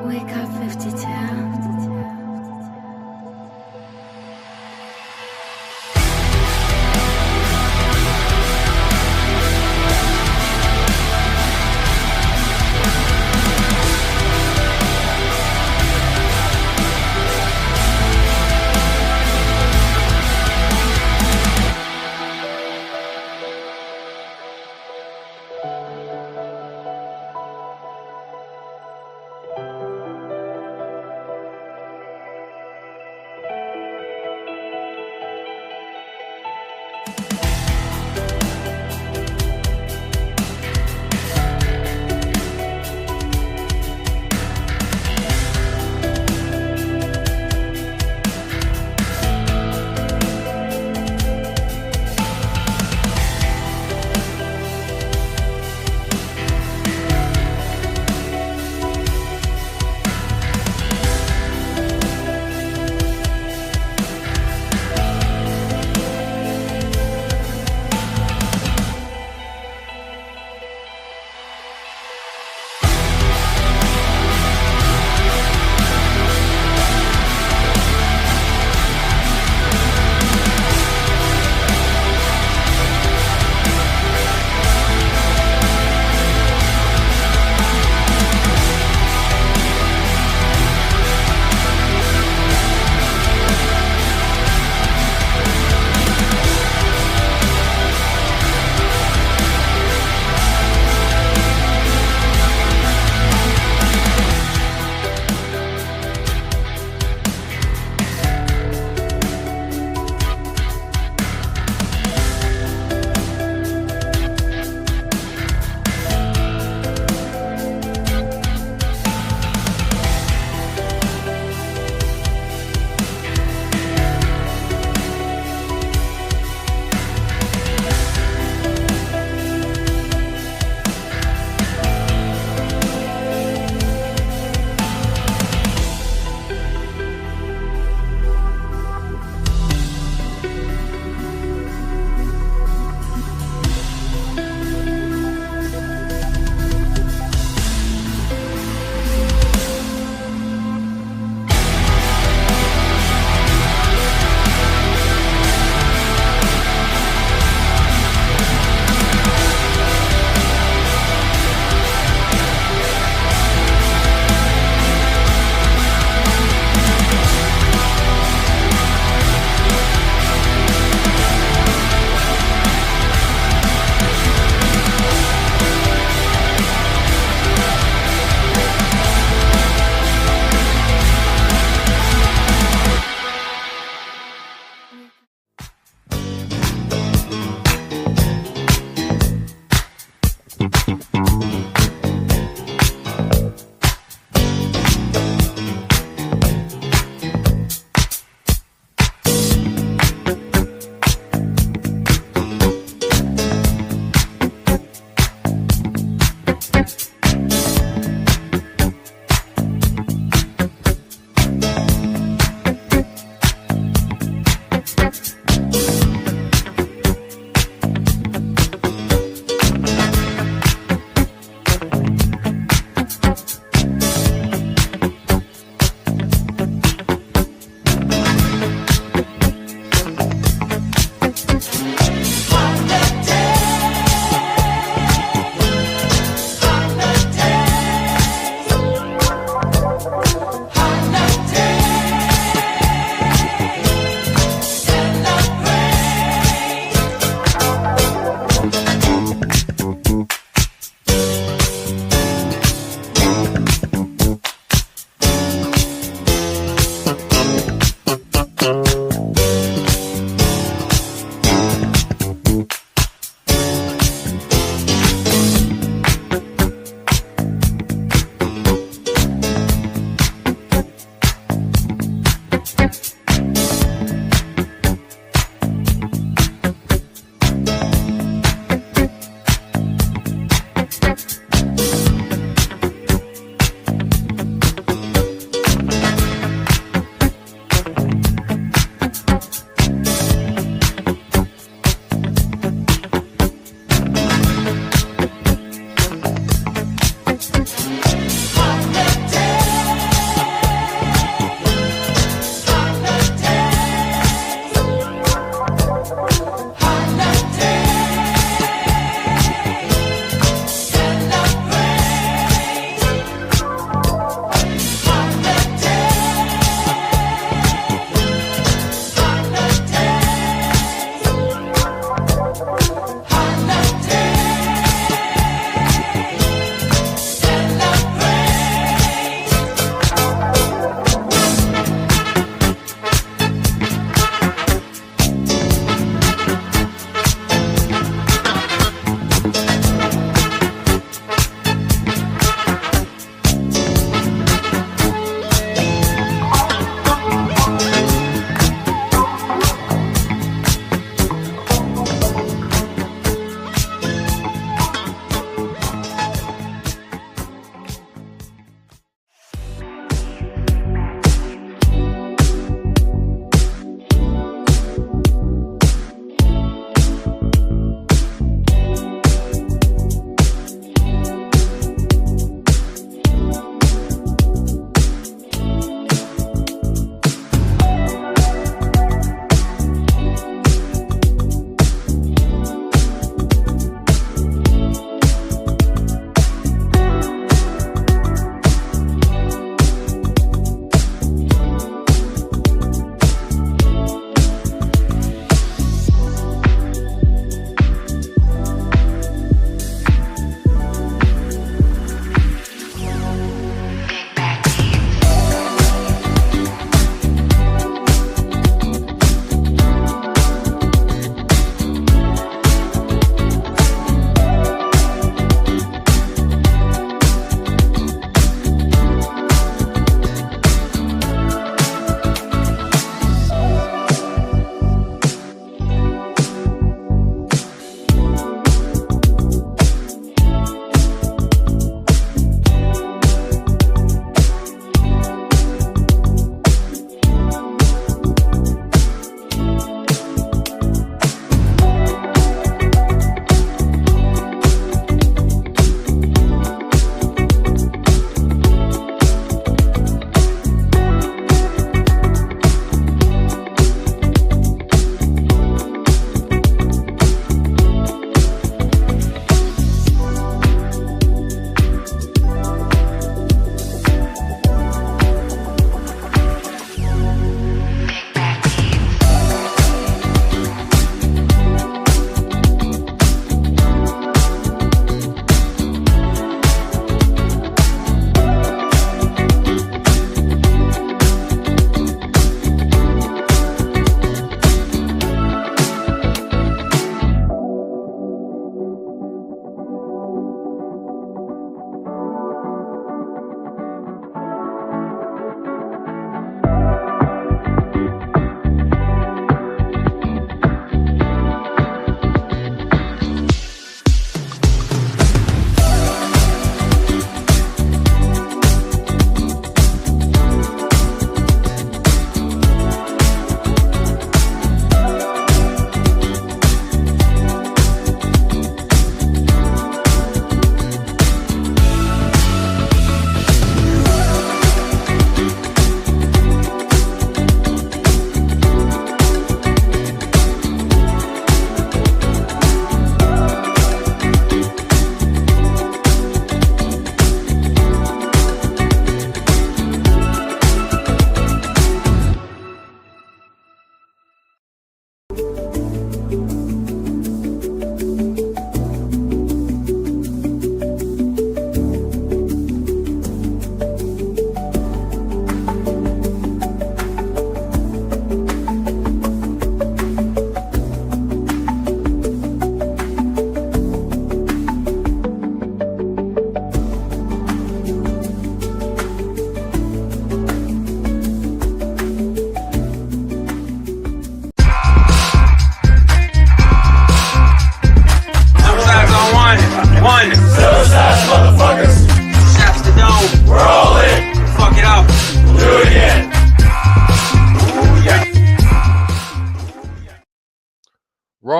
Wake up 52.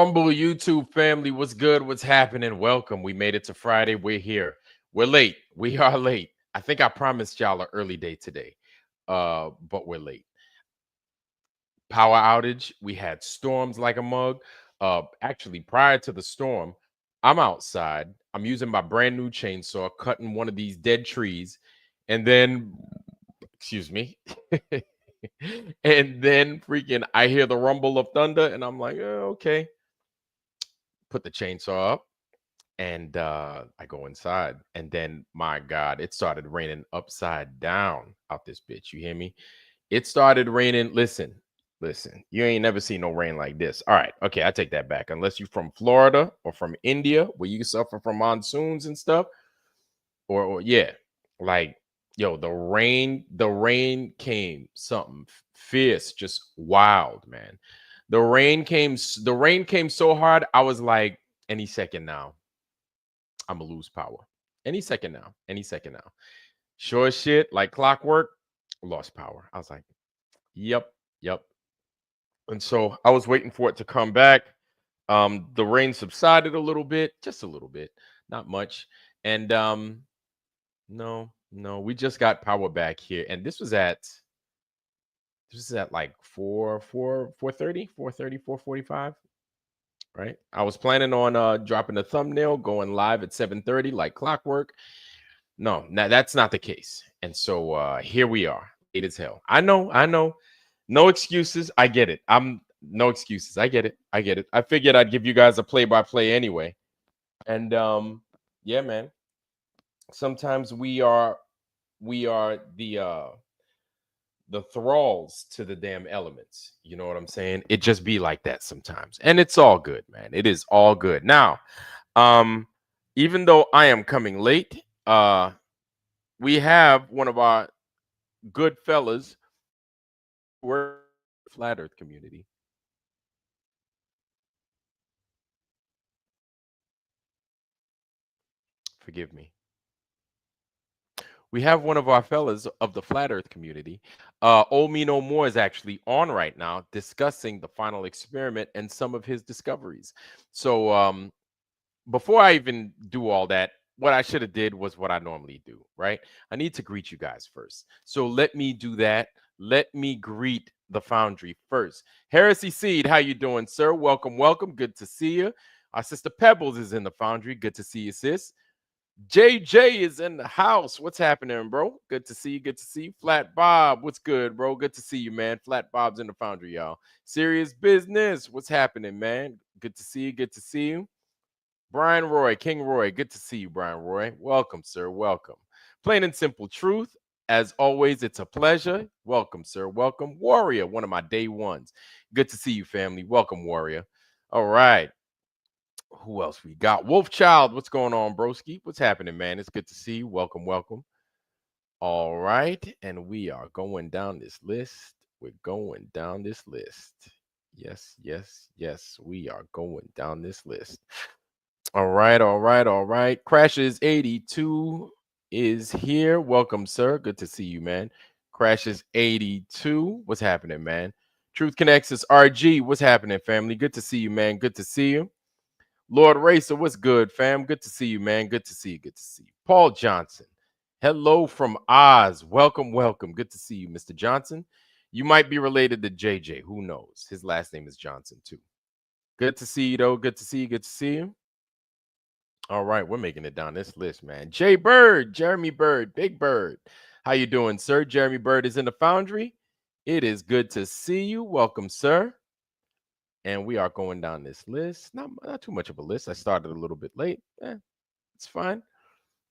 Rumble YouTube family, what's good? What's happening? Welcome. We made it to Friday. We're here. We're late. We are late. I think I promised y'all an early day today. But we're late. Power outage. We had storms like a mug. Actually, prior to the storm, I'm outside. I'm using my brand new chainsaw, cutting one of these dead trees, and then, excuse me, and then freaking, I hear the rumble of thunder, and I'm like, okay. Put the chainsaw up, and I go inside, and then my God, it started raining upside down out this bitch. You hear me? It started raining. Listen, you ain't never seen no rain like this. All right, okay, I take that back. Unless you're from Florida or from India, where you suffer from monsoons and stuff, or yeah, like yo, the rain came something fierce, just wild, man. The rain came so hard. I was like, any second now, I'm gonna lose power. Any second now. Any second now. Sure as shit, like clockwork, lost power. I was like, yep, yep. And so I was waiting for it to come back. The rain subsided a little bit, just a little bit, not much. And no, we just got power back here. And this is at like 4:45, right? I was planning on dropping a thumbnail, going live at 7:30 like clockwork. No, that's not the case. And so here we are, late as hell. I know. No excuses. I get it. I'm no excuses. I get it. I get it. I figured I'd give you guys a play-by-play anyway. And yeah, man. Sometimes we are the thralls to the damn elements. You know what I'm saying? It just be like that sometimes. And it's all good, man. It is all good. Now, um, even though I am coming late, we have one of our good fellas work flat earth community. Forgive me. We have one of our fellas of the flat earth community. Old Me No More is actually on right now discussing the final experiment and some of his discoveries. So before I even do all that, what I should have did was what I normally do, right? I need to greet you guys first. So let me do that. Let me greet the Foundry first. Heresy Seed, how you doing, sir? Welcome, welcome. Good to see you. Our sister Pebbles is in the Foundry. Good to see you, sis. JJ is in the house. What's happening, bro? Good to see you. Good to see you. Flat Bob, what's good, bro? Good to see you, man. Flat Bob's in the Foundry, y'all. Serious business. What's happening, man? Good to see you. Good to see you. Brian Roy, King Roy, good to see you, Brian Roy. Welcome, sir. Welcome. Plain and simple truth. As always, it's a pleasure. Welcome, sir. Welcome. Warrior, one of my day ones. Good to see you, family. Welcome, Warrior. All right. Who else we got? Wolf Child, what's going on, broski? What's happening, man? It's good to see you. Welcome, welcome. All right. And we are going down this list. We're going down this list. Yes, yes, yes. We are going down this list. All right, all right, all right. Crashes 82 is here. Welcome, sir. Good to see you, man. Crashes 82. What's happening, man? Truth Connects is RG. What's happening, family? Good to see you, man. Good to see you. Lord Racer, what's good, fam? Good to see you, man. Good to see you. Good to see you. Paul Johnson. Hello from Oz. Welcome, welcome. Good to see you, Mr. Johnson. You might be related to JJ. Who knows? His last name is Johnson, too. Good to see you, though. Good to see you. Good to see you. All right, we're making it down this list, man. Jay Bird, Jeremy Bird, Big Bird. How you doing, sir? Jeremy Bird is in the Foundry. It is good to see you. Welcome, sir. And we are going down this list. Not too much of a list. I started a little bit late. It's fine.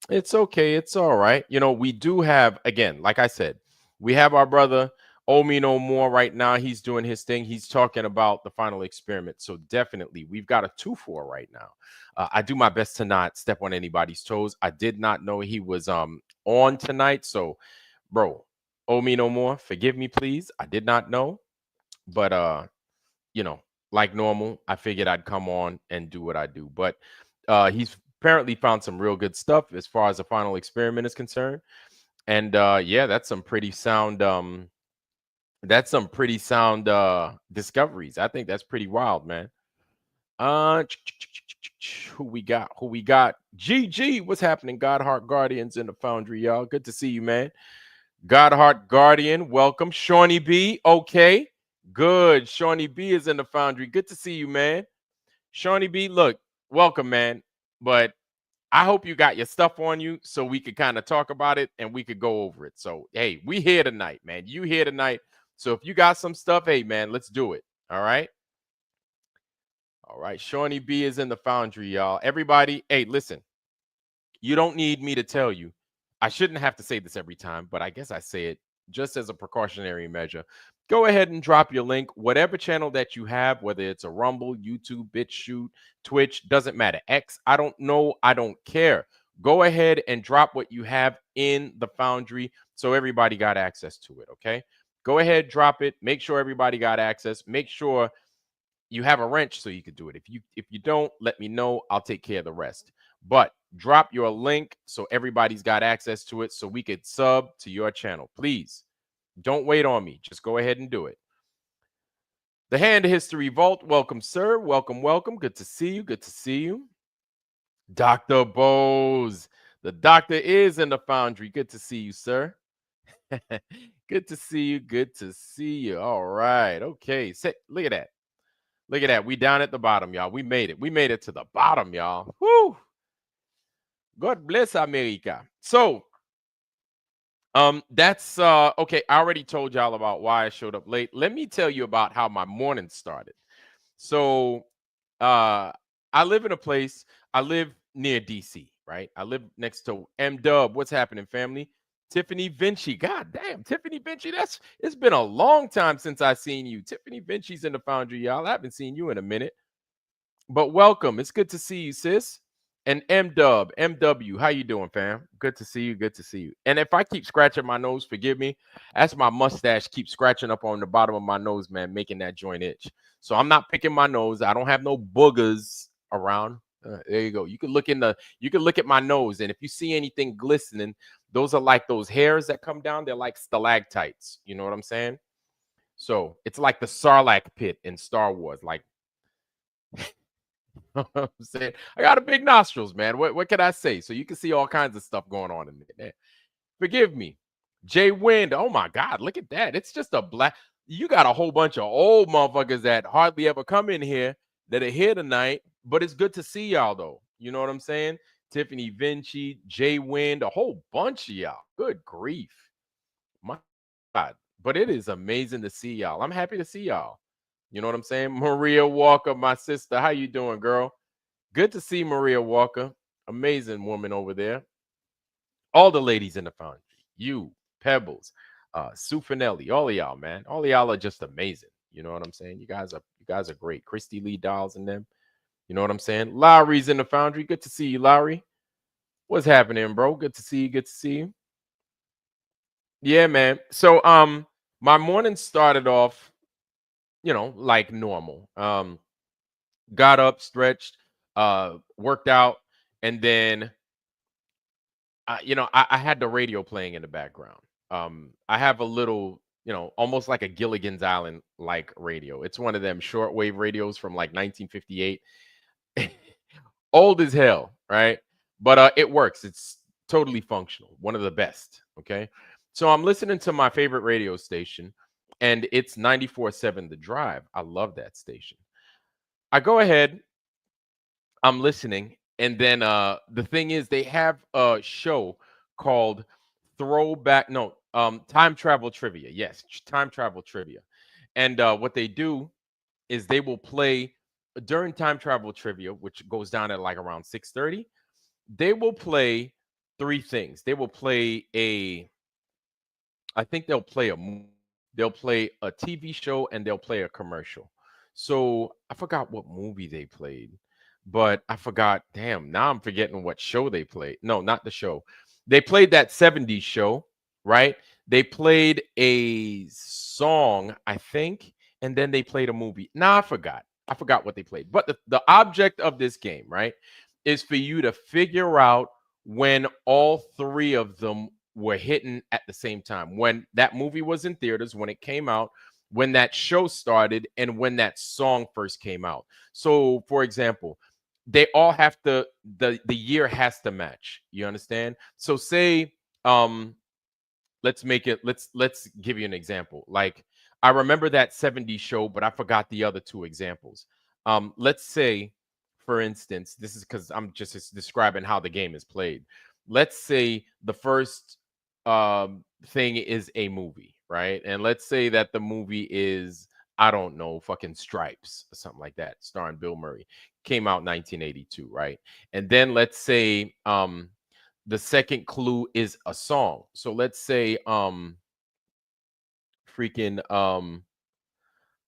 It's okay. It's all right. You know, we do have, again, like I said, we have our brother Owe Me No More right now. He's doing his thing. He's talking about the final experiment. So definitely, we've got a 2-4 right now. I do my best to not step on anybody's toes. I did not know he was on tonight. So, bro, Owe Me No More. Forgive me, please. I did not know. But you know, like normal, I figured I'd come on and do what I do. But he's apparently found some real good stuff as far as the final experiment is concerned. And yeah, that's some pretty sound discoveries. I think that's pretty wild, man. Uh, who we got? Who we got? GG, what's happening? Godheart Guardians in the Foundry, y'all. Good to see you, man. Godheart Guardian, welcome. Shawnee B, okay. Good. Shawnee B is in the Foundry. Good to see you, man. Shawnee B, look, welcome, man. But I hope you got your stuff on you so we could kind of talk about it and we could go over it. So, hey, we here tonight, man. You here tonight. So if you got some stuff, hey, man, let's do it. All right. All right. Shawnee B is in the Foundry, y'all. Everybody, hey, listen, you don't need me to tell you. I shouldn't have to say this every time, but I guess I say it just as a precautionary measure. Go ahead and drop your link, whatever channel that you have, whether it's a Rumble, YouTube, BitChute, Twitch, doesn't matter. X, I don't know. I don't care. Go ahead and drop what you have in the Foundry so everybody got access to it, okay? Go ahead, drop it. Make sure everybody got access. Make sure you have a wrench so you could do it. If you don't, let me know. I'll take care of the rest. But drop your link so everybody's got access to it so we could sub to your channel. Please don't wait on me. Just go ahead and do it. The Hand History Vault. Welcome, sir. Welcome, welcome. Good to see you. Good to see you. Dr. Bose. The doctor is in the Foundry. Good to see you, sir. Good to see you. Good to see you. All right. Okay. Look at that. Look at that. We down at the bottom, y'all. We made it. We made it to the bottom, y'all. Woo! God bless America. So, that's okay. I already told y'all about why I showed up late. Let me tell you about how my morning started. So, I live in a place. I live near DC, right? I live next to M Dub. What's happening, family? Tiffany Vinci. God damn, Tiffany Vinci. It's been a long time since I seen you. Tiffany Vinci's in the Foundry, y'all. I haven't seen you in a minute. But welcome. It's good to see you, sis. And M-Dub, MW, how you doing, fam? Good to see you. Good to see you. And if I keep scratching my nose, forgive me. That's my mustache keep scratching up on the bottom of my nose, man, making that joint itch. So I'm not picking my nose. I don't have no boogers around. There you go. You can look at my nose, and if you see anything glistening, those are like those hairs that come down. They're like stalactites. You know what I'm saying? So it's like the Sarlacc pit in Star Wars, like. I'm saying I got a big nostrils, man. What can I say? So you can see all kinds of stuff going on in there. Forgive me. Jay Wind. Oh my God, look at that. It's just a black. You got a whole bunch of old motherfuckers that hardly ever come in here that are here tonight. But it's good to see y'all though. You know what I'm saying? Tiffany Vinci, Jay Wind, a whole bunch of y'all. Good grief. My God. But it is amazing to see y'all. I'm happy to see y'all. You know what I'm saying? Maria Walker, my sister. How you doing, girl? Good to see Maria Walker. Amazing woman over there. All the ladies in the Foundry. You, Pebbles, Sufinelli, all of y'all, man. All of y'all are just amazing. You know what I'm saying? You guys are great. Christy Lee Dolls and them. You know what I'm saying? Lowry's in the Foundry. Good to see you, Lowry. What's happening, bro? Good to see you. Good to see you. Yeah, man. So my morning started off, like normal. Got up, stretched, worked out, and then I had the radio playing in the background. I have a little, almost like a Gilligan's Island like radio. It's one of them shortwave radios from like 1958. Old as hell, right? But it works. It's totally functional. One of the best. Okay. So I'm listening to my favorite radio station, and it's 94.7 The Drive. I love that station. I go ahead, I'm listening, and then the thing is they have a show called Throwback no, Time Travel Trivia. Yes, Time Travel Trivia. And what they do is they will play during Time Travel Trivia, which goes down at like around 6:30. They will play three things. They will play I think they'll play they'll play a TV show, and they'll play a commercial. So I forgot what movie they played, but I forgot. Damn, now I'm forgetting what show they played. No, not the show. They played that 70s show, right? They played a song, I think, and then they played a movie. Nah, I forgot. I forgot what they played. But the object of this game, right, is for you to figure out when all three of them were hitting at the same time. When that movie was in theaters, when it came out, when that show started and when that song first came out. So, for example, they all have to the year has to match. You understand? So say let's make it let's give you an example. Like I remember that 70s show, but I forgot the other two examples. Let's say, for instance, this is because I'm just describing how the game is played. Let's say the first thing is a movie, right? And let's say that the movie is, I don't know, fucking Stripes or something like that, starring Bill Murray. Came out 1982, right? And then let's say the second clue is a song. So let's say freaking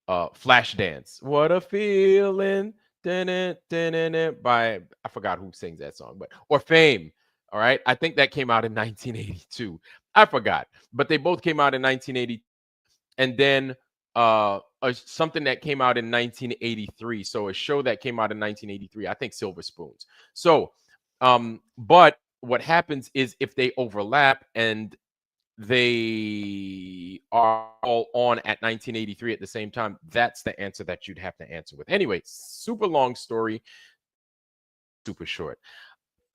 Flashdance. What a feeling. By I forgot who sings that song, but or Fame. All right. I think that came out in 1982. I forgot. But they both came out in 1980. And then something that came out in 1983. So a show that came out in 1983, I think Silver Spoons. So but what happens is if they overlap and they are all on at 1983 at the same time, that's the answer that you'd have to answer with. Anyway, super long story, super short.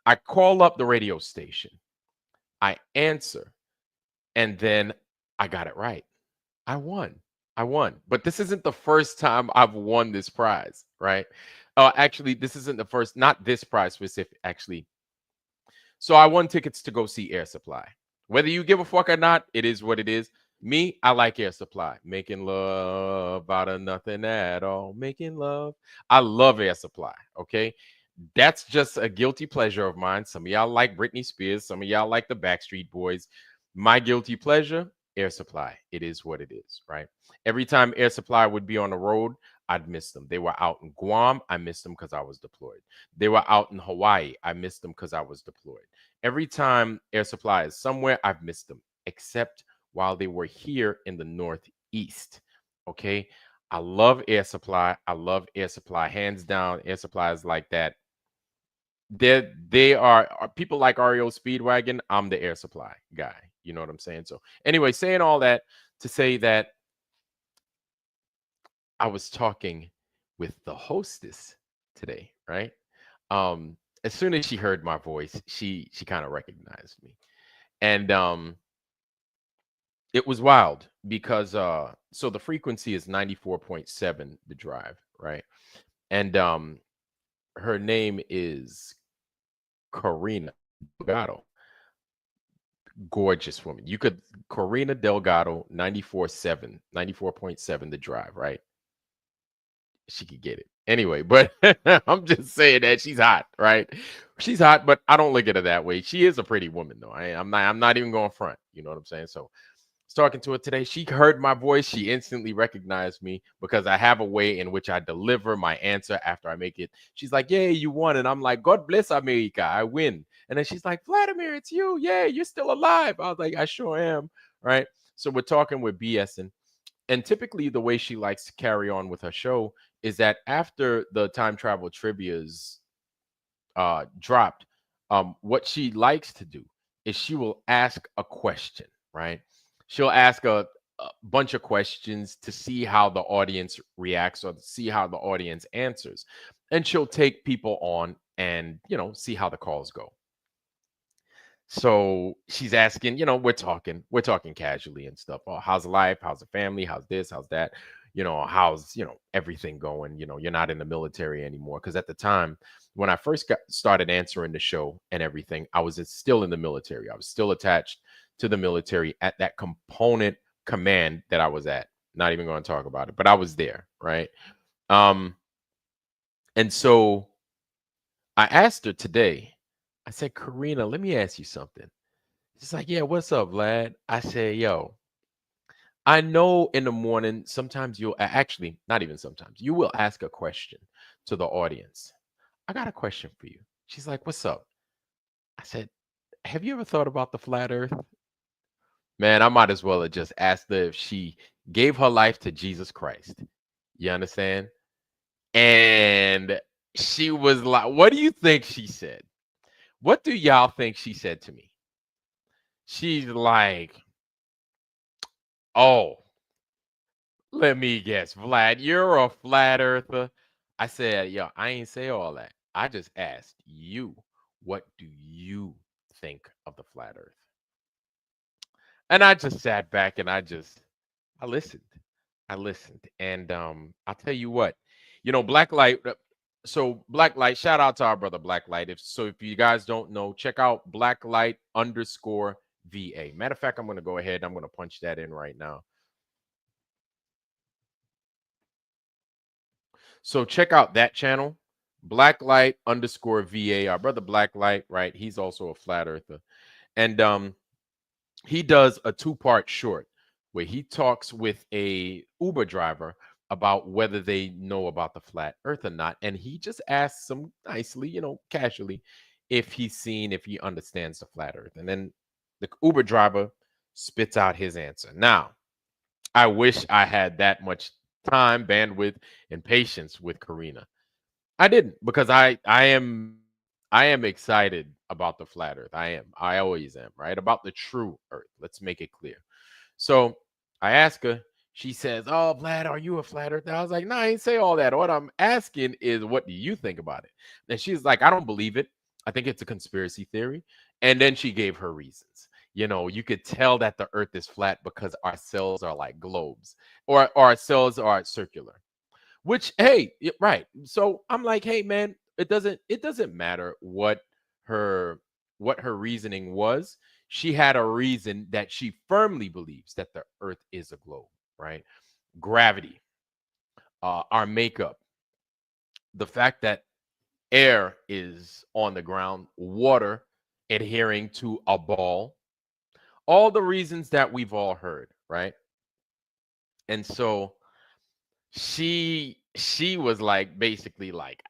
I call up the radio station, I answer, and then I got it right. I won. I won. But this isn't the first time I've won this prize, right? Actually, this isn't the first, not this prize specific, actually. So I won tickets to go see Air Supply. Whether you give a fuck or not, it is what it is. Me, I like Air Supply. Making love out of nothing at all. Making love. I love Air Supply. Okay. That's just a guilty pleasure of mine. Some of y'all like Britney Spears. Some of y'all like the Backstreet Boys. My guilty pleasure, Air Supply. It is what it is, right? Every time Air Supply would be on the road, I'd miss them. They were out in Guam. I missed them because I was deployed. They were out in Hawaii. I missed them because I was deployed. Every time Air Supply is somewhere, I've missed them, except while they were here in the Northeast. Okay. I love Air Supply. I love Air Supply. Hands down, Air Supply is like that. They are people like REO Speedwagon. I'm the Air Supply guy. You know what I'm saying? So, anyway, saying all that to say that I was talking with the hostess today, right? As soon as she heard my voice, she kind of recognized me. And it was wild because so the frequency is 94.7 the drive, right? And her name is Karina Delgado. Gorgeous woman. You could Karina Delgado 94.7, 94.7 the drive, right? She could get it. Anyway, but I'm just saying that she's hot, right? She's hot, but I don't look at her that way. She is a pretty woman, though. I'm not even going front. You know what I'm saying? So I was talking to her today. She heard my voice. She instantly recognized me because I have a way in which I deliver my answer after I make it. She's like, "Yeah, you won," and I'm like, "God bless America, I win." And then she's like, "Vladimir, it's you. Yeah, you're still alive." I was like, "I sure am." Right. So we're talking, we're BSing. And typically the way she likes to carry on with her show is that after the time travel trivia's dropped, what she likes to do is she will ask a question, right? She'll ask a bunch of questions to see how the audience reacts or to see how the audience answers. And she'll take people on and, see how the calls go. So she's asking, we're talking casually and stuff. Oh, how's life? How's the family? How's this? How's that? How's, everything going? You're not in the military anymore. Because at the time when I first started answering the show and everything, I was still in the military. I was still attached to the military at that component command that I was at. Not even going to talk about it, but I was there, right? Um, and so I asked her today, I said, Karina, let me ask you something. She's like, yeah, what's up, Vlad? I said, yo, I know in the morning, sometimes you'll actually, not even sometimes, you will ask a question to the audience. I got a question for you. She's like, what's up? I said, have you ever thought about the flat earth? Man, I might as well have just asked her if she gave her life to Jesus Christ. You understand? And she was like, what do you think she said? What do y'all think she said to me? She's like, oh, Let me guess, Vlad, you're a flat earther. I said, yo, I ain't say all that. I just asked you, what do you think of the flat earth? And I just sat back and I listened. I listened. And I'll tell you what, Black Light. So Black Light, shout out to our brother Black Light. If you guys don't know, check out Black Light underscore VA. Matter of fact, I'm gonna go ahead. I'm gonna punch that in right now. So check out that channel, Blacklight underscore VA. Our brother Blacklight, right? He's also a flat earther. And he does a two-part short where he talks with a Uber driver about whether they know about the flat earth or not. And he just asks them nicely, casually, if he understands the flat earth. And then the Uber driver spits out his answer. Now, I wish I had that much time, bandwidth, and patience with Karina. I didn't, because I am excited about the flat earth. I am. I always am, right? About the true earth. Let's make it clear. So I ask her, she says, "Oh, Vlad, are you a flat earther?" I was like, "No, I ain't say all that. What I'm asking is, what do you think about it?" And she's like, "I don't believe it. I think it's a conspiracy theory." And then she gave her reasons. You could tell that the earth is flat because our cells are like globes, or our cells are circular. Which, hey, right. So I'm like, hey, man, it doesn't matter her what her reasoning was. She had a reason that she firmly believes that the earth is a globe, right? Gravity, our makeup, the fact that air is on the ground, water adhering to a ball, all the reasons that we've all heard, right? And so she was like, basically like,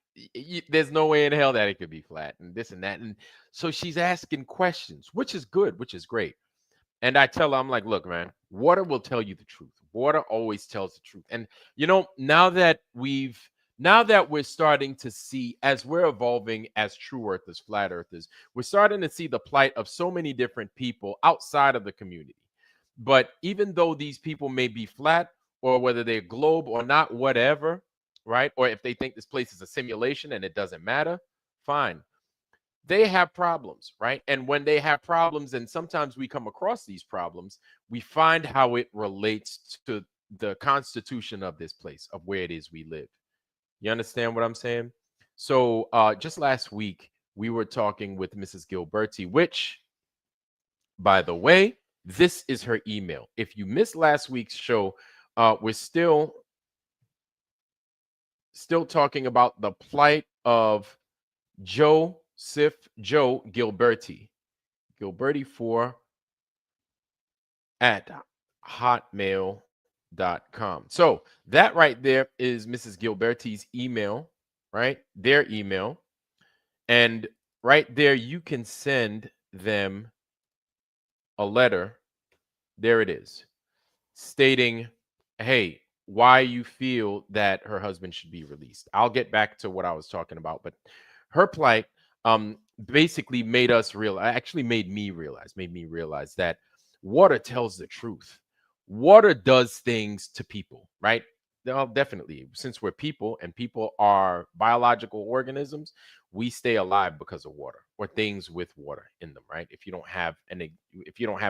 there's no way in hell that it could be flat and this and that. And so she's asking questions, which is good, which is great. And I tell her, I'm like, look, man, water will tell you the truth. Water always tells the truth. And now that we're starting to see, as we're evolving as true earthers, flat earthers, we're starting to see the plight of so many different people outside of the community. But even though these people may be flat, or whether they're globe or not, whatever, right? Or if they think this place is a simulation and it doesn't matter, fine. They have problems, right? And when they have problems, and sometimes we come across these problems, we find how it relates to the constitution of this place, of where it is we live. You understand what I'm saying? So just last week, we were talking with Mrs. Gilberti, which, by the way, this is her email. If you missed last week's show, we're still talking about the plight of Joe Gilberti. Gilberti4 at hotmail.com. So that right there is Mrs. Gilberti's email, right? Their email. And right there, you can send them a letter. There it is, stating, hey, why you feel that her husband should be released. I'll get back to what I was talking about, but her plight basically made me realize that water tells the truth. Water does things to people, right? Well, definitely, since we're people and people are biological organisms, we stay alive because of water, or things with water in them, right? If you don't have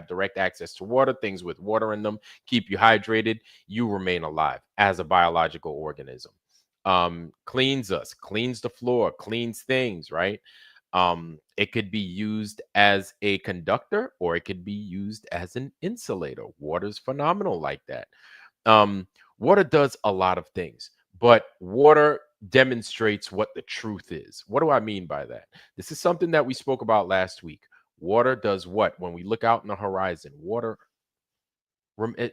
direct access to water, things with water in them keep you hydrated, you remain alive as a biological organism. Cleans us, cleans the floor, cleans things, right? It could be used as a conductor, or it could be used as an insulator. Water's phenomenal like that. um, Water does a lot of things, but water demonstrates what the truth is. What do I mean by that? This is something that we spoke about last week. Water does what? When we look out in the horizon, water,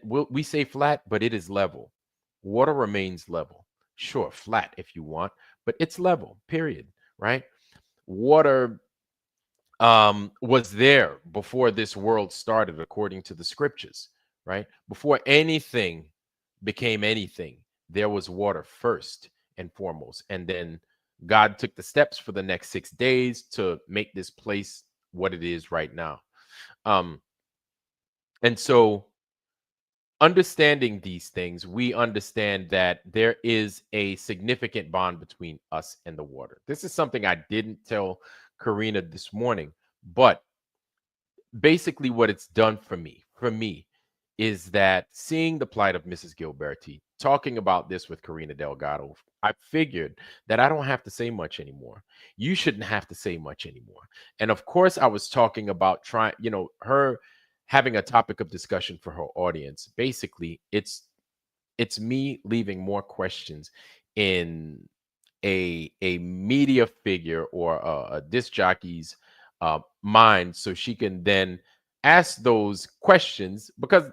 we say flat, but it is level. Water remains level. Sure, flat if you want, but it's level, period, right? Water was there before this world started, according to the scriptures, right? Before anything became anything, there was water first and foremost. And then God took the steps for the next 6 days to make this place what it is right now. Um, and so understanding these things, we understand that there is a significant bond between us and the water. This is something I didn't tell Karina this morning, but basically what it's done for me is that seeing the plight of Mrs. Gilberti, talking about this with Karina Delgado, I figured that I don't have to say much anymore. You shouldn't have to say much anymore. And of course, I was talking about trying, her having a topic of discussion for her audience. Basically, it's me leaving more questions in a media figure or a disc jockey's mind, so she can then ask those questions, because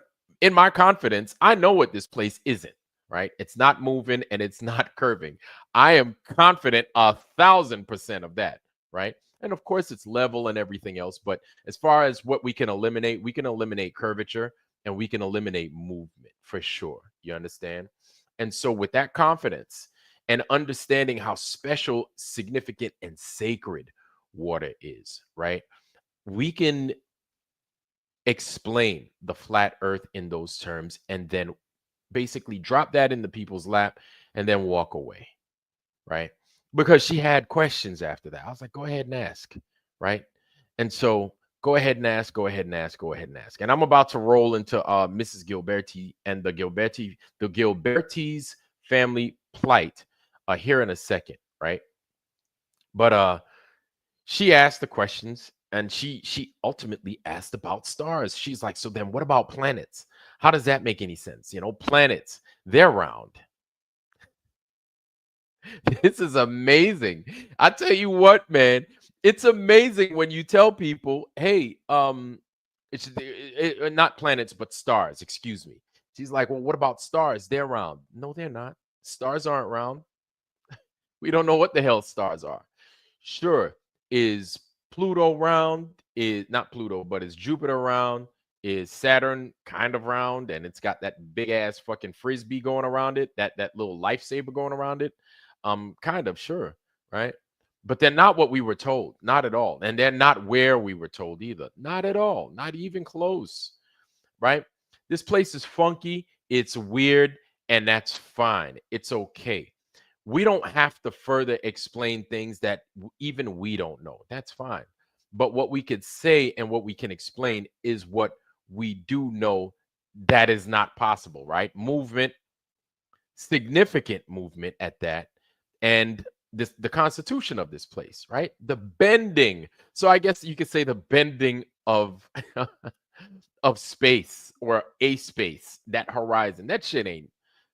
in my confidence I know what this place isn't. Right, it's not moving and it's not curving. I am confident 1,000% of that. Right, and of course it's level and everything else, but as far as what we can eliminate curvature and we can eliminate movement for sure. You understand? And so with that confidence and understanding how special, significant, and sacred water is, right? We can explain the flat earth in those terms and then basically drop that in the people's lap and then walk away, right? Because she had questions after that. I was like, go ahead and ask, right? And so go ahead and ask, go ahead and ask, go ahead and ask. And I'm about to roll into Mrs. Gilberti and the Gilberti's family plight here in a second, right? But she asked the questions and she ultimately asked about stars. She's like, so then what about planets? How does that make any sense? Planets, they're round. This is amazing. I tell you what, man, it's amazing when you tell people, "Hey, not planets, but stars." Excuse me. She's like, "Well, what about stars? They're round." No, they're not. Stars aren't round. We don't know what the hell stars are. Sure, is Pluto round? Is not Pluto, but is Jupiter round? Is Saturn kind of round and it's got that big ass fucking frisbee going around it, that little lifesaver going around it? Kind of, sure, right? But they're not what we were told, not at all. And they're not where we were told either. Not at all, not even close, right? This place is funky, it's weird, and that's fine. It's okay. We don't have to further explain things that even we don't know. That's fine. But what we could say and what we can explain is what we do know that is not possible, right? Movement, significant movement at that, and the constitution of this place, right? The bending. So I guess you could say the bending of of space or a space, that horizon. That shit ain't.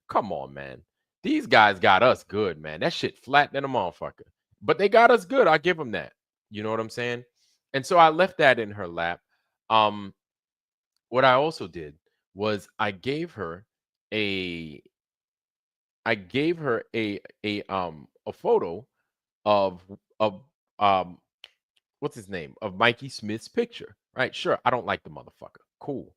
Come on, man. These guys got us good, man. That shit flat than a motherfucker. But they got us good. I give them that. You know what I'm saying? And so I left that in her lap. Um, what I also did was a I gave her a photo of of um what's his name, of Mikey Smith's picture. Right? Sure, I don't like the motherfucker. Cool.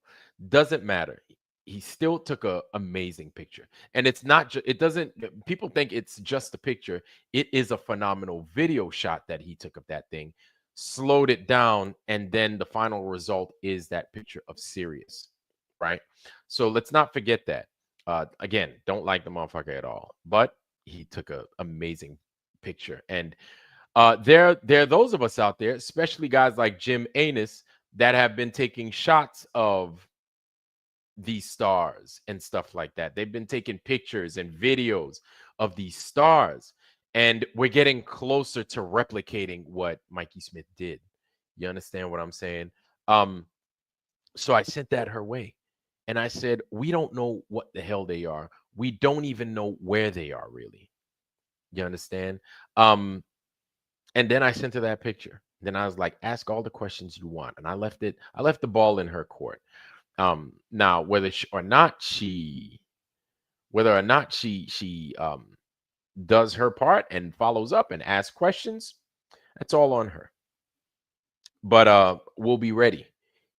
Doesn't matter. He still took a amazing picture. And it's not just it doesn't people think it's just a picture. It is a phenomenal video shot that he took of that thing, slowed it down, and then the final result is that picture of Sirius. Right? So let's not forget that. Again, don't like the motherfucker at all, but he took a amazing picture. And there are those of us out there, especially guys like Jim Anus, that have been taking shots of these stars and stuff like that. They've been taking pictures and videos of these stars, and we're getting closer to replicating what Mikey Smith did. You understand what I'm saying? Um, so I sent that her way. And I said, we don't know what the hell they are. We don't even know where they are really. You understand? Um, and then I sent her that picture. Then I was like, ask all the questions you want. And I left the ball in her court. Now whether or not she does her part and follows up and asks questions, that's all on her. But we'll be ready.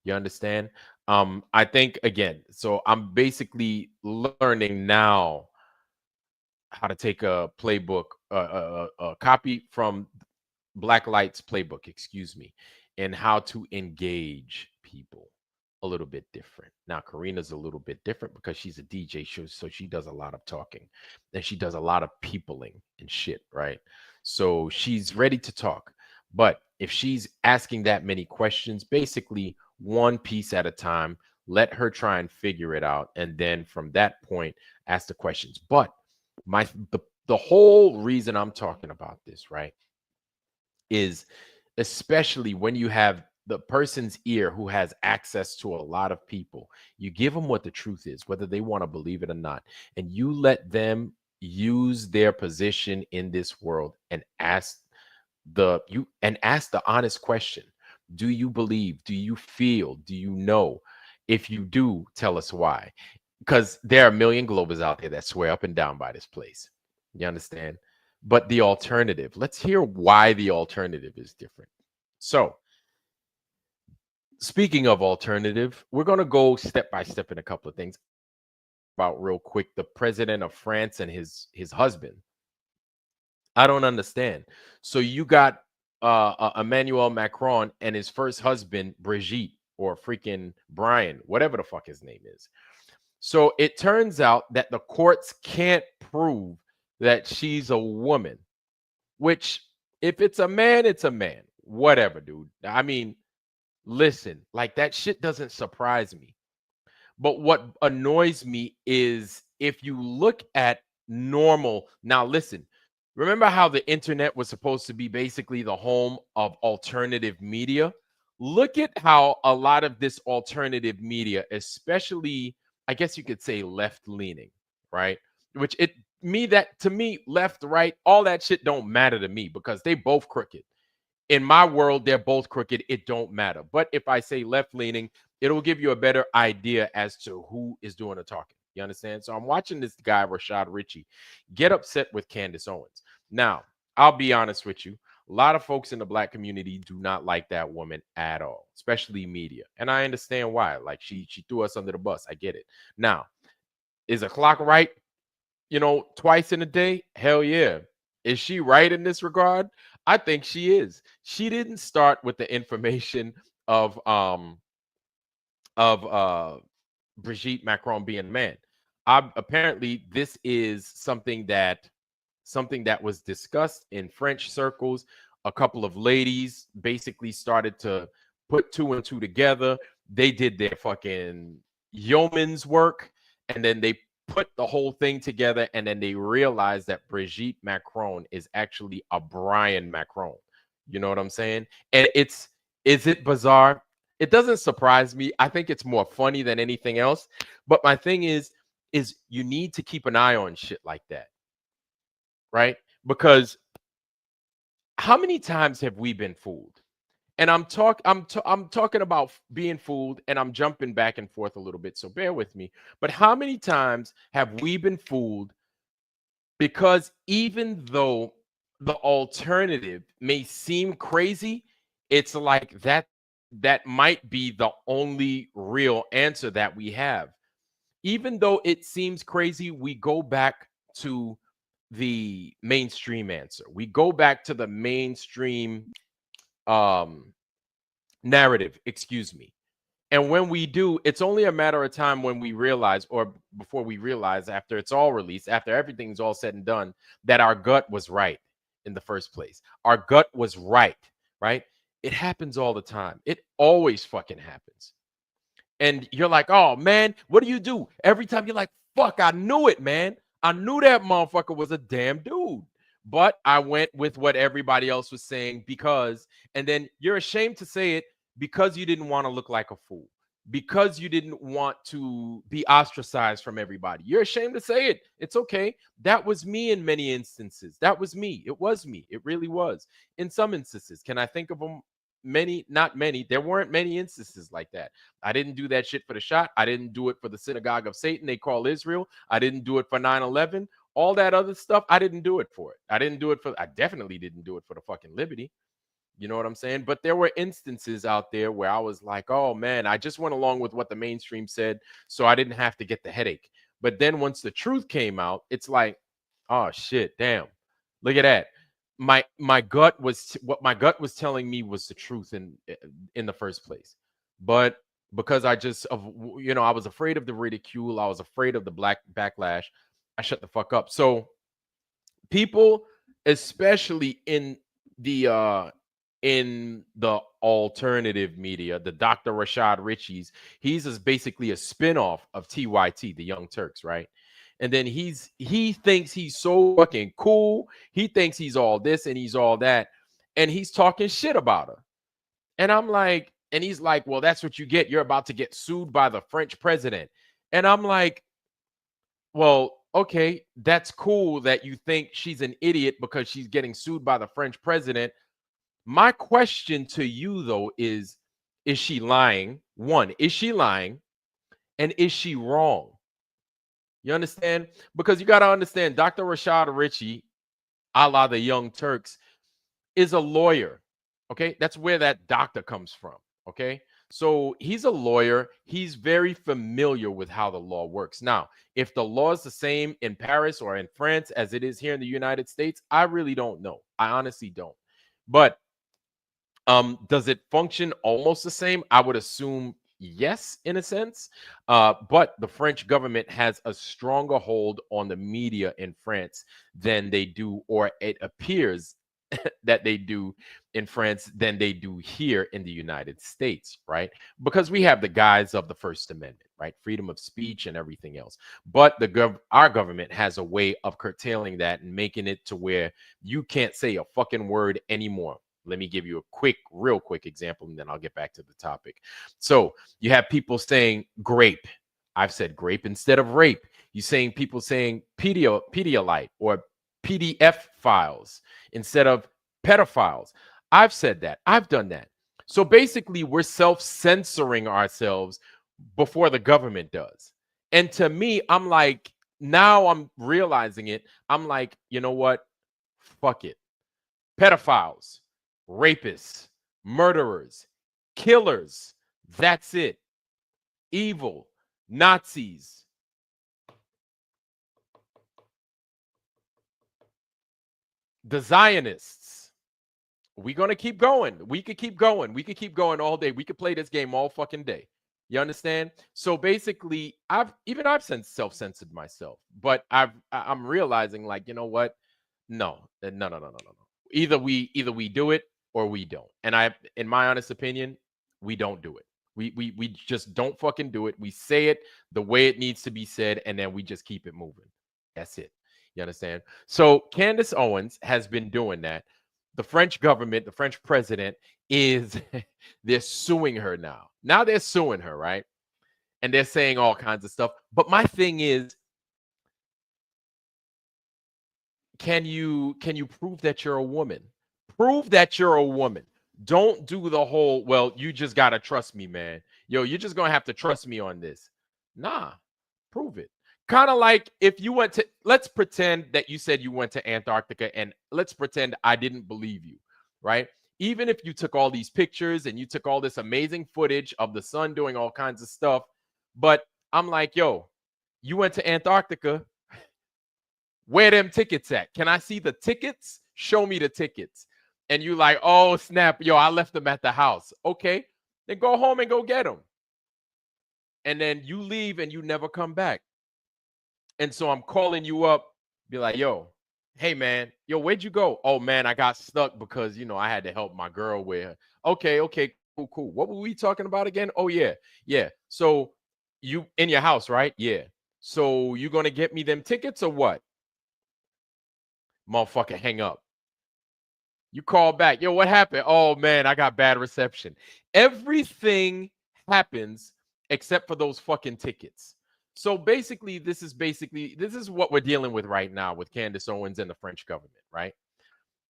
You understand? I think again, so I'm basically learning now how to take a playbook, a copy from Black Light's playbook, excuse me, and how to engage people. a little bit different. Now, Karina's a little bit different because she's a DJ, so she does a lot of talking and she does a lot of peopling and shit, right? So she's ready to talk. But if she's asking that many questions, basically one piece at a time, let her try and figure it out. And then from that point, ask the questions. But my the whole reason I'm talking about this, right, is especially when you have the person's ear who has access to a lot of people, you give them what the truth is, whether they want to believe it or not, and you let them use their position in this world and ask the honest question. Do you believe? Do you feel? Do you know? If you do, tell us why. Because there are a million Globers out there that swear up and down by this place. You understand? But the alternative, let's hear why the alternative is different. So, speaking of alternative, we're going to go step by step in a couple of things. About real quick, the president of France and his husband. I don't understand. So you got Emmanuel Macron and his first husband, Brigitte, or freaking Brian, whatever the fuck his name is. So it turns out that the courts can't prove that she's a woman, which if it's a man, it's a man. Whatever, dude. I mean, listen, like that shit doesn't surprise me. But what annoys me is if you look at normal, now listen, remember how the internet was supposed to be basically the home of alternative media? Look at how a lot of this alternative media, especially, I guess you could say left leaning, right? Which it me that to me, left, right, all that shit don't matter to me because they both crooked. In my world, they're both crooked. It don't matter. But if I say left leaning, it'll give you a better idea as to who is doing the talking. You understand? So I'm watching this guy, Rashad Ritchie, get upset with Candace Owens. Now, I'll be honest with you. A lot of folks in the black community do not like that woman at all, especially media. And I understand why. Like she threw us under the bus. I get it. Now, is a clock right? Twice in a day? Hell yeah. Is she right in this regard? I think she is. She didn't start with the information of Brigitte Macron being a man. Apparently, this is something that was discussed in French circles. A couple of ladies basically started to put two and two together. They did their fucking yeoman's work, and then they put the whole thing together, and then they realized that Brigitte Macron is actually a Brian Macron. You know what I'm saying? And is it bizarre? It doesn't surprise me. I think it's more funny than anything else. But my thing is you need to keep an eye on shit like that, right? Because how many times have we been fooled? And I'm talking about being fooled, and I'm jumping back and forth a little bit, so bear with me. But how many times have we been fooled because even though the alternative may seem crazy, it's like that might be the only real answer that we have. Even though it seems crazy, we go back to the mainstream answer. We go back to the mainstream um narrative, excuse me. And when we do, it's only a matter of time when we realize, or before we realize, after it's all released, after everything's all said and done, that our gut was right in the first place. Our gut was right, right? It happens all the time. It always fucking happens. And you're like, oh man, what do you do? Every time you're like, fuck, I knew it, man. I knew that motherfucker was a damn dude. But I went with what everybody else was saying because, and then you're ashamed to say it because you didn't want to look like a fool, because you didn't want to be ostracized from everybody. You're ashamed to say it. It's okay. That was me in many instances. That was me. It was me. It really was. In some instances, can I think of them? Many, not many. There weren't many instances like that. I didn't do that shit for the shot. I didn't do it for the synagogue of Satan they call Israel. I didn't do it for 9/11. All that other stuff, I didn't do it for it. I definitely didn't do it for the fucking liberty. You know what I'm saying? But there were instances out there where I was like, oh man, I just went along with what the mainstream said, so I didn't have to get the headache. But then once the truth came out, it's like, oh shit, damn. Look at that. My gut was what my gut was telling me was the truth in the first place. But because I just I was afraid of the ridicule. I was afraid of the black backlash. I shut the fuck up. So people, especially in the alternative media, the Dr. Rashad Ritchie's, he's is basically a spinoff of TYT, the Young Turks, right? And then he thinks he's so fucking cool. He thinks he's all this and he's all that, and he's talking shit about her. And I'm like, and he's like, well, that's what you get. You're about to get sued by the French president. And I'm like, well, okay, that's cool that you think she's an idiot because she's getting sued by the French president. My question to you, though, is she lying? One, is she lying? And is she wrong? You understand? Because you got to understand, Dr. Rashad Ritchie, a la the Young Turks, is a lawyer. Okay. That's where that doctor comes from. Okay. So he's a lawyer. He's very familiar with how the law works. Now, if the law is the same in Paris or in France as it is here in the United States, I really don't know. I honestly don't. But does it function almost the same? I would assume yes, in a sense. But the French government has a stronger hold on the media in France than they do, or it appears that they do in France than they do here in the United States, right? Because we have the guise of the First Amendment, right? Freedom of speech and everything else. But our government has a way of curtailing that and making it to where you can't say a fucking word anymore. Let me give you a real quick example, and then I'll get back to the topic. So you have people saying grape. I've said grape instead of rape. You saying people saying Pedialyte or PDF files instead of pedophiles. I've said that. I've done that. So basically, we're self-censoring ourselves before the government does. And to me, I'm like, now I'm realizing it. I'm like, you know what? Fuck it. Pedophiles, rapists, murderers, killers. That's it. Evil, Nazis. The Zionists. We're going to keep going. We could keep going. We could keep going all day. We could play this game all fucking day. You understand? So basically, I've self-censored myself, but I'm realizing, like, you know what? No. No. Either we do it or we don't. And in my honest opinion, we don't do it. We just don't fucking do it. We say it the way it needs to be said, and then we just keep it moving. That's it. You understand? So Candace Owens has been doing that. The French government, the French president is they're suing her now. Now they're suing her, right? And they're saying all kinds of stuff. But my thing is, can you prove that you're a woman? Prove that you're a woman. Don't do the whole, well, you just got to trust me, man. Yo, you're just going to have to trust me on this. Nah, prove it. Kind of like if you went to, let's pretend that you said you went to Antarctica, and let's pretend I didn't believe you, right? Even if you took all these pictures and you took all this amazing footage of the sun doing all kinds of stuff, but I'm like, yo, you went to Antarctica. Where them tickets at? Can I see the tickets? Show me the tickets. And you like, oh, snap. Yo, I left them at the house. Okay. Then go home and go get them. And then you leave and you never come back. And so I'm calling you up, be like, yo, hey, man, yo, where'd you go? Oh, man, I got stuck because, I had to help my girl with her. Okay, cool. What were we talking about again? Oh, yeah. So you in your house, right? Yeah. So you going to get me them tickets or what? Motherfucker, hang up. You call back. Yo, what happened? Oh, man, I got bad reception. Everything happens except for those fucking tickets. So basically, this is what we're dealing with right now with Candace Owens and the French government, right?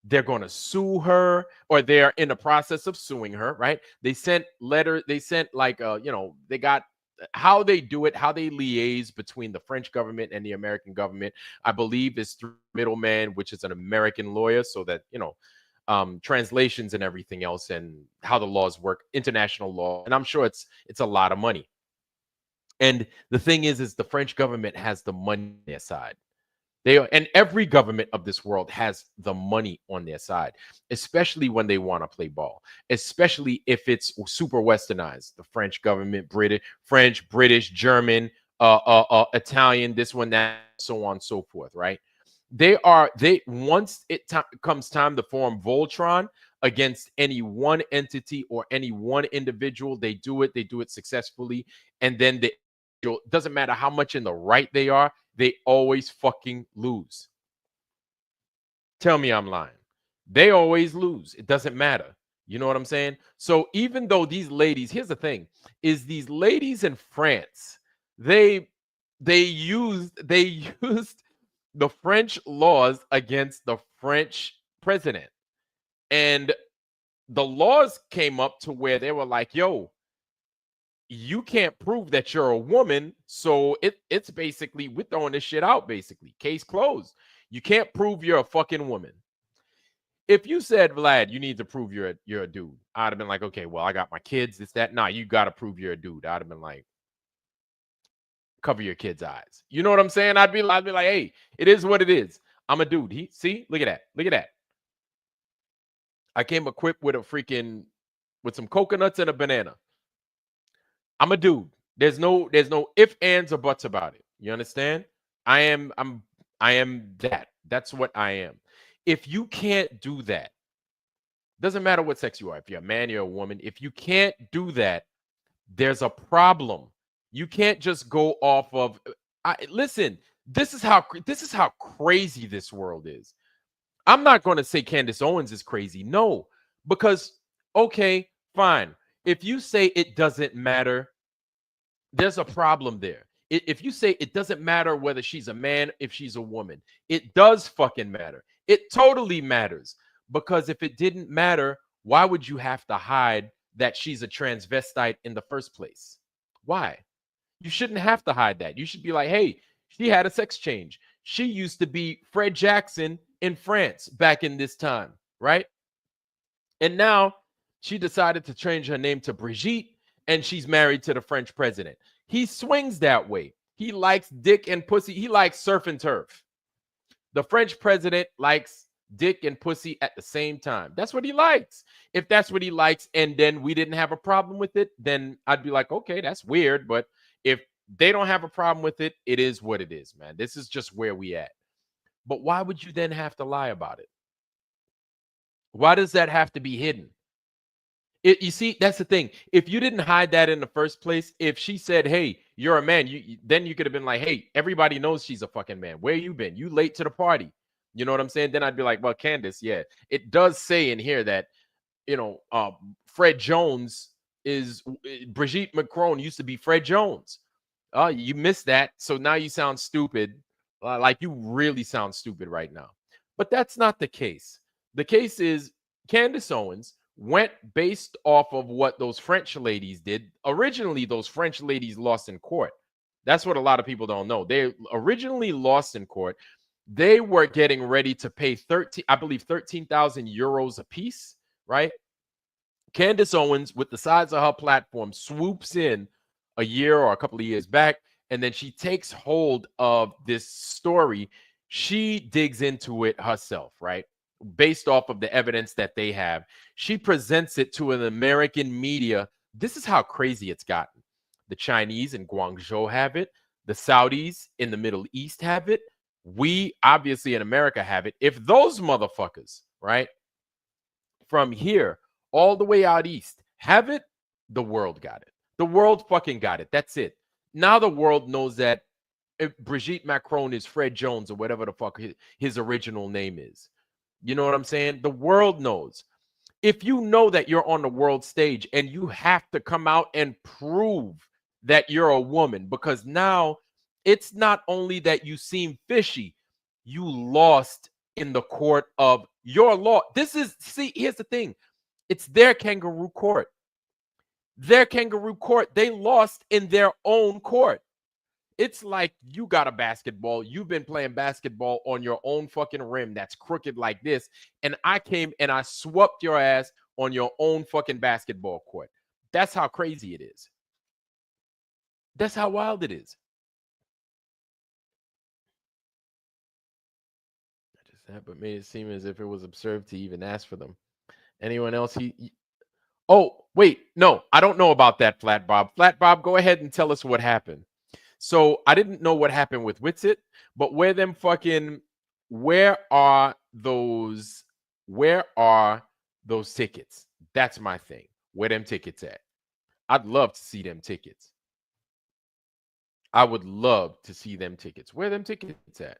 They're going to sue her, or they're in the process of suing her, right? They sent they got how they do it, how they liaise between the French government and the American government, I believe, is through middleman, which is an American lawyer, so that, translations and everything else and how the laws work, international law. And I'm sure it's a lot of money. And the thing is the French government has the money on their side. And every government of this world has the money on their side, especially when they want to play ball, especially if it's super westernized. The French government, British, German, Italian, this one, that, so on and so forth, right? They once comes time to form Voltron against any one entity or any one individual, they do it successfully, and then the doesn't matter how much in the right they are, they always fucking lose. Tell me I'm lying. They always lose. It doesn't matter. You know what I'm saying? So even though these ladies, here's the thing, is these ladies in France, they they used the French laws against the French president. And the laws came up to where they were like, yo, you can't prove that you're a woman. So it's basically, we're throwing this shit out, basically. Case closed. You can't prove you're a fucking woman. If you said, Vlad, you need to prove you're a dude, I'd have been like, okay, well, I got my kids, this, that. Nah, you gotta prove you're a dude. I'd have been like, cover your kids' eyes. You know what I'm saying? I'd be like, hey, it is what it is. I'm a dude. See, look at that. Look at that. I came equipped with with some coconuts and a banana. I'm a dude. There's no if, ands, or buts about it. You understand? I am that. That's what I am. If you can't do that, doesn't matter what sex you are. If you're a man, you're a woman. If you can't do that, there's a problem. You can't just go off of listen, this is how crazy this world is. I'm not going to say Candace Owens is crazy. No, because okay, fine. If you say it doesn't matter, there's a problem there. If you say it doesn't matter whether she's a man, if she's a woman, it does fucking matter. It totally matters. Because if it didn't matter, why would you have to hide that she's a transvestite in the first place? Why? You shouldn't have to hide that. You should be like, hey, she had a sex change. She used to be Fred Jackson in France back in this time, right? And now she decided to change her name to Brigitte, and she's married to the French president. He swings that way. He likes dick and pussy. He likes surf and turf. The French president likes dick and pussy at the same time. That's what he likes. If that's what he likes, and then we didn't have a problem with it, then I'd be like, okay, that's weird. But if they don't have a problem with it, it is what it is, man. This is just where we at. But why would you then have to lie about it? Why does that have to be hidden? You see, that's the thing. If you didn't hide that in the first place, if she said, "Hey, you're a man," then you could have been like, "Hey, everybody knows she's a fucking man. Where you been? You late to the party." You know what I'm saying? Then I'd be like, "Well, Candace, yeah, it does say in here that Fred Jones is Brigitte Macron used to be Fred Jones. Oh, you missed that, so now you sound stupid. Like you really sound stupid right now." But that's not the case. The case is Candace Owens went based off of what those French ladies did. Originally, those French ladies lost in court. That's what a lot of people don't know. They originally lost in court. They were getting ready to pay 13,000 euros a piece, right? Candace Owens, with the size of her platform, swoops in a year or a couple of years back, and then she takes hold of this story. She digs into it herself, right? Based off of the evidence that they have. She presents it to an American media. This is how crazy it's gotten. The Chinese in Guangzhou have it. The Saudis in the Middle East have it. We obviously in America have it. If those motherfuckers, right, from here all the way out east have it, the world got it. The world fucking got it. That's it. Now the world knows that if Brigitte Macron is Fred Jones or whatever the fuck his original name is. You know what I'm saying? The world knows. If you know that you're on the world stage and you have to come out and prove that you're a woman, because now it's not only that you seem fishy, you lost in the court of your law. See, here's the thing. It's their kangaroo court. Their kangaroo court, they lost in their own court. It's like you got a basketball. You've been playing basketball on your own fucking rim that's crooked like this. And I came and I swept your ass on your own fucking basketball court. That's how crazy it is. That's how wild it is. that, but made it seem as if it was absurd to even ask for them. Anyone else? Oh, wait, no, I don't know about that, Flat Bob. Flat Bob, go ahead and tell us what happened. So I didn't know what happened with Witsit, but where are those, where are those tickets? That's my thing. Where them tickets at? I'd love to see them tickets. I would love to see them tickets. Where them tickets at?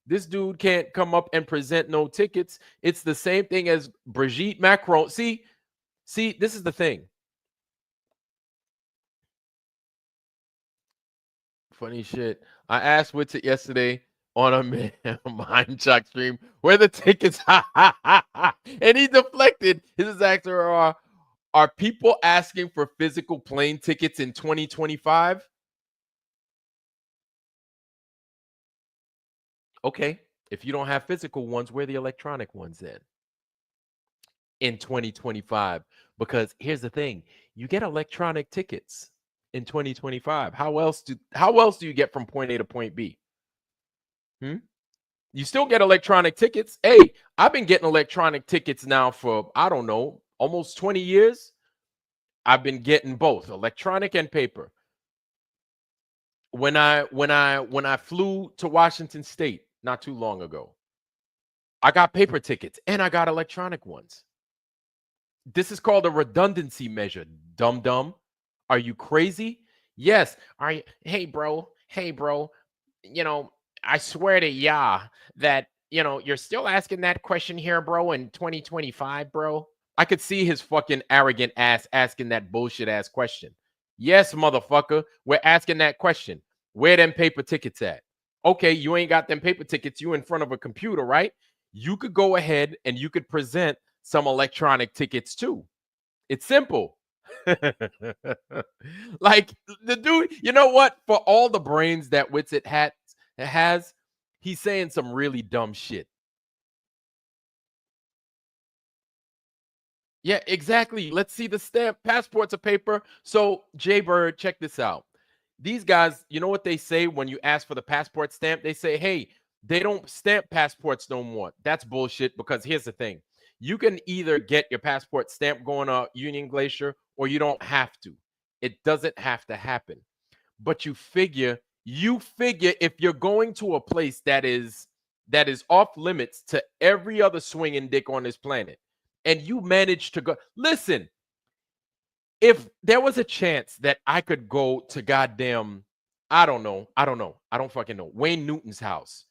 This dude can't come up and present no tickets. It's the same thing as Brigitte Macron. See, this is the thing. Funny shit. I asked Witsit yesterday on a Mind Shock stream where the tickets, and he deflected. His answer are people asking for physical plane tickets in 2025? Okay, if you don't have physical ones, where are the electronic ones then? In 2025, because here's the thing, you get electronic tickets in 2025. How else do you get from point A to point B? You still get electronic tickets. Hey, I've been getting electronic tickets now for, I don't know, almost 20 years. I've been getting both electronic and paper. When I flew to Washington State not too long ago, I got paper tickets and I got electronic ones. This is called a redundancy measure, dum dum. Are you crazy? Yes. Are you? Hey, bro. Hey, bro. You know, I swear to Yah that, you're still asking that question here, bro, in 2025, bro. I could see his fucking arrogant ass asking that bullshit ass question. Yes, motherfucker. We're asking that question. Where them paper tickets at? Okay, you ain't got them paper tickets. You in front of a computer, right? You could go ahead and you could present some electronic tickets too. It's simple. Like the dude, you know what? For all the brains that Witsit has, he's saying some really dumb shit. Yeah, exactly. Let's see the stamp. Passports of paper. So, Jay Bird, check this out. These guys, you know what they say when you ask for the passport stamp? They say, hey, they don't stamp passports no more. That's bullshit, because here's the thing. You can either get your passport stamp going to Union Glacier, or you don't have to. It doesn't have to happen. But you figure if you're going to a place that is off limits to every other swinging dick on this planet, and you manage to go, listen, if there was a chance that I could go to goddamn, I don't fucking know, Wayne Newton's house,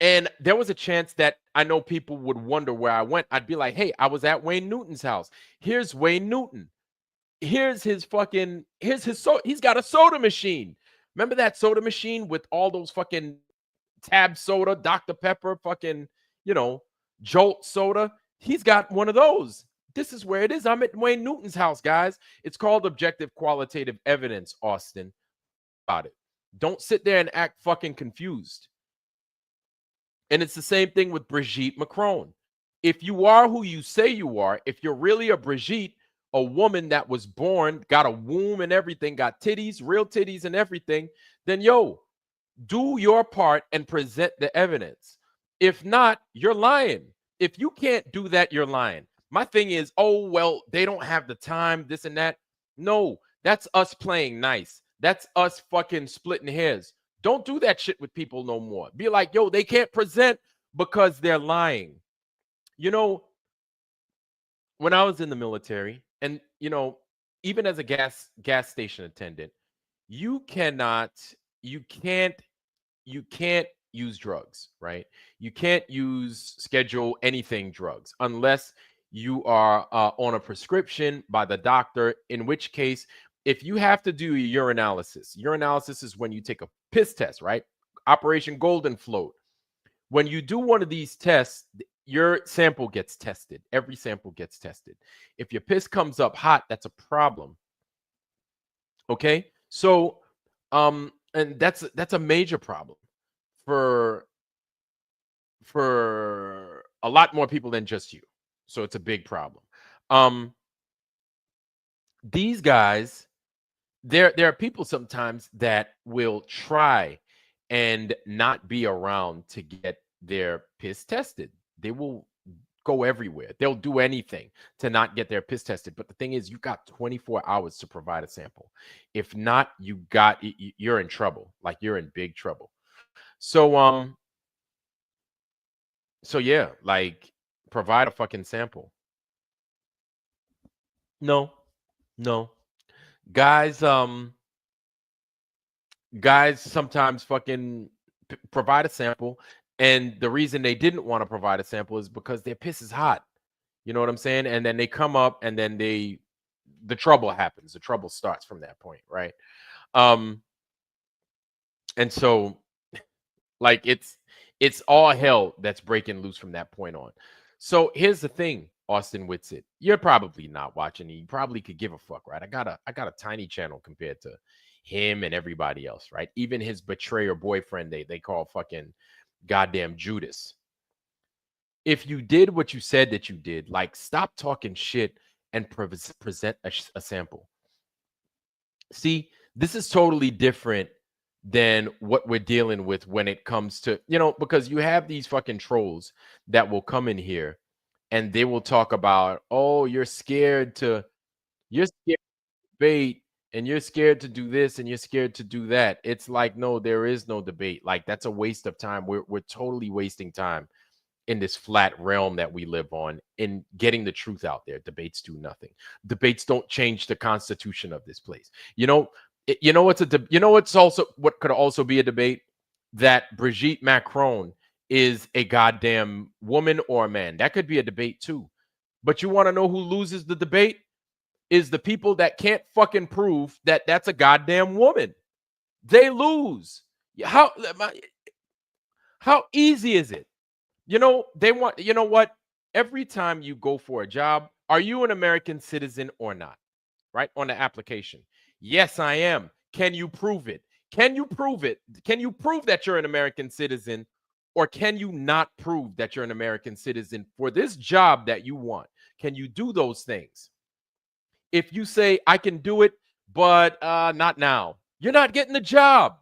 and there was a chance that I know people would wonder where I went, I'd be like, hey, I was at Wayne Newton's house. Here's Wayne Newton. He's got a soda machine. Remember that soda machine with all those fucking Tab soda, Dr. Pepper, fucking, Jolt soda? He's got one of those. This is where it is. I'm at Wayne Newton's house, guys. It's called objective qualitative evidence, Austin. About it. Don't sit there and act fucking confused. And it's the same thing with Brigitte Macron. If you are who you say you are, if you're really a Brigitte, a woman that was born, got a womb and everything, got titties, real titties and everything, then do your part and present the evidence. If not, you're lying. If you can't do that, you're lying. My thing is, oh, well, they don't have the time, this and that. No, that's us playing nice. That's us fucking splitting hairs. Don't do that shit with people no more. Be like, yo, they can't present because they're lying. When I was in the military, and even as a gas station attendant, you can't use drugs, right? You can't schedule anything drugs unless you are on a prescription by the doctor, in which case, if you have to do a urinalysis is when you take a piss test, right? Operation Golden Float. When you do one of these tests, your sample gets tested. Every sample gets tested. If your piss comes up hot, that's a problem. Okay? So, and that's a major problem for a lot more people than just you. So it's a big problem. These guys, there are people sometimes that will try and not be around to get their piss tested. They will go everywhere. They'll do anything to not get their piss tested. But the thing is, you got 24 hours to provide a sample. If not, you're in trouble. Like, you're in big trouble. So yeah, like, provide a fucking sample. No, no. Guys, guys sometimes fucking provide a sample, and the reason they didn't want to provide a sample is because their piss is hot. You know what I'm saying? And then they come up, and then the trouble happens. The trouble starts from that point, right? Um, and so, like, it's all hell that's breaking loose from that point on. So here's the thing, Austin Whitsitt. You're probably not watching. You probably could give a fuck, right? I got a tiny channel compared to him and everybody else, right? Even his betrayer boyfriend, they call fucking goddamn Judas. If you did what you said that you did, like, stop talking shit and present a sample. See, this is totally different than what we're dealing with when it comes to, because you have these fucking trolls that will come in here and they will talk about, oh, you're scared to debate, and you're scared to do this, and you're scared to do that. It's like, no, there is no debate. Like, that's a waste of time. We're totally wasting time in this flat realm that we live on in getting the truth out there. Debates do nothing. Debates don't change the constitution of this place. What could also be a debate? That Brigitte Macron is a goddamn woman or a man. That could be a debate too. But you want to know who loses the debate? Is the people that can't fucking prove that that's a goddamn woman. They lose. How easy is it? They want, you know what? Every time you go for a job, are you an American citizen or not? Right? On the application. Yes, I am. Can you prove it? Can you prove it? Can you prove that you're an American citizen, or can you not prove that you're an American citizen for this job that you want? Can you do those things? If you say, I can do it, but not now, you're not getting the job.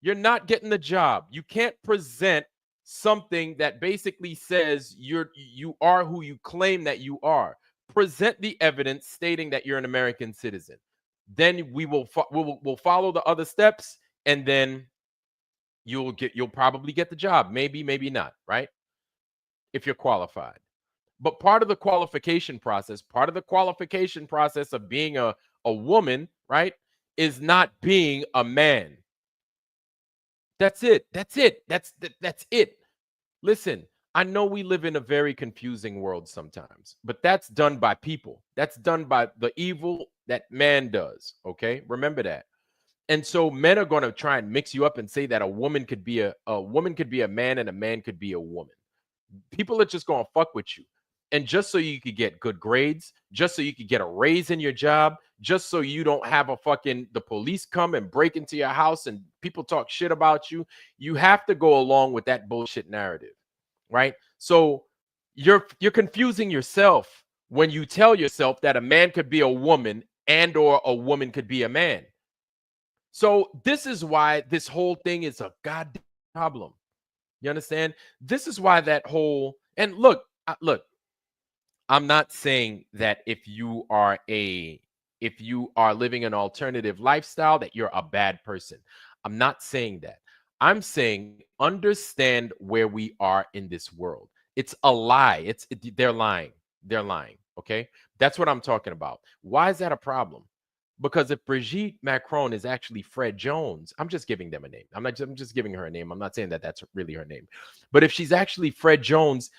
You're not getting the job. You can't present something that basically says you are who you claim that you are. Present the evidence stating that you're an American citizen. Then we'll follow the other steps, and then you'll probably get the job. Maybe, maybe not, right? If you're qualified. But part of the qualification process of being a woman, right, is not being a man. That's it. That's it. Listen, I know we live in a very confusing world sometimes, but that's done by people. That's done by the evil that man does. Okay, remember that. And so men are going to try and mix you up and say that a woman could be a woman could be a man and a man could be a woman. People are just going to fuck with you. And just so you could get good grades, just so you could get a raise in your job, just so you don't have the police come and break into your house and people talk shit about you, you have to go along with that bullshit narrative, right? So you're confusing yourself when you tell yourself that a man could be a woman and or a woman could be a man. So this is why this whole thing is a goddamn problem. You understand? This is why that whole, and look, I'm not saying that if you are living an alternative lifestyle that you're a bad person. I'm not saying that. I'm saying understand where we are in this world. It's a lie. They're lying. They're lying. Okay? That's what I'm talking about. Why is that a problem? Because if Brigitte Macron is actually Fred Jones, I'm just giving them a name. I'm just giving her a name. I'm not saying that that's really her name. But if she's actually Fred Jones,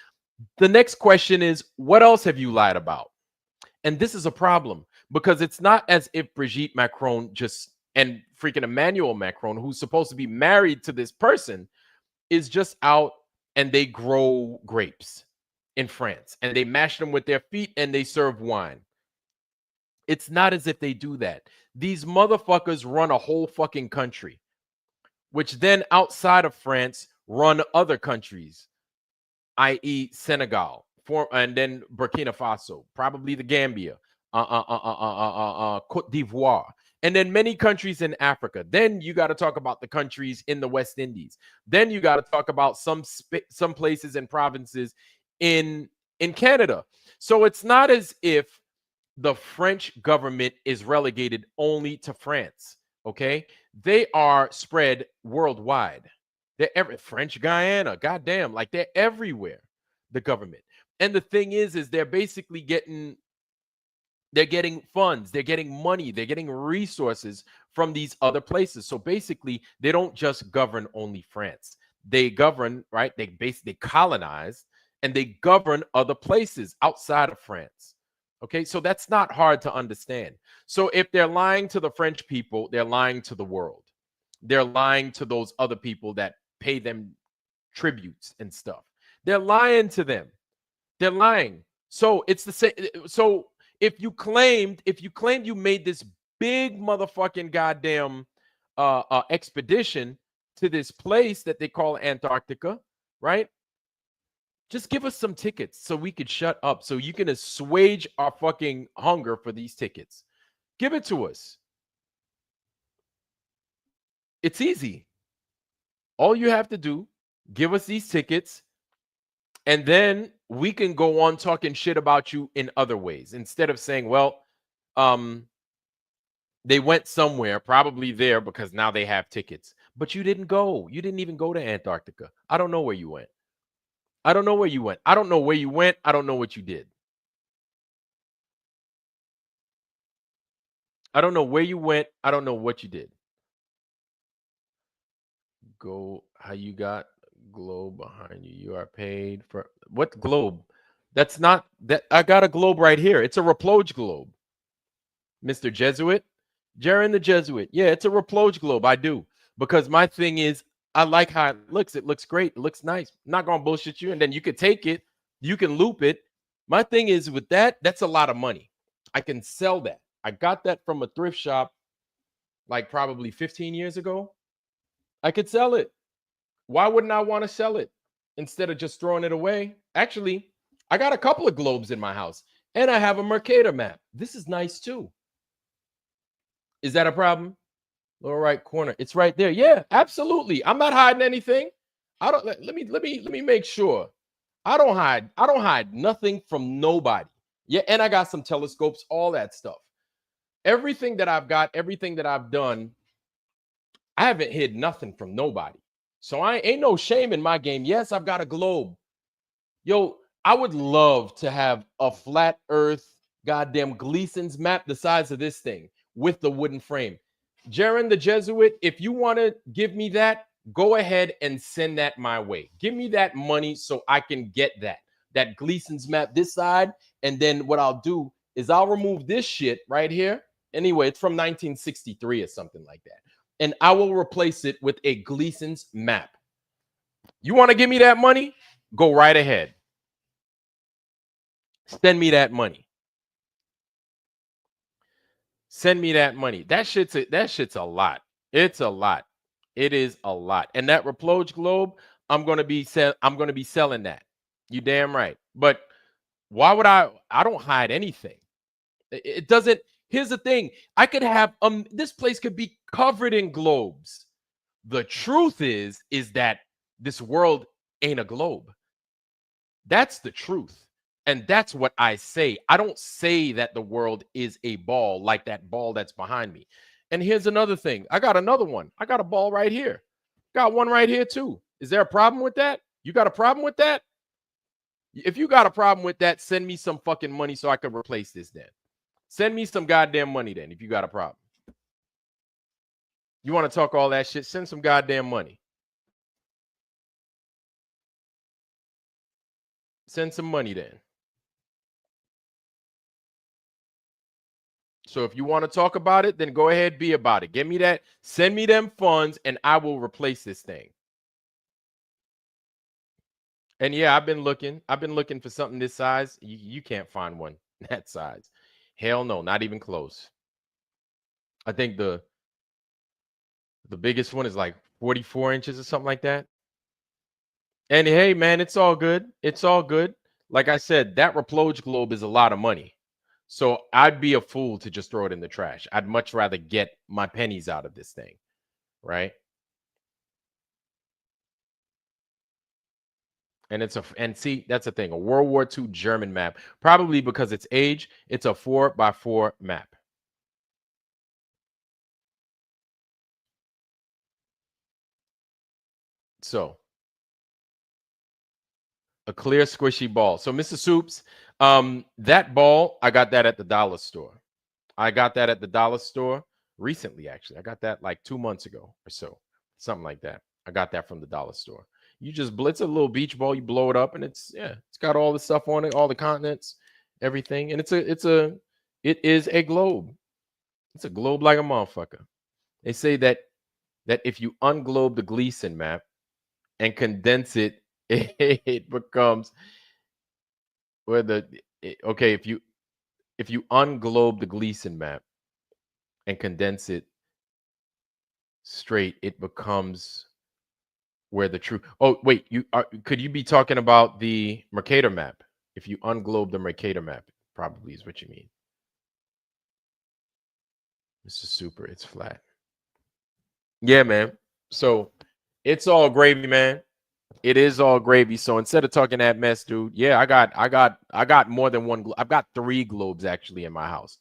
the next question is, what else have you lied about? And this is a problem because it's not as if Brigitte Macron and freaking Emmanuel Macron, who's supposed to be married to this person, is just out and they grow grapes in France and they mash them with their feet and they serve wine. It's not as if they do that. These motherfuckers run a whole fucking country, which then outside of France run other countries, i.e. Senegal, and then Burkina Faso, probably the Gambia, Cote d'Ivoire, and then many countries in Africa. Then you got to talk about the countries in the West Indies. Then you got to talk about some places and provinces in Canada. So it's not as if the French government is relegated only to France. Okay, they are spread worldwide. They're French Guyana, goddamn, like they're everywhere. The government, and the thing is they're basically getting funds, they're getting money, they're getting resources from these other places. So basically, they don't just govern only France. They govern, right? They colonize and they govern other places outside of France. Okay, so that's not hard to understand. So if they're lying to the French people, they're lying to the world. They're lying to those other people that pay them tributes and stuff. They're lying to them. They're lying. So it's the same. So if you claimed you made this big motherfucking goddamn expedition to this place that they call Antarctica, right? Just give us some tickets so we could shut up, so you can assuage our fucking hunger for these tickets. Give it to us. It's easy. All you have to do, give us these tickets, and then we can go on talking shit about you in other ways, instead of saying, well, they went somewhere, probably there because now they have tickets. But you didn't go. You didn't even go to Antarctica. I don't know where you went. I don't know where you went. I don't know where you went. I don't know what you did. I don't know where you went. I don't know what you did. Go how you got globe behind you. You are paid for what globe? That's not that. I got a globe right here. It's a Raploge globe. Mr. Jesuit, Jaren the Jesuit. Yeah, it's a Raploge globe. I do, because my thing is I like how it looks. It looks great. It looks nice. I'm not gonna bullshit you. And then you can take it, you can loop it. My thing is with that, that's a lot of money. I can sell that. I got that from a thrift shop like probably 15 years ago. I could sell it. Why wouldn't I want to sell it instead of just throwing it away? Actually, I got a couple of globes in my house and I have a Mercator map. This is nice too. Is that a problem? Lower right corner. It's right there. Yeah, absolutely. I'm not hiding anything. I don't let me make sure. I don't hide nothing from nobody. Yeah, and I got some telescopes, all that stuff. Everything that I've got, everything that I've done, I haven't hid nothing from nobody. So I ain't no shame in my game. Yes, I've got a globe. Yo, I would love to have a flat earth goddamn Gleason's map the size of this thing with the wooden frame. Jaren the Jesuit, if you want to give me that, go ahead and send that my way. Give me that money so I can get that Gleason's map this side. And then what I'll do is I'll remove this shit right here. Anyway, it's from 1963 or something like that. And I will replace it with a Gleason's map. You want to give me that money? Go right ahead. Send me that money. Send me that money. That shit's a lot. It's a lot. It is a lot. And that Raploge globe, I'm gonna be selling that. You damn right. But why would I don't hide anything. It doesn't. Here's the thing. I could have this place could be covered in globes. The truth is that this world ain't a globe. That's the truth. And that's what I say. I don't say that the world is a ball like that ball that's behind me. And here's another thing. I got another one. I got a ball right here. Got one right here too. Is there a problem with that? You got a problem with that? If you got a problem with that, send me some fucking money so I can replace this then. Send me some goddamn money then if you got a problem. You want to talk all that shit? Send some goddamn money. Send some money then. So if you want to talk about it, then go ahead, be about it. Give me that. Send me them funds and I will replace this thing. And yeah, I've been looking for something this size. You can't find one that size. Hell no, not even close. I think the biggest one is like 44 inches or something like that. And hey, man, it's all good. It's all good. Like I said, that Raploge globe is a lot of money. So I'd be a fool to just throw it in the trash. I'd much rather get my pennies out of this thing, right? And and see, that's the thing. A World War II German map, probably because it's age, it's a 4x4 map. So a clear, squishy ball. So, Mr. Soups, that ball, I got that at the dollar store. I got that at the dollar store recently, actually. I got that like 2 months ago or so, something like that. I got that from the dollar store. You just blitz a little beach ball, you blow it up, and it's got all the stuff on it, all the continents, everything, and it is a globe. It's a globe like a motherfucker. They say that if you unglobe the Gleason map and condense it, it becomes where okay, if you unglobe the Gleason map and condense it straight, it becomes where the true. Oh, wait, could you be talking about the Mercator map? If you unglobe the Mercator map, probably is what you mean. This is super. It's flat. Yeah, man. So it's all gravy, man. It is all gravy. So instead of talking that mess, dude, yeah, I got more than one. I've got 3 globes actually in my house.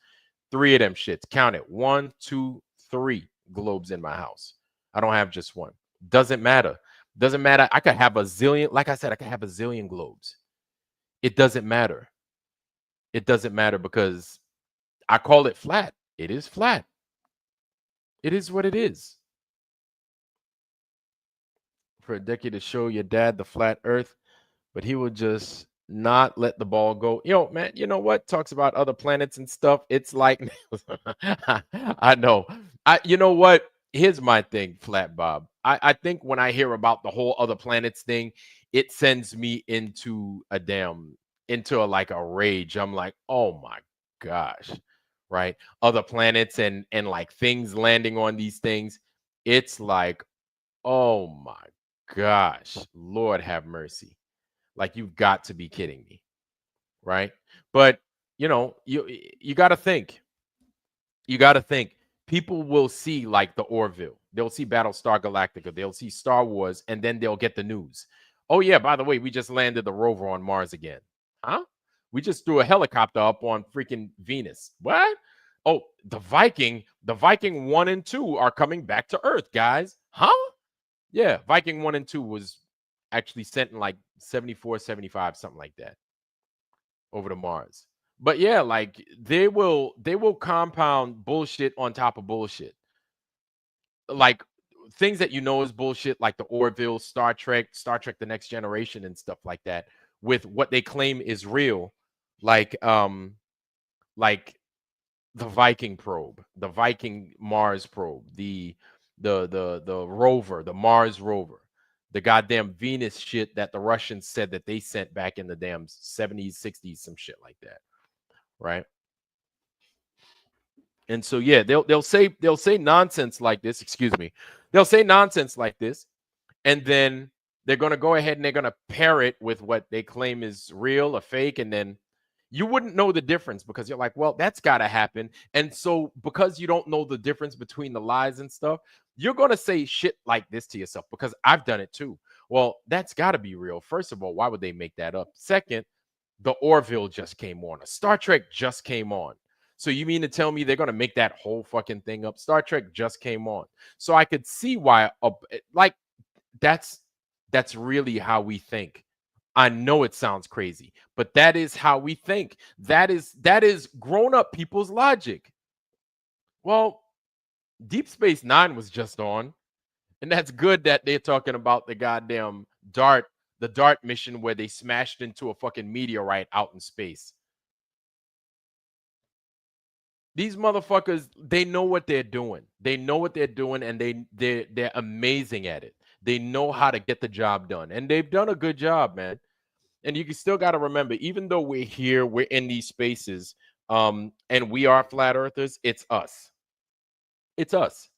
3 of them shits. Count it. 1, 2, 3 globes in my house. I don't have just one. Doesn't matter. Doesn't matter. I could have a zillion. Like I said, I could have a zillion globes. It doesn't matter. It doesn't matter because I call it flat. It is flat. It is what it is. For a decade to show your dad the flat earth, but he would just not let the ball go. Yo, man, you know what? Talks about other planets and stuff. It's like I know. You know what? Here's my thing, Flat Bob. I think when I hear about the whole other planets thing, it sends me into like a rage. I'm like, oh my gosh. Right? Other planets and like things landing on these things. It's like, oh my gosh. Lord have mercy. Like you've got to be kidding me, right? But you got to think. You got to think. People will see like the Orville. They'll see Battlestar Galactica. They'll see Star Wars, and then they'll get the news. Oh yeah, by the way, we just landed the rover on Mars again. Huh? We just threw a helicopter up on freaking Venus. What? Oh, the Viking 1 and 2 are coming back to Earth, guys. Huh? Yeah, Viking 1 and 2 was actually sent in like 74, 75, something like that, over to Mars. But yeah, like they will compound bullshit on top of bullshit. Like things that is bullshit, like the Orville, Star Trek The Next Generation and stuff like that, with what they claim is real, like like the Viking probe, the Viking Mars probe, the rover, the Mars rover, the goddamn Venus shit that the Russians said that they sent back in the damn 70s, 60s, some shit like that, right? And so yeah, they'll say nonsense like this, excuse me. They'll say nonsense like this, and then they're going to go ahead and they're going to pair it with what they claim is real or fake, and then you wouldn't know the difference because you're like, well, that's got to happen. And so because you don't know the difference between the lies and stuff, you're going to say shit like this to yourself, because I've done it too. Well, that's got to be real. First of all, why would they make that up? Second, the Orville just came on. A Star Trek just came on. So you mean to tell me they're going to make that whole fucking thing up? Star Trek just came on. So I could see why like that's that's really how we think. I know it sounds crazy, but that is how we think. That is grown-up people's logic. Well, Deep Space 9 was just on, and that's good that they're talking about the goddamn the DART mission where they smashed into a fucking meteorite out in space. These motherfuckers, they know what they're doing. They know what they're doing, and they're amazing at it. They know how to get the job done, and they've done a good job, man. And you still got to remember, even though we're here, we're in these spaces, and we are flat earthers, it's us. It's us.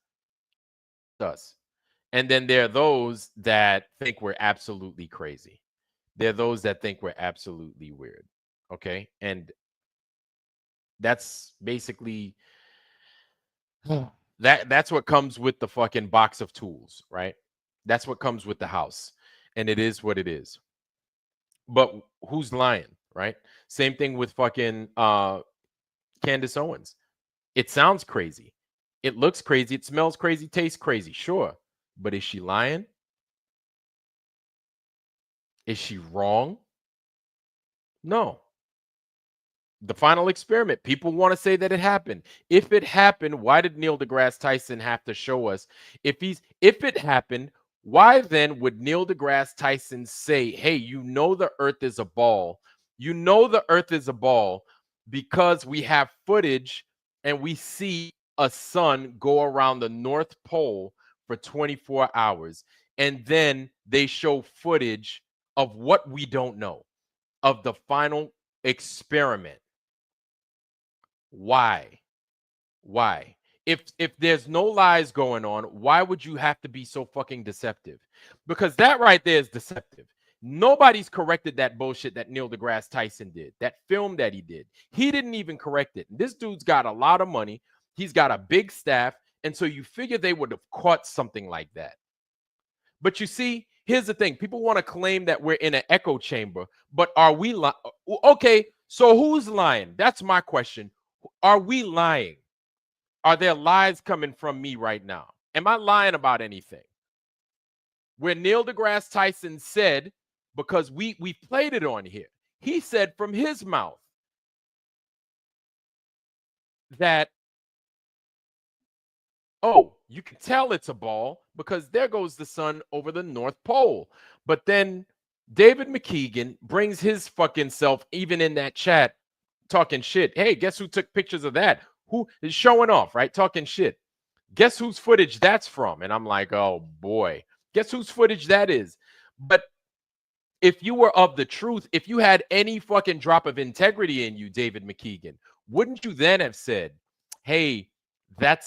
It's us. And then there are those that think we're absolutely crazy. There are those that think we're absolutely weird. Okay. And That's basically that's what comes with the fucking box of tools, right? That's what comes with the house. And it is what it is. But who's lying, right? Same thing with fucking Candace Owens. It sounds crazy. It looks crazy. It smells crazy, tastes crazy. Sure. But is she lying? Is she wrong? No. The final experiment. People want to say that it happened. If it happened, why did Neil deGrasse Tyson have to show us? If it happened, why then would Neil deGrasse Tyson say, "Hey, you know the earth is a ball. You know the earth is a ball because we have footage and we see a sun go around the North Pole for 24 hours." And then they show footage of what we don't know, of the final experiment. Why? Why? If there's no lies going on, why would you have to be so fucking deceptive? Because that right there is deceptive. Nobody's corrected that bullshit that Neil deGrasse Tyson did. That film that he did. He didn't even correct it. This dude's got a lot of money. He's got a big staff. And so you figure they would have caught something like that. But you see, here's the thing. People want to claim that we're in an echo chamber, but are we lying? Okay, so who's lying? That's my question. Are we lying? Are there lies coming from me right now? Am I lying about anything? Where Neil deGrasse Tyson said, because we played it on here, he said from his mouth that, oh, you can tell it's a ball because there goes the sun over the North Pole. But then David McKeegan brings his fucking self, even in that chat, talking shit. Hey, guess who took pictures of that? Who is showing off, right? Talking shit. Guess whose footage that's from? And I'm like, oh boy, guess whose footage that is? But if you were of the truth, if you had any fucking drop of integrity in you, David McKeegan, wouldn't you then have said, hey, that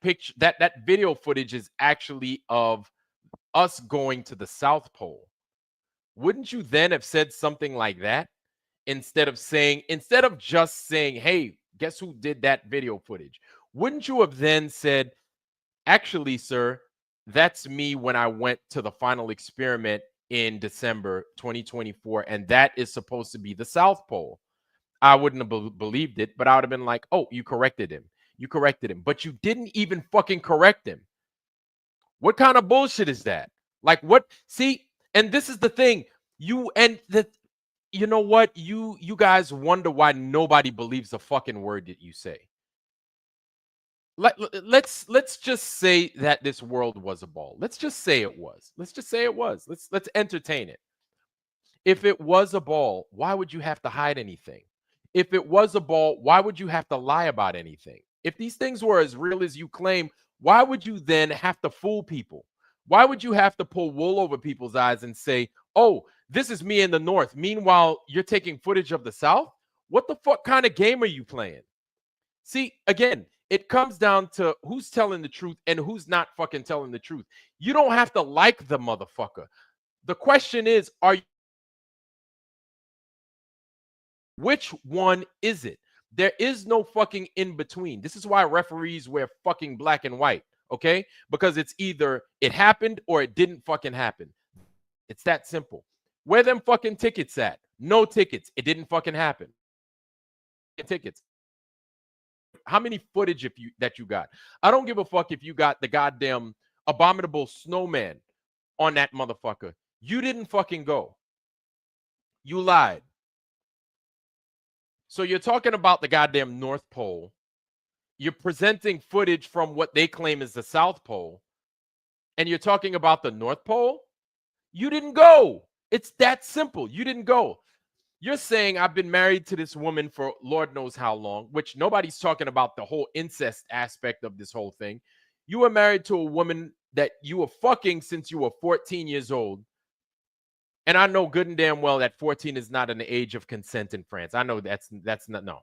picture, that video footage is actually of us going to the South Pole? Wouldn't you then have said something like that instead of just saying, hey, guess who did that video footage? Wouldn't you have then said, actually, sir, that's me when I went to the final experiment in December 2024, and that is supposed to be the South Pole? I wouldn't have believed it, but I would have been like, oh, you corrected him. You corrected him, but you didn't even fucking correct him. What kind of bullshit is that? Like, what? See, and this is the thing. You know what? You guys wonder why nobody believes the fucking word that you say. Let's just say that this world was a ball. Let's just say it was. Let's just say it was. Let's entertain it. If it was a ball, why would you have to hide anything? If it was a ball, why would you have to lie about anything? If these things were as real as you claim, why would you then have to fool people? Why would you have to pull wool over people's eyes and say, oh, this is me in the North? Meanwhile, you're taking footage of the South? What the fuck kind of game are you playing? See, again, it comes down to who's telling the truth and who's not fucking telling the truth. You don't have to like the motherfucker. The question is, which one is it? There is no fucking in between. This is why referees wear fucking black and white, okay? Because it's either it happened or it didn't fucking happen. It's that simple. Where them fucking tickets at? No tickets. It didn't fucking happen. Tickets. How many footage that you got? I don't give a fuck if you got the goddamn abominable snowman on that motherfucker. You didn't fucking go. You lied. So you're talking about the goddamn North Pole. You're presenting footage from what they claim is the South Pole. And you're talking about the North Pole? You didn't go. It's that simple. You didn't go. You're saying I've been married to this woman for Lord knows how long, which nobody's talking about the whole incest aspect of this whole thing. You were married to a woman that you were fucking since you were 14 years old. And I know good and damn well that 14 is not an age of consent in France. I know that's not, no.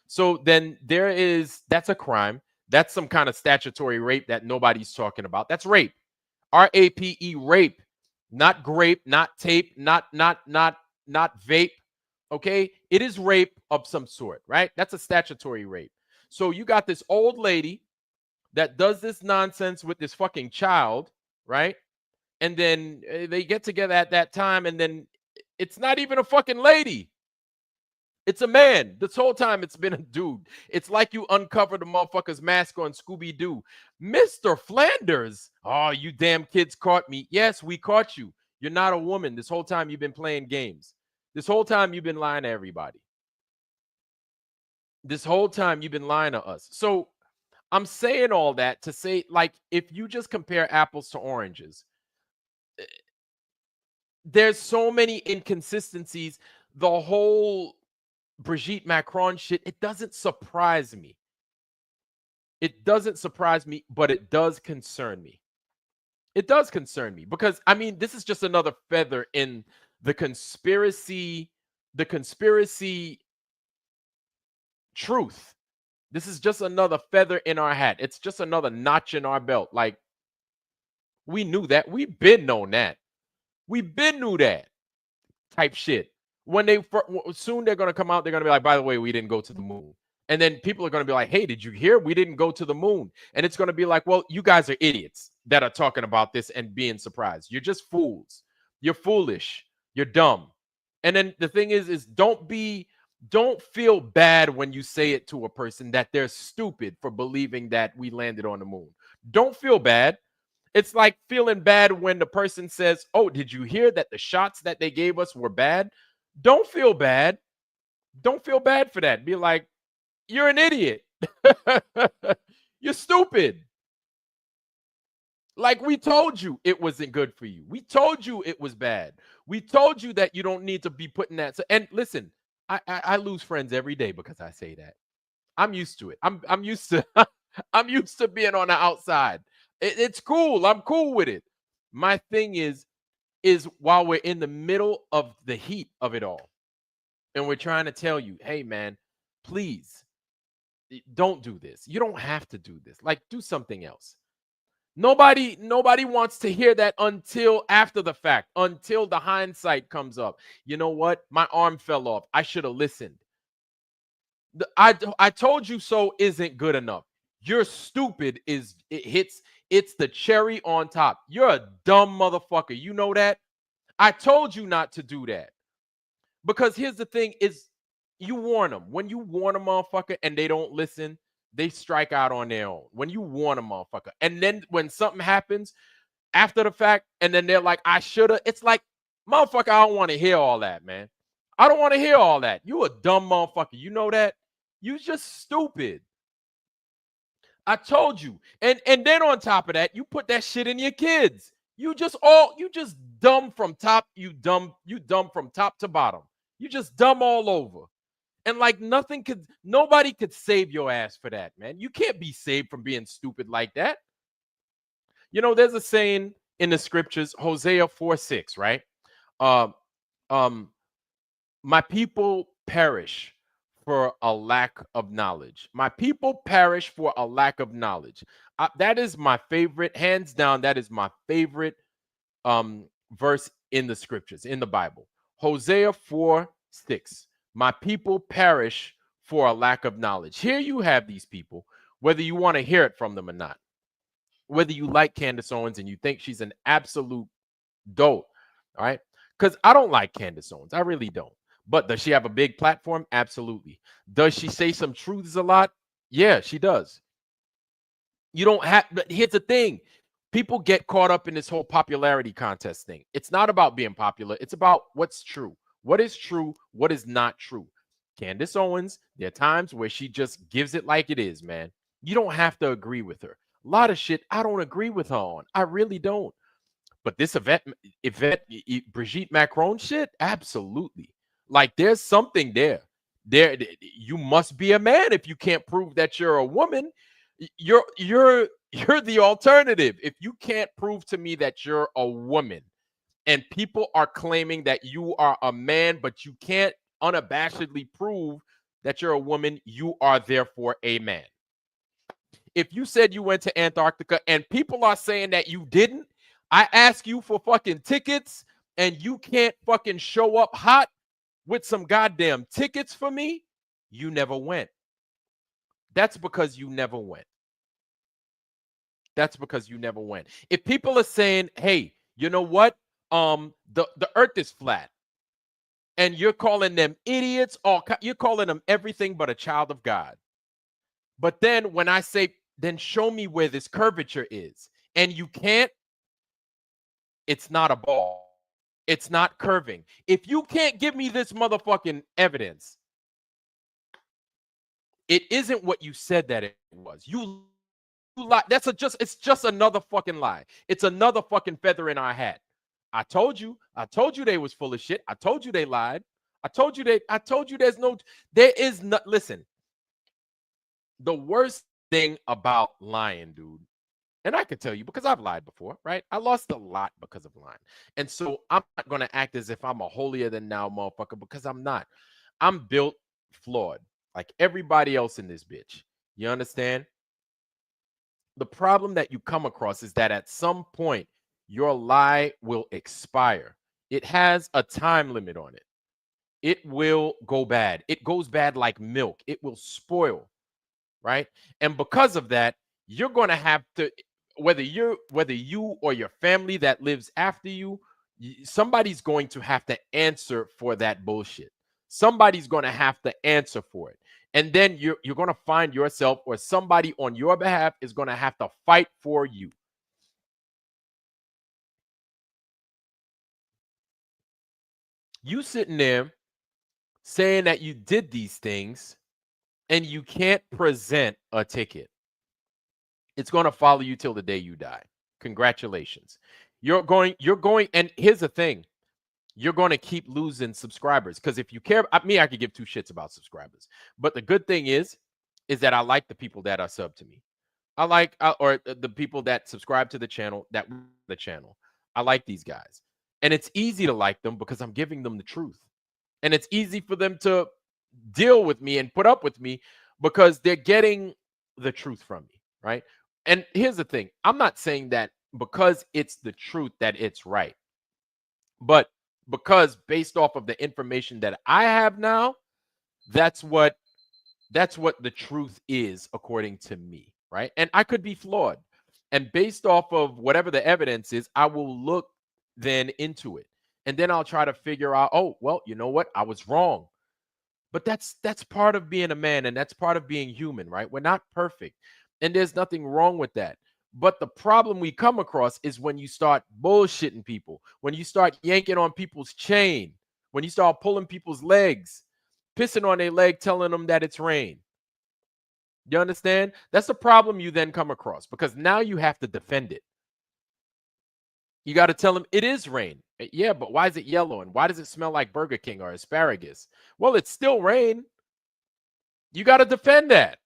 So then that's a crime. That's some kind of statutory rape that nobody's talking about. That's rape. R-A-P-E, rape. Not grape, not tape, not vape. Okay, it is rape of some sort, right? That's a statutory rape. So you got this old lady that does this nonsense with this fucking child, right? And then they get together at that time, and then it's not even a fucking lady. It's a man. This whole time it's been a dude. It's like you uncovered the motherfucker's mask on Scooby Doo. Mr. Flanders. Oh, you damn kids caught me. Yes, we caught you. You're not a woman. This whole time you've been playing games. This whole time you've been lying to everybody. This whole time you've been lying to us. So I'm saying all that to say, like, if you just compare apples to oranges, there's so many inconsistencies. The whole Brigitte Macron shit, it doesn't surprise me. It doesn't surprise me, but it does concern me. It does concern me because, I mean, this is just another feather in the conspiracy truth. This is just another feather in our hat. It's just another notch in our belt. Like, we knew that. We've been known that. We've been knew that type shit. When they soon they're gonna come out, they're gonna be like, by the way, we didn't go to the moon. And then people are gonna be like, hey, did you hear? We didn't go to the moon. And it's gonna be like, well, you guys are idiots that are talking about this and being surprised. You're just fools. You're foolish. You're dumb. And then the thing is don't feel bad when you say it to a person that they're stupid for believing that we landed on the moon. Don't feel bad. It's like feeling bad when the person says, oh, did you hear that the shots that they gave us were bad? Don't feel bad. Don't feel bad for that. Be like, you're an idiot. You're stupid. Like, we told you it wasn't good for you. We told you it was bad. We told you that you don't need to be putting that. And listen, I lose friends every day because I say that. I'm used to it. I'm used to I'm used to being on the outside. It's cool. I'm cool with it. My thing is while we're in the middle of the heat of it all, and we're trying to tell you, hey man, please don't do this. You don't have to do this. Like, do something else. Nobody wants to hear that until after the fact, until the hindsight comes up. You know what? My arm fell off. I should have listened. I told you so isn't good enough. You're stupid it's the cherry on top. You're a dumb motherfucker. You know that? I told you not to do that. Because here's the thing is you warn them. When you warn a motherfucker and they don't listen, they strike out on their own. When you warn a motherfucker. And then when something happens after the fact, and then they're like, I shoulda, it's like, motherfucker, I don't want to hear all that, man. I don't want to hear all that. You a dumb motherfucker. You know that? You just stupid. I told you. And then on top of that, you put that shit in your kids. You just dumb from top, you dumb from top to bottom. You just dumb all over. And like nobody could save your ass for that, man. You can't be saved from being stupid like that. You know, there's a saying in the scriptures, Hosea 4:6, right? My people perish for a lack of knowledge. My people perish for a lack of knowledge. That is my favorite, hands down. That is my favorite verse in the scriptures, in the Bible. Hosea 4:6. My people perish for a lack of knowledge. Here you have these people, whether you want to hear it from them or not, whether you like Candace Owens and you think she's an absolute dope, all right? Because I don't like Candace Owens. I really don't. But does she have a big platform? Absolutely. Does she say some truths a lot? Yeah, she does. You don't have, but here's the thing. People get caught up in this whole popularity contest thing. It's not about being popular. It's about what's true. What is true? What is not true? Candace Owens, there are times where she just gives it like it is, man. You don't have to agree with her. A lot of shit I don't agree with her on. I really don't. But this Brigitte Macron shit, absolutely. Like, there's something there. You must be a man if you can't prove that you're a woman. You're the alternative. If you can't prove to me that you're a woman, and people are claiming that you are a man, but you can't unabashedly prove that you're a woman, you are therefore a man. If you said you went to Antarctica and people are saying that you didn't, I ask you for fucking tickets and you can't fucking show up hot, with some goddamn tickets for me, you never went. That's because you never went. That's because you never went. If people are saying, hey, you know what? The earth is flat, and you're calling them idiots, or you're calling them everything but a child of God. But then when I say, then show me where this curvature is, and you can't, it's not a ball. It's not curving. If you can't give me this motherfucking evidence, it isn't what you said that it was. You lie. It's just another fucking lie. It's another fucking feather in our hat. I told you they was full of shit. I told you they lied. I told you there is no, listen, the worst thing about lying, dude, and I can tell you because I've lied before, right? I lost a lot because of lying. And so I'm not going to act as if I'm a holier than thou motherfucker, because I'm not. I'm built flawed like everybody else in this bitch. You understand? The problem that you come across is that at some point, your lie will expire. It has a time limit on it. It will go bad. It goes bad like milk. It will spoil, right? And because of that, you're going to have to, whether you or your family that lives after you, somebody's going to have to answer for that bullshit. Somebody's going to have to answer for it. And then you're going to find yourself, or somebody on your behalf is going to have to fight for you. You sitting there saying that you did these things and you can't present a ticket. It's going to follow you till the day you die. Congratulations. You're going, and here's the thing. You're going to keep losing subscribers, because if you care, I could give two shits about subscribers. But the good thing is that I like the people that are sub to me. I like, or the people that subscribe to the channel, I like these guys. And it's easy to like them because I'm giving them the truth. And it's easy for them to deal with me and put up with me because they're getting the truth from me, right? And here's the thing. I'm not saying that because it's the truth that it's right. But because based off of the information that I have now, that's what the truth is according to me, right? And I could be flawed. And based off of whatever the evidence is, I will look then into it. And then I'll try to figure out, oh, well, you know what? I was wrong. But that's part of being a man, and that's part of being human, right? We're not perfect. And there's nothing wrong with that. But the problem we come across is when you start bullshitting people, when you start yanking on people's chain, when you start pulling people's legs, pissing on their leg, telling them that it's rain. You understand? That's the problem you then come across, because now you have to defend it. You got to tell them it is rain. Yeah, but why is it yellow? And why does it smell like Burger King or asparagus? Well, it's still rain. You got to defend that.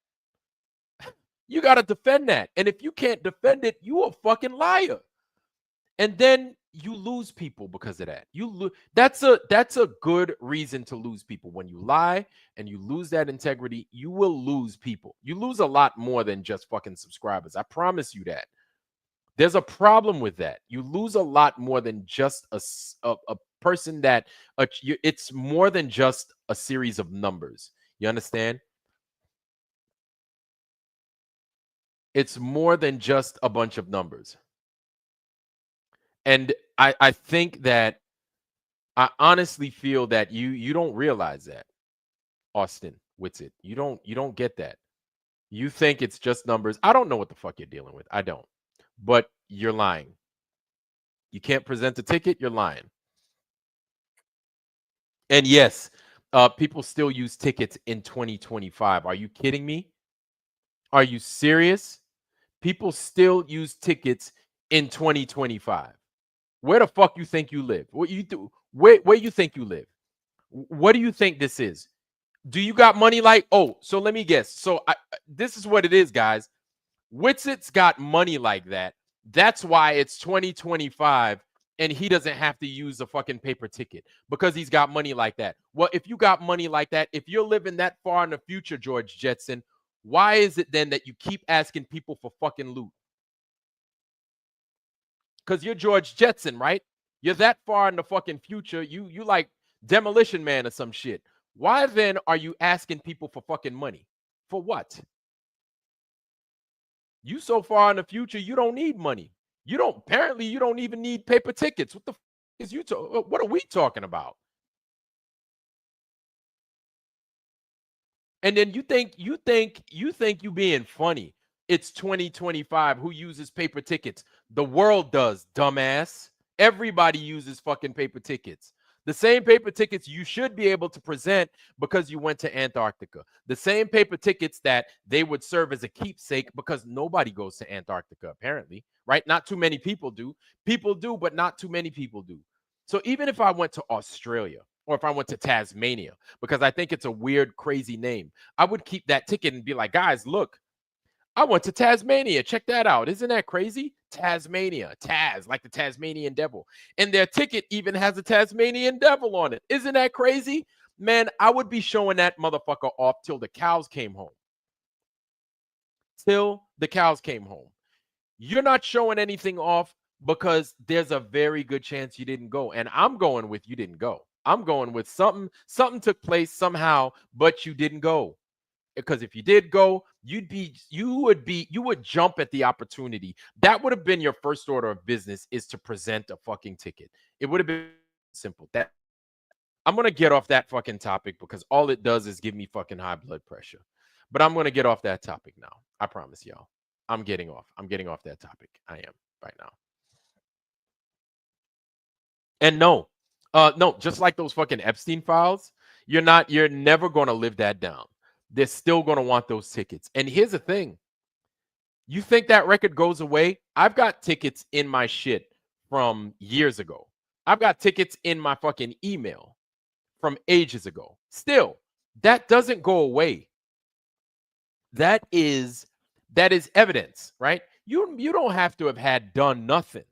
You got to defend that. And if you can't defend it, you a fucking liar. And then you lose people because of that. That's a good reason to lose people. When you lie and you lose that integrity, you will lose people. You lose a lot more than just fucking subscribers. I promise you that. There's a problem with that. You lose a lot more than just a person that it's more than just a series of numbers. You understand? It's more than just a bunch of numbers. And I think that I honestly feel that you don't realize that, Austin Whitsitt. You don't get that. You think it's just numbers. I don't know what the fuck you're dealing with. I don't. But you're lying. You can't present a ticket, you're lying. And yes, people still use tickets in 2025. Are you kidding me? Are you serious? People still use tickets in 2025. Where the fuck you think you live? What you do? Where you think you live? What do you think this is? Do you got money like? Oh, so let me guess. So this is what it is, guys. Whitsitt's got money like that. That's why it's 2025 and he doesn't have to use a fucking paper ticket because he's got money like that. Well, if you got money like that, if you're living that far in the future, George Jetson, why is it then that you keep asking people for fucking loot? Because you're George Jetson, right? You're that far in the fucking future. You like Demolition Man or some shit. Why then are you asking people for fucking money? For what? You so far in the future, you don't need money. You don't, apparently, you don't even need paper tickets. What the fuck is you, what are we talking about? And then you being funny. It's 2025. Who uses paper tickets? The world does, dumbass. Everybody uses fucking paper tickets. The same paper tickets you should be able to present because you went to Antarctica. The same paper tickets that they would serve as a keepsake because nobody goes to Antarctica, apparently, right? Not too many people do. People do, but not too many people do. So even if I went to Australia or if I went to Tasmania, because I think it's a weird, crazy name, I would keep that ticket and be like, guys, look, I went to Tasmania. Check that out. Isn't that crazy? Tasmania, Taz, like the Tasmanian devil. And their ticket even has a Tasmanian devil on it. Isn't that crazy? Man, I would be showing that motherfucker off till the cows came home. Till the cows came home. You're not showing anything off because there's a very good chance you didn't go. And I'm going with you didn't go. I'm going with something took place somehow, but you didn't go. Because if you did go, you would jump at the opportunity. That would have been your first order of business, is to present a fucking ticket. It would have been simple. That I'm gonna get off that fucking topic because all it does is give me fucking high blood pressure. But I'm gonna get off that topic now. I promise y'all. I'm getting off. I'm getting off that topic. I am right now. And no, just like those fucking Epstein files, you're never gonna live that down. They're still gonna want those tickets. And here's the thing: you think that record goes away? I've got tickets in my shit from years ago. I've got tickets in my fucking email from ages ago. Still, that doesn't go away. That is evidence, right? You don't have to have had done nothing,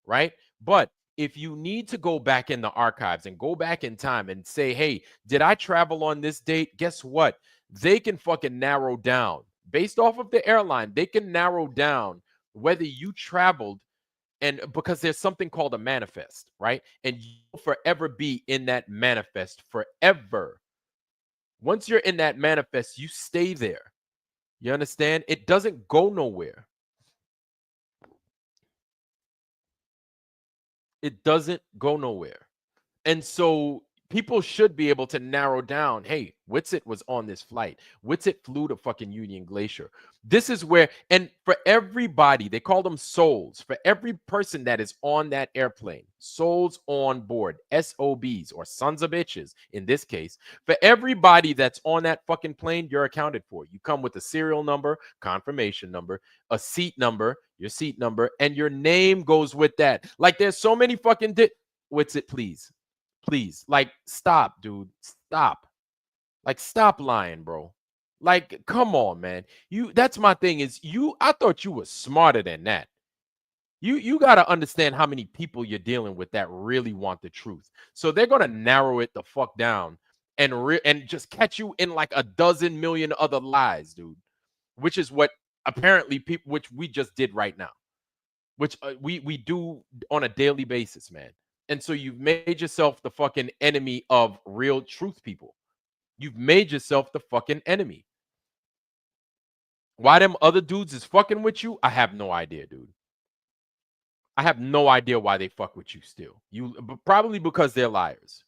right? But if you need to go back in the archives and go back in time and say, hey, did I travel on this date? Guess what? They can fucking narrow down based off of the airline. They can narrow down whether you traveled, and because there's something called a manifest, right? And you'll forever be in that manifest forever. Once you're in that manifest, you stay there. You understand? It doesn't go nowhere. It doesn't go nowhere. And so people should be able to narrow down, hey, Witsit was on this flight. Witsit flew to fucking Union Glacier. This is where, and for everybody, they call them souls. For every person that is on that airplane, souls on board, SOBs or sons of bitches in this case, for everybody that's on that fucking plane, you're accounted for. You come with a serial number, confirmation number, a seat number, your seat number, and your name goes with that. Like there's so many fucking Witsit, please. Please, like, stop, dude. Stop. Like, stop lying, bro. Like, come on, man. That's my thing is I thought you were smarter than that. You got to understand how many people you're dealing with that really want the truth. So they're going to narrow it the fuck down and just catch you in like a dozen million other lies, dude. Which is what apparently people, which we just did right now. Which we do on a daily basis, man. And so you've made yourself the fucking enemy of real truth people. You've made yourself the fucking enemy. Why them other dudes is fucking with you? I have no idea, dude. I have no idea why they fuck with you still. Probably because they're liars.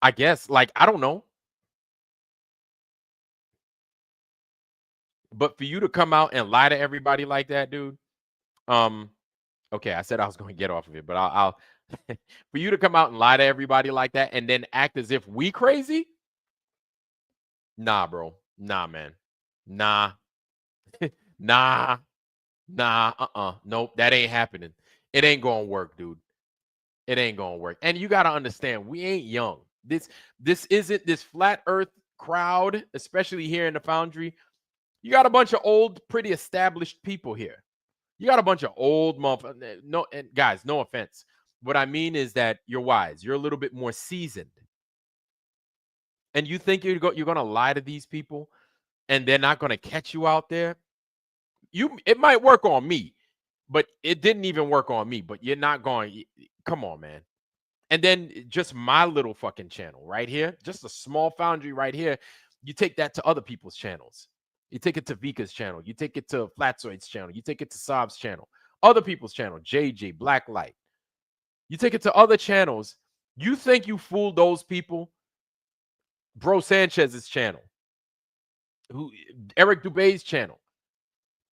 I guess. Like, I don't know. But for you to come out and lie to everybody like that, dude. Okay, I said I was going to get off of it, but I'll for you to come out and lie to everybody like that and then act as if we crazy? Nah, bro. Nah, man. Nah. Nah. Nah. Nope, that ain't happening. It ain't going to work, dude. It ain't going to work. And you got to understand, we ain't young. This isn't this flat earth crowd, especially here in the Foundry. You got a bunch of old, pretty established people here. You got a bunch of old motherfuckers. No, and guys, no offense. What I mean is that you're wise. You're a little bit more seasoned. And you think you're going to lie to these people and they're not going to catch you out there? It might work on me, but it didn't even work on me. But you're not going. Come on, man. And then just my little fucking channel right here, just a small foundry right here. You take that to other people's channels. You take it to Vika's channel. You take it to Flatzoid's channel. You take it to Saab's channel. Other people's channel, JJ, Blacklight. You take it to other channels. You think you fooled those people? Bro Sanchez's channel, who Eric Dubé's channel.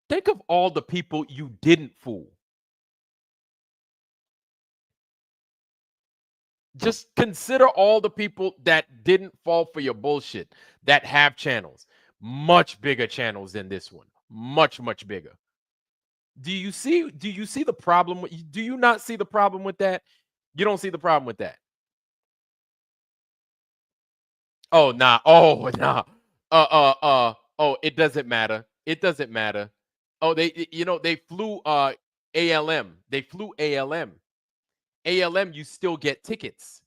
Think of all the people you didn't fool. Just consider all the people that didn't fall for your bullshit that have channels, much bigger channels than this one, much bigger. Do you see the problem with, do you not see the problem with that? You don't see the problem with that. Oh, nah. Oh, nah. Oh, it doesn't matter. It doesn't matter. Oh, they flew ALM. They flew ALM. ALM, you still get tickets.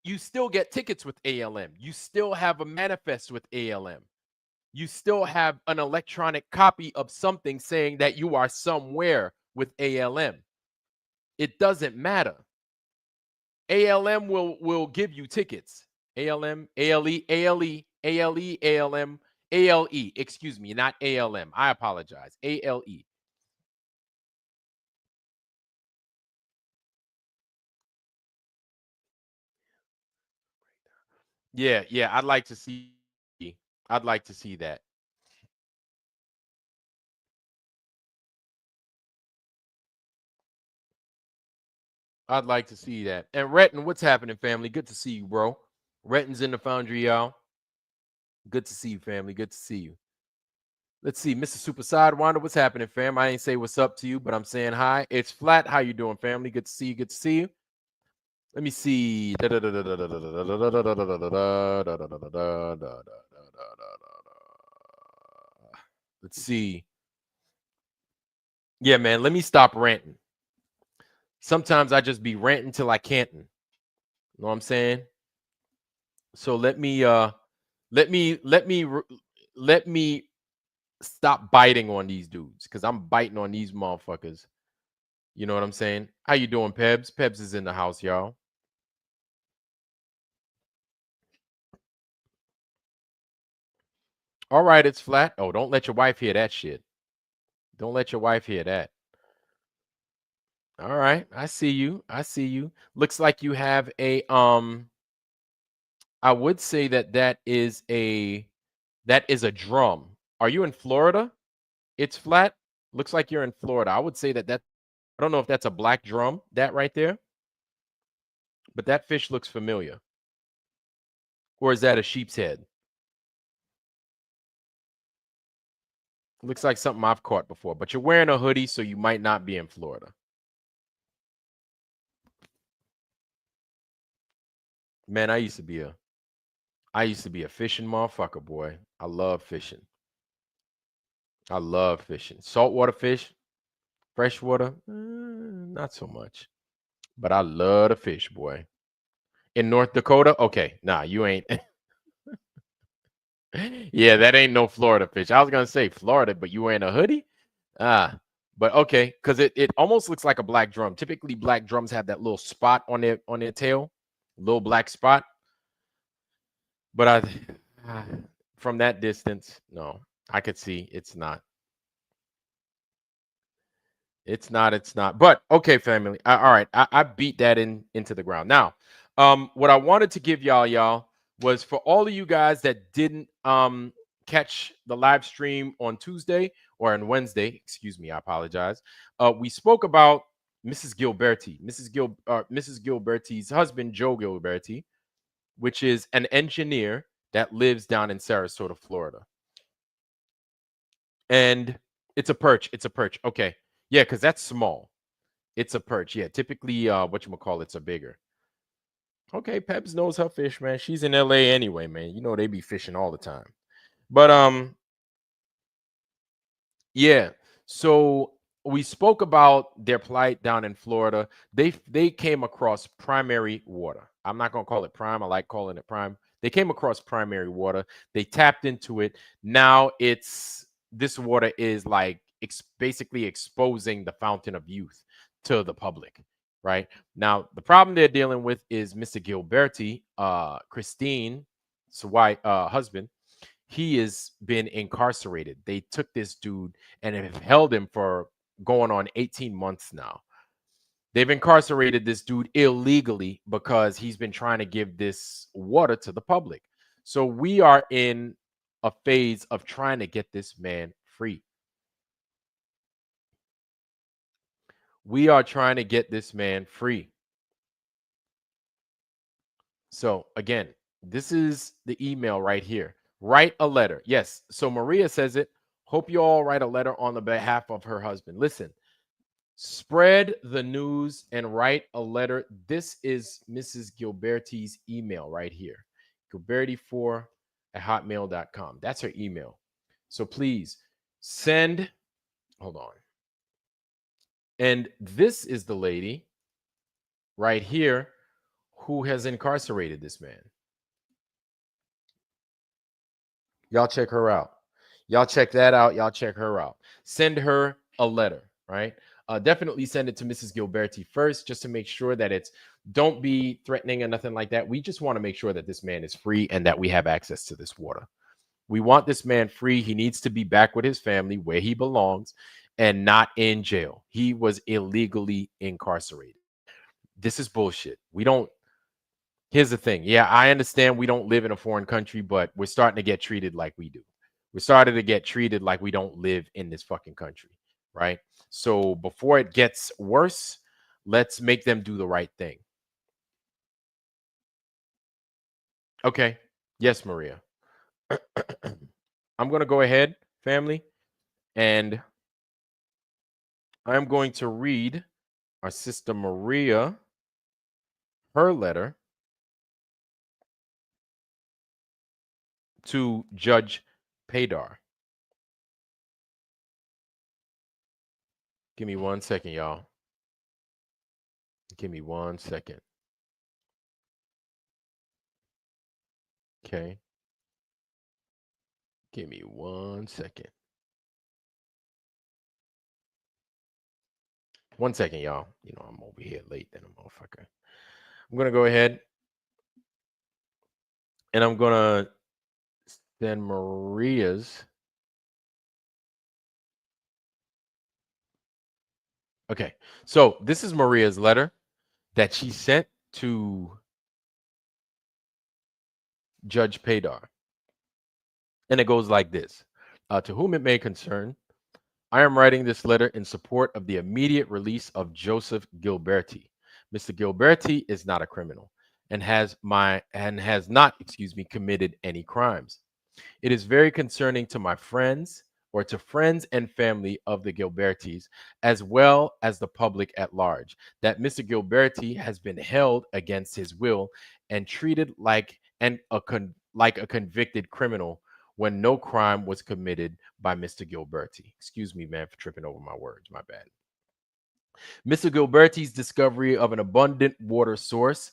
You still get tickets with ALM. You still have a manifest with ALM. You still have an electronic copy of something saying that you are somewhere with ALM. It doesn't matter. ALM will give you tickets. ALM, ALE, ALE, ALE, ALM, ALE. Excuse me, not ALM. I apologize. ALE. Yeah, yeah. I'd like to see. I'd like to see that. I'd like to see that. And Retton, what's happening, family? Good to see you, bro. Retton's in the foundry, y'all. Good to see you, family. Good to see you. Let's see, Mr. Super Sidewinder, what's happening, fam? I ain't say what's up to you, but I'm saying hi. It's Flat. How you doing, family? Good to see you. Good to see you. Let me see. Let's see. Yeah, man. Let me stop ranting. Sometimes I just be ranting till I can't. You know what I'm saying? So let me stop biting on these dudes, because I'm biting on these motherfuckers. You know what I'm saying? How you doing, Pebs? Pebs is in the house, y'all. All right, it's Flat. Oh, don't let your wife hear that shit. Don't let your wife hear that. All right, I see you. I see you. Looks like you have a I would say that is a drum. Are you in Florida? It's Flat. Looks like you're in Florida. I would say that I don't know if that's a black drum, that right there, but that fish looks familiar. Or is that a sheep's head? Looks like something I've caught before, but you're wearing a hoodie, so you might not be in Florida. Man, I used to be a fishing motherfucker, boy. I love fishing. I love fishing. Saltwater fish, freshwater, not so much. But I love to fish, boy. In North Dakota, okay, nah, you ain't. Yeah, that ain't no Florida fish. I was gonna say Florida, but you wearing a hoodie? Ah, but okay, because it almost looks like a black drum. Typically, black drums have that little spot on their tail, little black spot. But from that distance, no, I could see it's not. It's not. It's not. But okay, family. All right, I beat that into the ground. Now, what I wanted to give y'all was for all of you guys that didn't catch the live stream on Tuesday or on Wednesday. Excuse me. I apologize. We spoke about Mrs. Gilberti, Mrs. Gilberti's husband, Joe Gilberti, which is an engineer that lives down in Sarasota, Florida. And it's a perch. It's a perch. Okay. Yeah, because that's small. It's a perch. Yeah, typically whatchamacallits are bigger. Okay, Peps knows her fish, man. She's in LA anyway, man. You know they be fishing all the time. But yeah. So we spoke about their plight down in Florida. They came across primary water. I'm not gonna call it prime. I like calling it prime. They came across primary water. They tapped into it. Now this water is like basically exposing the fountain of youth to the public, right? Now, the problem they're dealing with is Mr. Gilberti, Christine's husband. He has been incarcerated. They took this dude and have held him for going on 18 months now. They've incarcerated this dude illegally because he's been trying to give this water to the public. So we are in a phase of trying to get this man free. We are trying to get this man free. So again, this is the email right here. Write a letter. Yes. So Maria says it. Hope you all write a letter on the behalf of her husband. Listen, spread the news and write a letter. This is Mrs. Gilberti's email right here. Gilberti4 at hotmail.com. That's her email. So please send, hold on. And this is the lady right here who has incarcerated this man. Y'all check her out. Y'all check that out. Y'all check her out. Send her a letter, right? Definitely send it to Mrs. Gilberti first, just to make sure that it's, don't be threatening or nothing like that. We just want to make sure that this man is free and that we have access to this water. We want this man free. He needs to be back with his family where he belongs and not in jail. He was illegally incarcerated. This is bullshit. We don't, here's the thing. Yeah, I understand we don't live in a foreign country, but we're starting to get treated like we do. We're starting to get treated like we don't live in this fucking country, right? So before it gets worse, let's make them do the right thing. Okay. Yes, Maria. I'm going to go ahead, family, and I'm going to read our sister Maria, her letter to Judge Paydar. Give me 1 second, y'all. Give me 1 second. Okay. Give me 1 second. 1 second, y'all. You know, I'm over here late than a motherfucker. I'm going to go ahead and I'm going to send Maria's. Okay. So this is Maria's letter that she sent to Judge Paydar. And it goes like this. To whom it may concern, I am writing this letter in support of the immediate release of Joseph Gilberti. Mr. Gilberti is not a criminal and has not, committed any crimes. It is very concerning to my friends or to friends and family of the Gilbertis, as well as the public at large, that Mr. Gilberti has been held against his will and treated like like a convicted criminal when no crime was committed by Mr. Gilberti. Excuse me, man, for tripping over my words. My bad. Mr. Gilberti's discovery of an abundant water source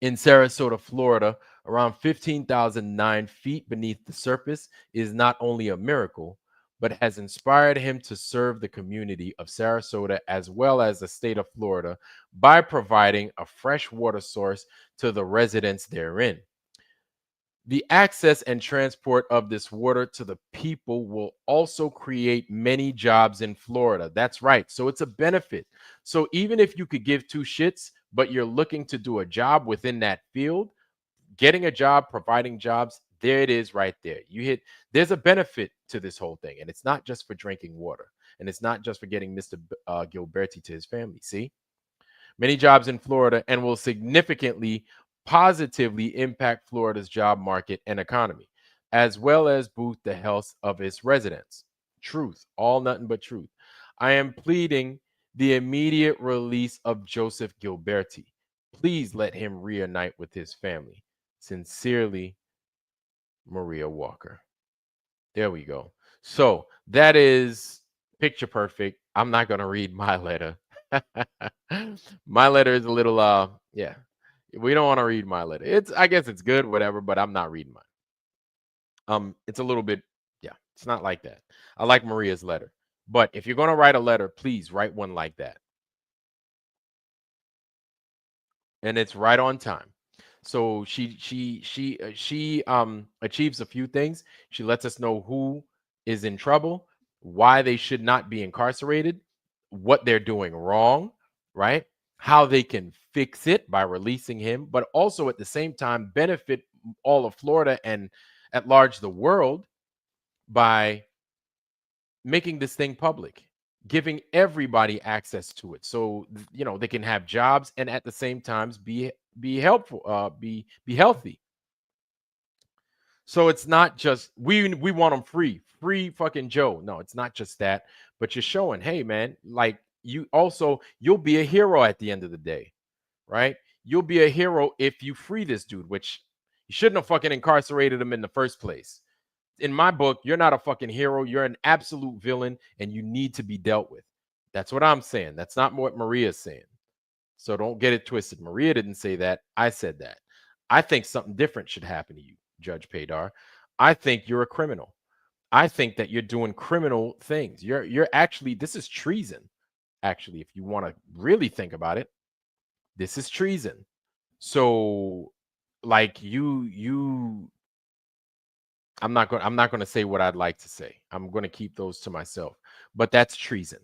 in Sarasota, Florida, around 15,009 feet beneath the surface, is not only a miracle, but has inspired him to serve the community of Sarasota as well as the state of Florida by providing a fresh water source to the residents therein. The access and transport of this water to the people will also create many jobs in Florida. That's right. So it's a benefit. So even if you could give two shits, but you're looking to do a job within that field, getting a job, providing jobs, there it is right there. There's a benefit to this whole thing. And it's not just for drinking water. And it's not just for getting Mr. Gilberti to his family. See? Many jobs in Florida and will significantly positively impact Florida's job market and economy, as well as boost the health of its residents. Truth, all nothing but truth. I am pleading the immediate release of Joseph Gilberti. Please let him reunite with his family. Sincerely, Maria Walker. There we go. So that is picture perfect. I'm not going to read my letter. My letter is a little yeah, we don't want to read my letter. I guess it's good, whatever, but I'm not reading mine. It's a little bit, yeah, it's not like that. I like Maria's letter, but if you're going to write a letter, please write one like that. and it's right on time. So she achieves a few things. She lets us know who is in trouble, why they should not be incarcerated, what they're doing wrong, right? How they can fix it by releasing him, but also at the same time benefit all of Florida and at large the world by making this thing public, giving everybody access to it, so they can have jobs and at the same times be helpful, be healthy. So it's not just we want them free fucking Joe. No, it's not just that, but you're showing, hey man, like you'll be a hero at the end of the day, right? You'll be a hero if you free this dude, which you shouldn't have fucking incarcerated him in the first place. In my book, you're not a fucking hero. You're an absolute villain and you need to be dealt with. That's what I'm saying. That's not what Maria's saying. So don't get it twisted. Maria didn't say that. I said that. I think something different should happen to you, Judge Paydar. I think you're a criminal. I think that you're doing criminal things. You're actually, this is treason. Actually, if you want to really think about it, this is treason. So like I'm not going to say what I'd like to say. I'm going to keep those to myself. But that's treason.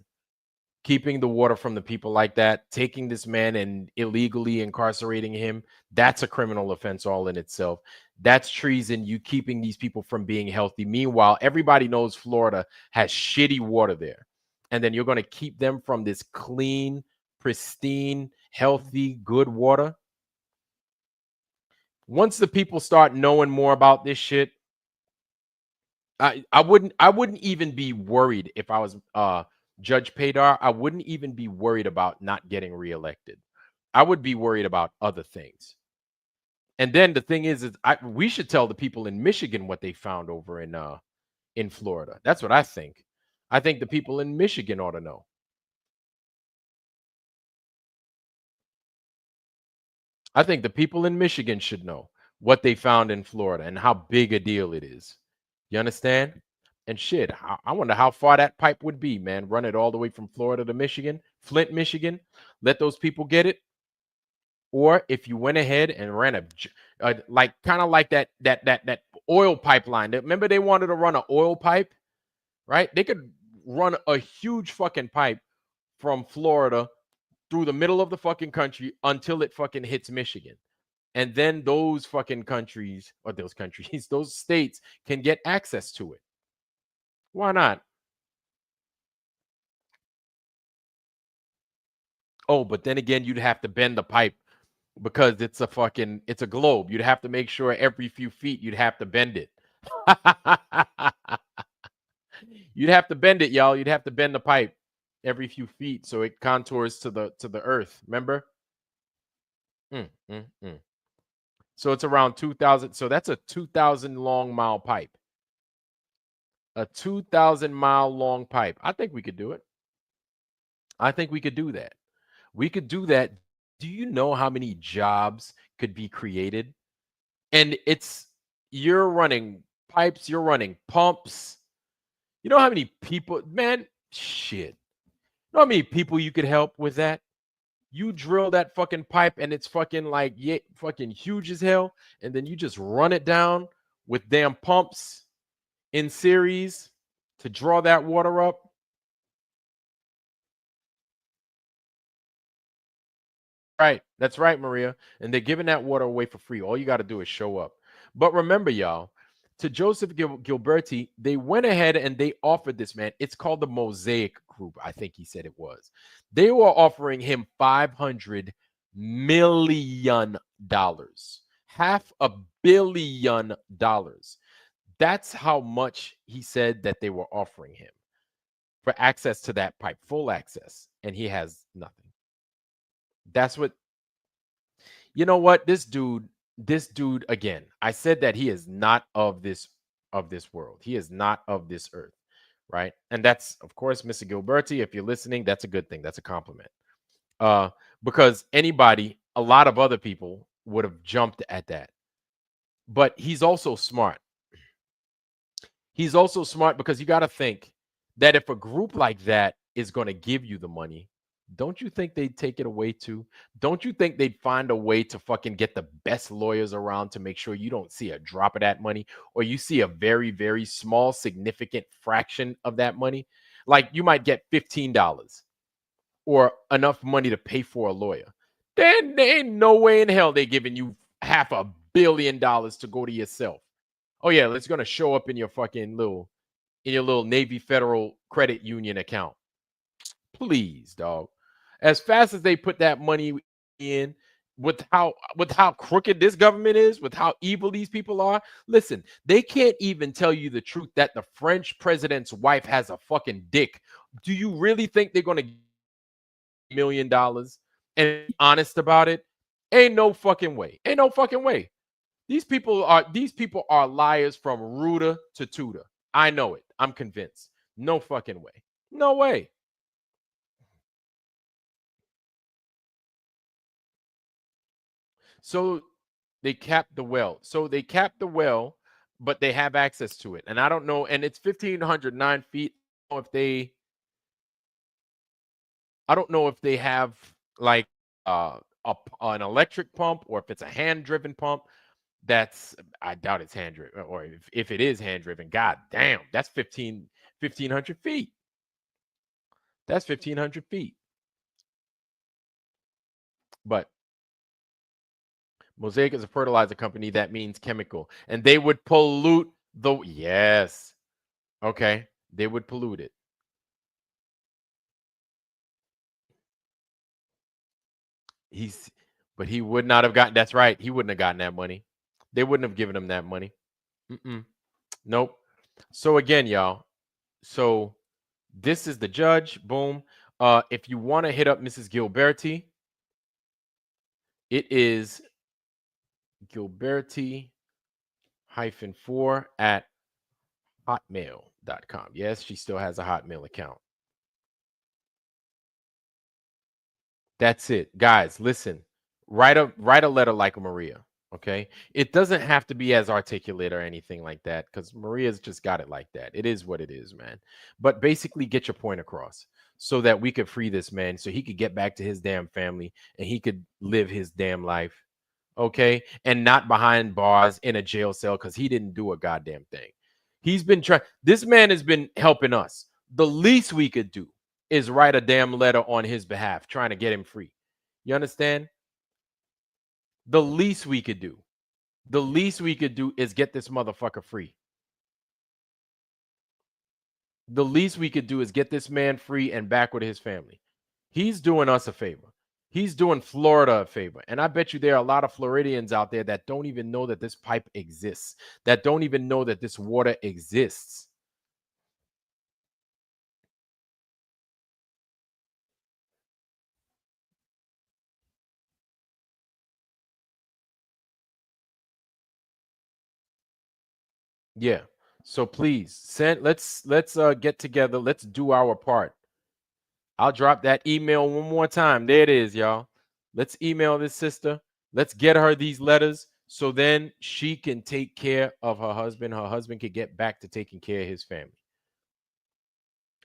Keeping the water from the people like that, taking this man and illegally incarcerating him, that's a criminal offense all in itself. That's treason. You keeping these people from being healthy. Meanwhile, everybody knows Florida has shitty water there. And then you're going to keep them from this clean, pristine, healthy, good water. Once the people start knowing more about this shit, I wouldn't even be worried if I was Judge Paydar. I wouldn't even be worried about not getting reelected. I would be worried about other things. And then the thing is we should tell the people in Michigan what they found over in Florida. That's what I think. I think the people in Michigan ought to know. I think the people in Michigan should know what they found in Florida and how big a deal it is. You understand? And shit, I wonder how far that pipe would be, man. Run it all the way from Florida to Michigan, Flint, Michigan. Let those people get it. Or if you went ahead and ran like kind of like that oil pipeline. Remember they wanted to run an oil pipe, right? They could run a huge fucking pipe from Florida through the middle of the fucking country until it fucking hits Michigan. And then those fucking countries, or those countries, those states can get access to it. Why not? Oh, but then again, you'd have to bend the pipe because it's a globe. You'd have to make sure every few feet you'd have to bend it. You'd have to bend it, y'all. You'd have to bend the pipe every few feet so it contours to the earth. Remember? So it's around 2,000. So that's a 2,000 long mile pipe. A 2,000 mile long pipe. I think we could do it. I think we could do that. We could do that. Do you know how many jobs could be created? And you're running pipes, you're running pumps. You know how many people, man, shit. You know how many people you could help with that? You drill that fucking pipe and it's fucking like, yeah, fucking huge as hell. And then you just run it down with damn pumps in series to draw that water up. Right. That's right, Maria. And they're giving that water away for free. All you got to do is show up. But remember, y'all, to Joseph Gilberti, they went ahead and they offered this man. It's called the Mosaic Group. I think he said it was. They were offering him $500 million, $500 million. That's how much he said that they were offering him for access to that pipe, full access. And he has nothing. That's what, you know what? This dude, again, I said that he is not of this world. He is not of this earth, right? And that's, of course, Mr. Gilberti. If you're listening, that's a good thing. That's a compliment. Because a lot of other people would have jumped at that. But he's also smart. He's also smart because you got to think that if a group like that is going to give you the money, don't you think they'd take it away too? Don't you think they'd find a way to fucking get the best lawyers around to make sure you don't see a drop of that money, or you see a very, very small, significant fraction of that money? Like you might get $15 or enough money to pay for a lawyer. Then there ain't no way in hell they giving you $500 million to go to yourself. Oh yeah, it's gonna show up in your fucking little Navy Federal Credit Union account. Please, dog. As fast as they put that money in, with how crooked this government is, with how evil these people are. Listen, they can't even tell you the truth that the French president's wife has a fucking dick. Do you really think they're gonna $1 million and be honest about it? Ain't no fucking way. Ain't no fucking way. These people are liars from rooter to tutor. I know it. I'm convinced. No fucking way. No way. So they capped the well. So they capped the well, but they have access to it. And I don't know. And it's 1,509 feet. If they, I don't know if they have like an electric pump or if it's a hand driven pump. I doubt it's hand driven. Or if it is hand driven, god damn, that's 1,500 feet. That's 1,500 feet. But Mosaic is a fertilizer company. That means chemical. And they would pollute the, yes. Okay. They would pollute it. But he would not have gotten, that's right. He wouldn't have gotten that money. They wouldn't have given him that money. Nope. So again, y'all. So this is the judge. Boom. If you want to hit up Mrs. Gilberti, it is Gilberti -4 at hotmail.com. Yes, she still has a Hotmail account. That's it. Guys, listen. Write a letter like Maria. Okay. It doesn't have to be as articulate or anything like that because Maria's just got it like that. It is what it is, man. But basically, get your point across so that we could free this man so he could get back to his damn family and he could live his damn life. Okay. And not behind bars in a jail cell because he didn't do a goddamn thing. He's been trying, this man has been helping us. The least we could do is write a damn letter on his behalf, trying to get him free. You understand? The least we could do. The least we could do is get this motherfucker free. The least we could do is get this man free and back with his family. He's doing us a favor. He's doing Florida a favor. And I bet you there are a lot of Floridians out there that don't even know that this pipe exists, that don't even know that this water exists. Yeah. So please send, let's get together. Let's do our part. I'll drop that email one more time. There it is, y'all. Let's email this sister. Let's get her these letters so then she can take care of her husband. Her husband can get back to taking care of his family.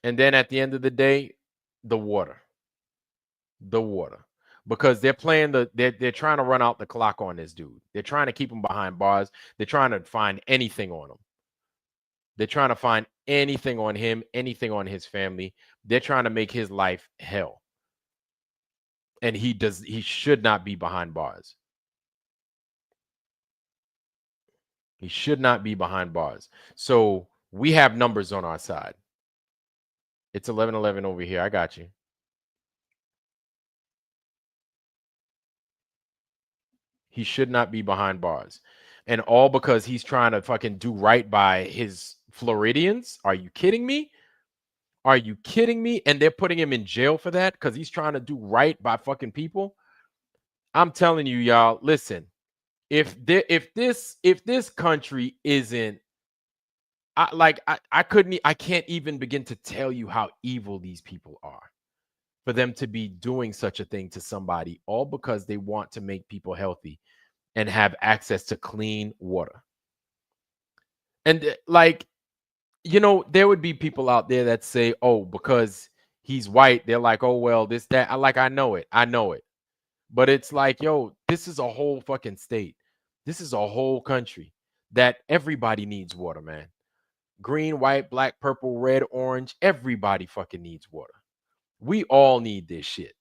And then at the end of the day, the water. The water. Because they're playing they're trying to run out the clock on this dude. They're trying to keep him behind bars. They're trying to find anything on him. They're trying to find anything on him, anything on his family. They're trying to make his life hell. And he should not be behind bars. He should not be behind bars. So we have numbers on our side. It's 11:11 over here. I got you. He should not be behind bars. And all because he's trying to fucking do right by his Floridians. Are you kidding me? Are you kidding me? And they're putting him in jail for that because he's trying to do right by fucking people. I'm telling you, y'all, listen. If this country isn't, I can't even begin to tell you how evil these people are for them to be doing such a thing to somebody, all because they want to make people healthy and have access to clean water. And there would be people out there that say, oh, because he's white. They're like, oh well, this that. I know it. I know it. But it's like, yo, this is a whole fucking state. This is a whole country that everybody needs water, man. Green, white, black, purple, red, orange. Everybody fucking needs water. We all need this shit.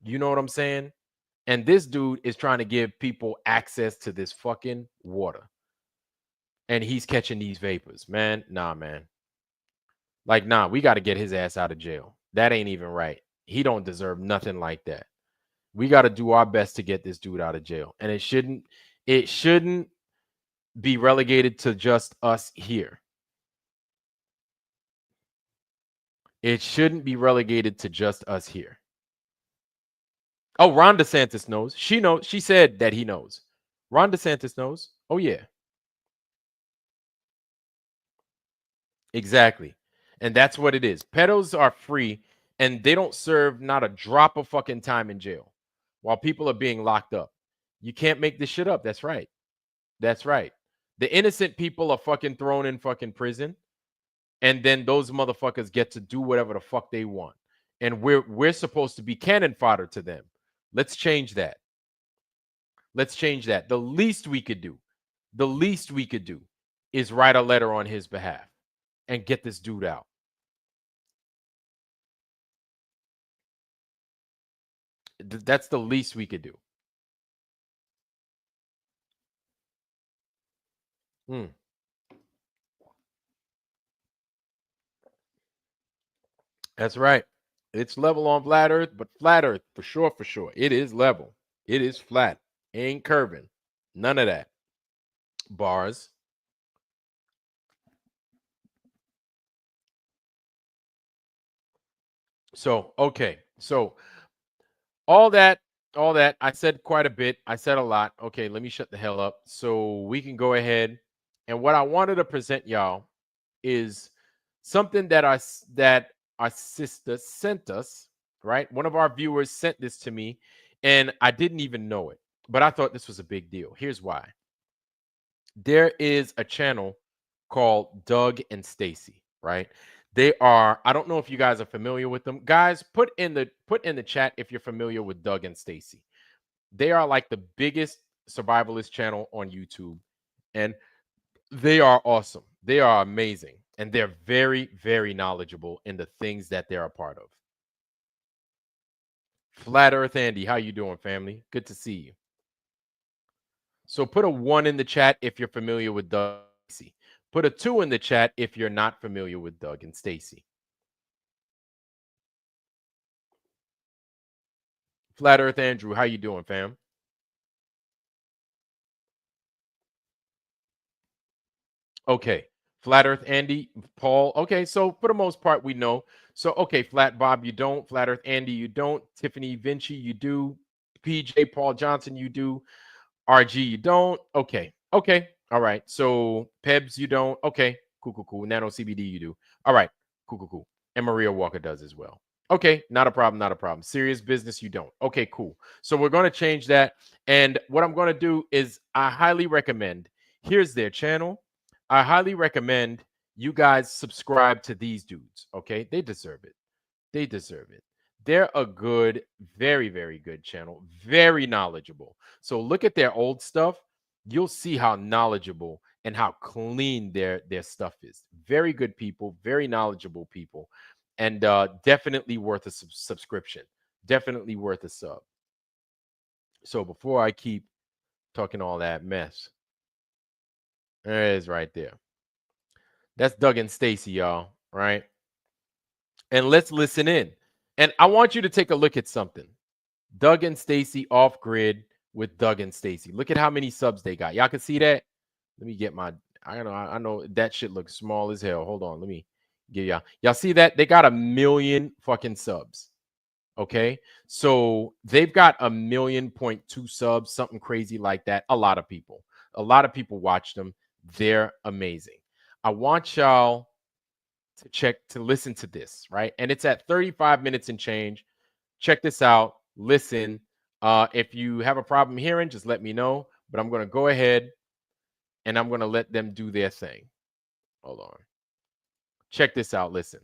You know what I'm saying? And this dude is trying to give people access to this fucking water. And he's catching these vapors, man. Nah, man. Like, nah, we got to get his ass out of jail. That ain't even right. He don't deserve nothing like that. We got to do our best to get this dude out of jail. And it shouldn't be relegated to just us here. It shouldn't be relegated to just us here. Oh, Ron DeSantis knows. She knows. She said that he knows. Ron DeSantis knows. Oh, yeah. Exactly. And that's what it is. Pedos are free and they don't serve not a drop of fucking time in jail while people are being locked up. You can't make this shit up. That's right. That's right. The innocent people are fucking thrown in fucking prison, and then those motherfuckers get to do whatever the fuck they want. And we're supposed to be cannon fodder to them. Let's change that. Let's change that. The least we could do is write a letter on his behalf and get this dude out. That's the least we could do. Mm. That's right. It's level on flat Earth, but flat Earth for sure, for sure. It is level. It is flat. Ain't curving. None of that. Bars. So, okay. So, all that, all that, I said quite a bit. I said a lot. Okay, let me shut the hell up so we can go ahead. And what I wanted to present y'all is something that our sister sent us, right? One of our viewers sent this to me, and I didn't even know it, but I thought this was a big deal. Here's why. There is a channel called Doug and Stacy, right? They are, I don't know if you guys are familiar with them. Guys, put in the chat if you're familiar with Doug and Stacy. They are like the biggest survivalist channel on YouTube, and they are awesome. They are amazing, and they're very, very knowledgeable in the things that they're a part of. Flat Earth Andy, how you doing, family? Good to see you. So put a 1 in the chat if you're familiar with Doug and Stacy. Put a 2 in the chat if you're not familiar with Doug and Stacy. Flat Earth Andrew, how you doing, fam? Okay. Flat Earth Andy, Paul. Okay, so for the most part, we know. So, okay, Flat Bob, you don't. Flat Earth Andy, you don't. Tiffany Vinci, you do. PJ Paul Johnson, you do. RG, you don't. Okay. Okay. All right. So, Pebs, you don't. Okay. Cool, cool, cool. Nano CBD, you do. All right. Cool, cool, cool. And Maria Walker does as well. Okay. Not a problem. Not a problem. Serious business, you don't. Okay, cool. So, we're going to change that. And what I'm going to do is I highly recommend, here's their channel. I highly recommend you guys subscribe to these dudes. Okay. They deserve it. They deserve it. They're a good, very, very good channel, very knowledgeable. So look at their old stuff. You'll see how knowledgeable and how clean their stuff is. Very good people, very knowledgeable people, and definitely worth a subscription. Definitely worth a sub. So before I keep talking all that mess, there it is right there. That's Doug and Stacy, y'all. Right? And let's listen in. And I want you to take a look at something. Doug and Stacy off grid with Doug and Stacy. Look at how many subs they got. Y'all can see that. Let me get my. I know that shit looks small as hell. Hold on. Let me give y'all. Y'all see that? They got 1,000,000 fucking subs. Okay. So they've got 1,000,000.2 subs, something crazy like that. A lot of people. A lot of people watch them. They're amazing. I want y'all to listen to this, right? And it's at 35 minutes and change. Check this out. Listen. If you have a problem hearing, just let me know. But I'm going to go ahead and I'm going to let them do their thing. Hold on. Check this out. Listen.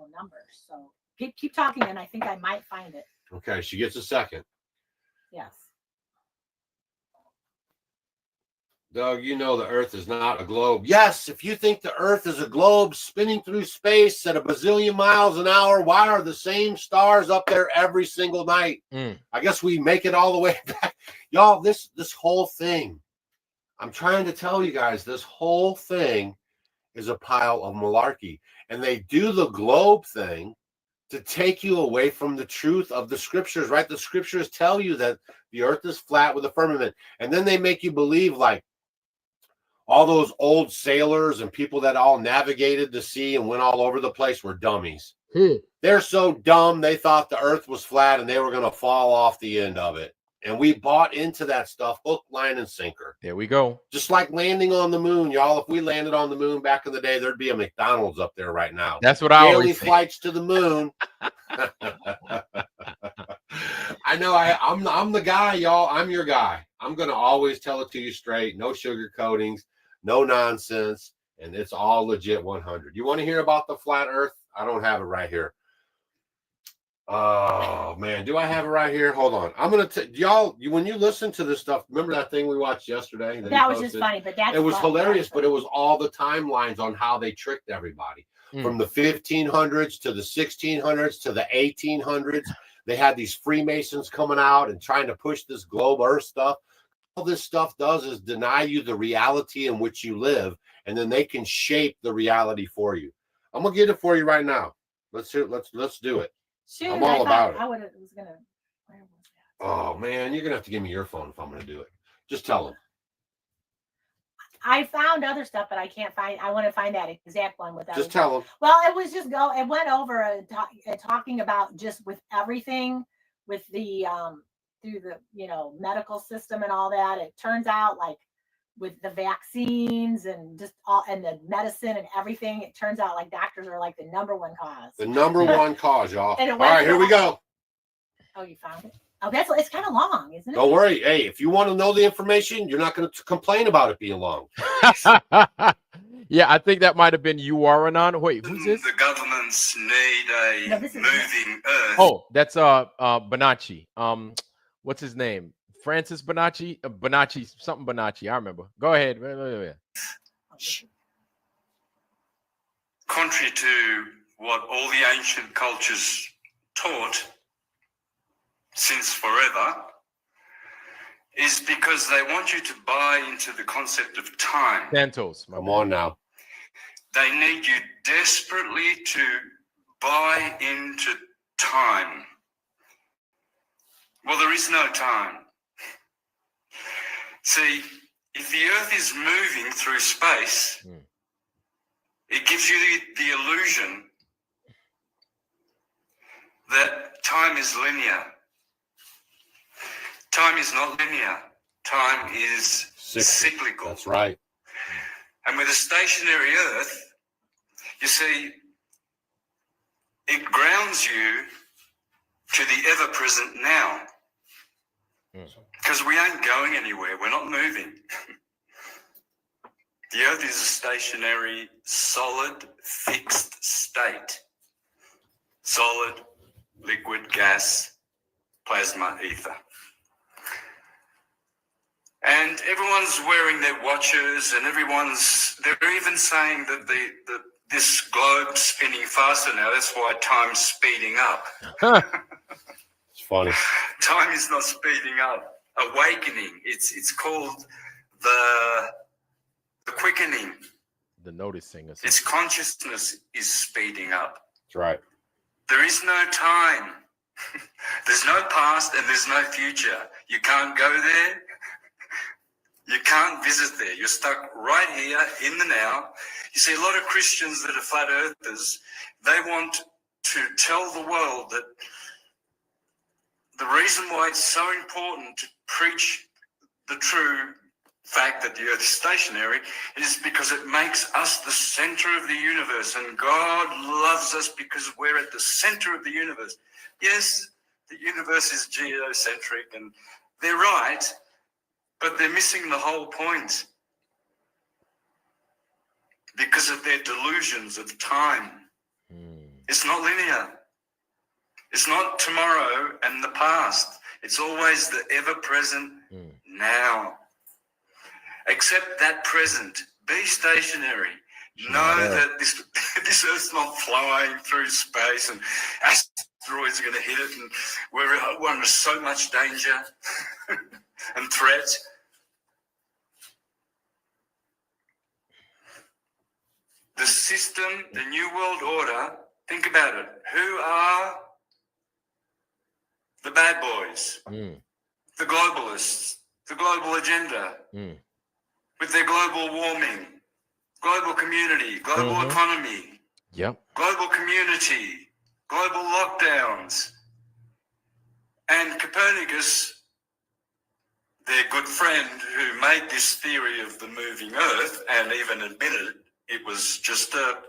actual numbers. So keep talking, and I think I might find it. Okay, she gets a second. Yes. Doug, you know the Earth is not a globe. Yes, if you think the Earth is a globe spinning through space at a bazillion miles an hour, why are the same stars up there every single night? I guess we make it all the way back. Y'all, this whole thing, I'm trying to tell you guys, this whole thing is a pile of malarkey. And they do the globe thing to take you away from the truth of the scriptures, right? The scriptures tell you that the Earth is flat with a firmament. And then they make you believe like, all those old sailors and people that all navigated the sea and went all over the place were dummies. They're so dumb, they thought the Earth was flat and they were going to fall off the end of it. And we bought into that stuff, hook, line, and sinker. There we go. Just like landing on the moon, y'all. If we landed on the moon back in the day, there'd be a McDonald's up there right now. That's what I Daily always flights to the moon. I know I'm the guy, y'all. I'm your guy. I'm going to always tell it to you straight. No sugar coatings. No nonsense, and it's all legit 100. You want to hear about the flat Earth? I don't have it right here. Oh, man. Do I have it right here? Hold on. I'm going to y'all, when you listen to this stuff, remember that thing we watched yesterday? That was just funny, but it was hilarious, but it was all the timelines on how they tricked everybody. From the 1500s to the 1600s to the 1800s. They had these Freemasons coming out and trying to push this globe Earth stuff. All this stuff does is deny you the reality in which you live, and then they can shape the reality for you. I'm gonna get it for you right now. Let's do it. Shoot, I'm all about it. I was gonna. Where was that? Oh man, you're gonna have to give me your phone if I'm gonna do it. Just tell them. I found other stuff, but I can't find. I want to find that exact one without. Just tell them. Well, it was just go. It went over talking about just with everything with the through the medical system and all that. It turns out like with the vaccines and just all and the medicine and everything, it turns out like doctors are like the number one cause. The number one cause, y'all. All right, here we go. Oh, you found it? Oh, it's kind of long, isn't it? Don't worry. Hey, if you want to know the information, you're not going to complain about it being long. Yeah, I think that might have been you, Aranon. Wait, who's this? The governments need a moving Earth. Oh, that's Bonacci. What's his name? Francis Bonacci? Bonacci, something Bonacci. I remember. Go ahead. Contrary to what all the ancient cultures taught since forever, is because they want you to buy into the concept of time. Santos. Come on now. They need you desperately to buy into time. Well, there is no time. See, if the Earth is moving through space, it gives you the illusion that time is linear. Time is not linear. Time is cyclical. That's right. And with a stationary Earth, you see, it grounds you to the ever-present now. Because we ain't going anywhere. We're not moving. The Earth is a stationary, solid, fixed state. Solid, liquid, gas, plasma, ether. And everyone's wearing their watches, and they're even saying that this globe's spinning faster now. That's why time's speeding up. It's funny. Time is not speeding up. Awakening. It's called the quickening. The noticing. Its consciousness is speeding up. That's right. There is no time. There's no past and there's no future. You can't go there. You can't visit there. You're stuck right here in the now. You see, a lot of Christians that are flat earthers, they want to tell the world that the reason why it's so important to preach the true fact that the Earth is stationary is because it makes us the center of the universe, and God loves us because we're at the center of the universe. Yes, the universe is geocentric, and they're right, but they're missing the whole point because of their delusions of time. It's not linear. It's not tomorrow and the past. It's always the ever-present now. Accept that present. Be stationary. Know that this Earth's not flying through space and asteroids are going to hit it, and we're under so much danger and threat. The system, the New World Order, think about it. Who are the bad boys? The globalists, the global agenda, with their global warming, global community, global economy, global community, global lockdowns. And Copernicus, their good friend who made this theory of the moving Earth and even admitted it was just a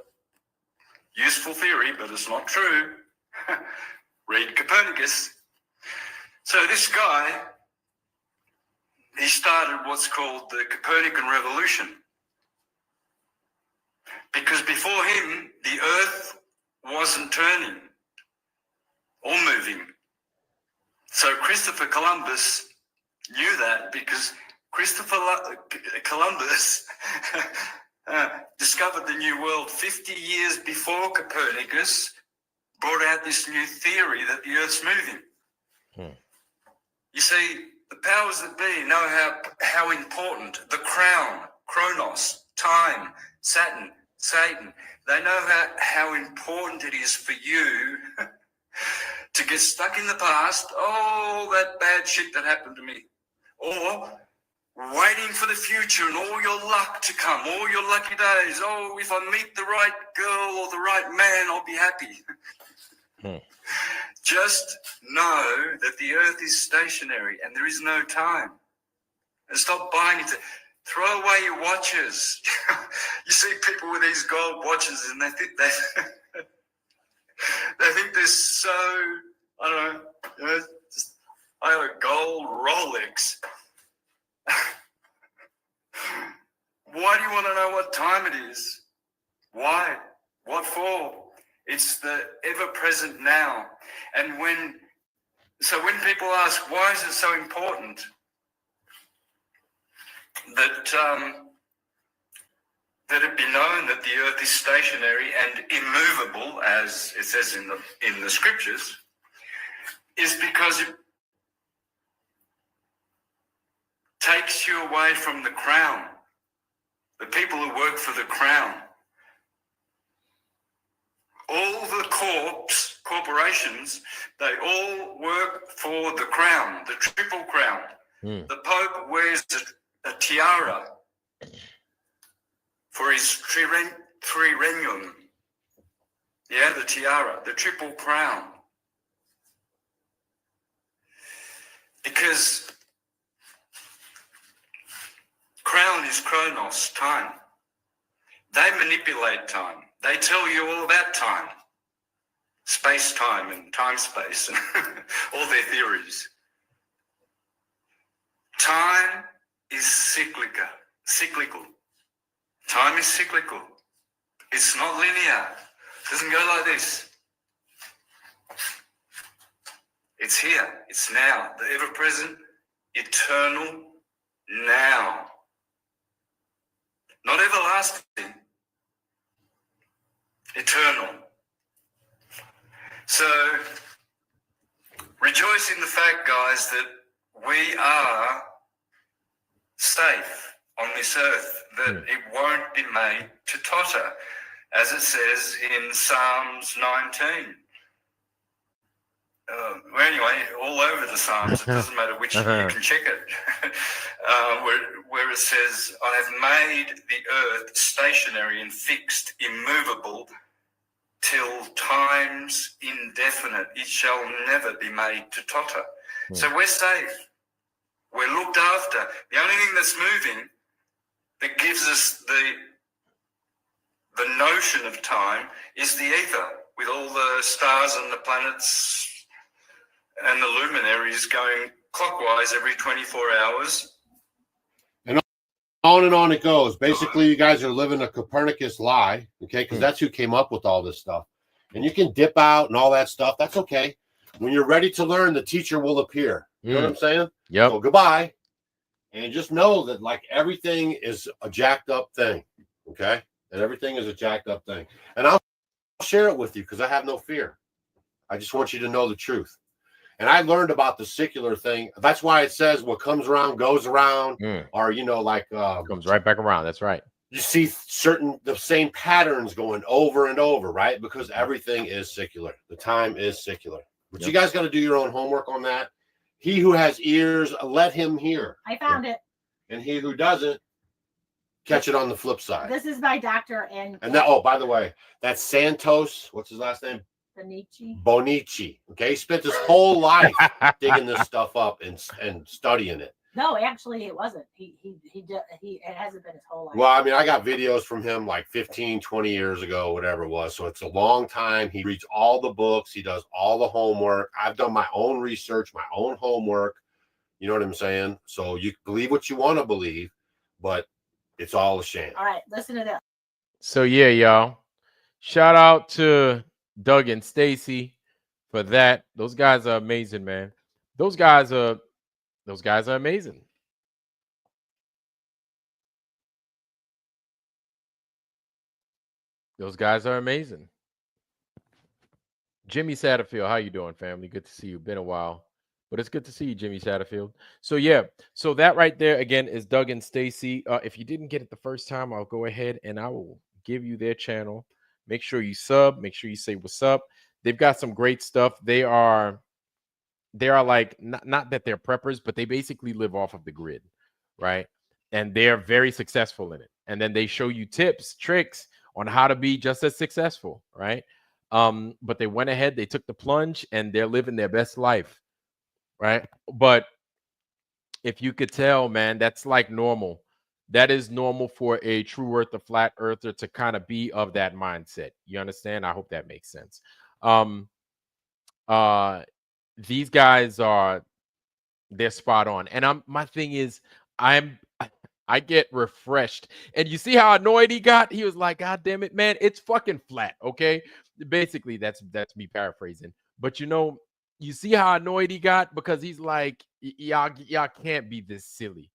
useful theory, but it's not true. Read Copernicus. So this guy, he started what's called the Copernican Revolution. Because before him, the Earth wasn't turning or moving. So Christopher Columbus knew that, because Christopher Columbus discovered the New World 50 years before Copernicus brought out this new theory that the Earth's moving. You see, the powers that be know how important the crown, Kronos, time, Saturn, Satan, they know how important it is for you to get stuck in the past, oh, that bad shit that happened to me, or waiting for the future and all your luck to come, all your lucky days. Oh, if I meet the right girl or the right man, I'll be happy. Just know that the Earth is stationary and there is no time. And stop buying into. Throw away your watches. You see people with these gold watches and they think they're so, I don't know, just, I have a gold Rolex. Why do you want to know what time it is? Why? What for? It's the ever-present now. And when people ask, why is it so important that it be known that the Earth is stationary and immovable, as it says in the scriptures, is because it takes you away from the crown, the people who work for the crown. All the corporations, they all work for the crown, the triple crown. The Pope wears a tiara for his trirennium. Yeah, the tiara, the triple crown. Because crown is Kronos, time. They manipulate time. They tell you all about time, space-time and time-space, and all their theories. Time is cyclical. Time is cyclical. It's not linear. It doesn't go like this. It's here. It's now. The ever-present, eternal now. Not everlasting. Eternal. So, rejoice in the fact, guys, that we are safe on this earth, that it won't be made to totter, as it says in Psalms 19. Well, anyway, all over the Psalms, it doesn't matter which, you can check it, where it says, I have made the earth stationary and fixed, immovable, till times indefinite. It shall never be made to totter. So we're safe. We're looked after. The only thing that's moving, that gives us the notion of time, is the ether, with all the stars and the planets and the luminaries going clockwise every 24 hours. And on it goes. Basically, you guys are living a Copernicus lie, okay? Because that's who came up with all this stuff. and you can dip out and all that stuff. That's okay. When you're ready to learn, the teacher will appear. You know what I'm saying? Yep. So goodbye. And just know that like everything is a jacked up thing. Okay. And everything is a jacked up thing. And I'll share it with you because I have no fear. I just want you to know the truth. And I learned about the secular thing. That's why it says what comes around goes around, or you know, like comes right back around. That's right. You see the same patterns going over and over, right? Because everything is secular. The time is secular. But you guys got to do your own homework on that. He who has ears, let him hear. I found it. And he who doesn't, catch it on the flip side. This is by Dr. And that, oh, by the way, that's Santos. What's his last name? Bonici. Okay, he spent his whole life digging this stuff up and studying it. No, actually, it wasn't. It hasn't been his whole life. Well, I mean, I got videos from him like 15, 20 years ago, whatever it was. So it's a long time. He reads all the books. He does all the homework. I've done my own research, my own homework. You know what I'm saying? So you believe what you want to believe, but it's all a sham. All right, listen to this. So yeah, y'all. Shout out to Doug and Stacy for that. Those guys are amazing, man. Those guys are amazing. Those guys are amazing. Jimmy Satterfield, how you doing, family? Good to see you. Been a while, but it's good to see you, Jimmy Satterfield. So yeah, so that right there again is Doug and Stacy. If you didn't get it the first time, I'll go ahead and I will give you their channel. Make sure you sub. Make sure you say what's up. They've got some great stuff. They are like not that they're preppers, but they basically live off of the grid, right? And they're very successful in it. And then they show you tips, tricks on how to be just as successful, right? But they went ahead, they took the plunge, and they're living their best life, right? But if you could tell, man, that's like normal. That is normal for a true earther, flat earther to kind of be of that mindset. You understand? I hope that makes sense. These guys they're spot on. And my thing is, I get refreshed. And you see how annoyed he got? He was like, God damn it, man, it's fucking flat. Okay. Basically, that's me paraphrasing. But you see how annoyed he got? Because he's like, y'all can't be this silly.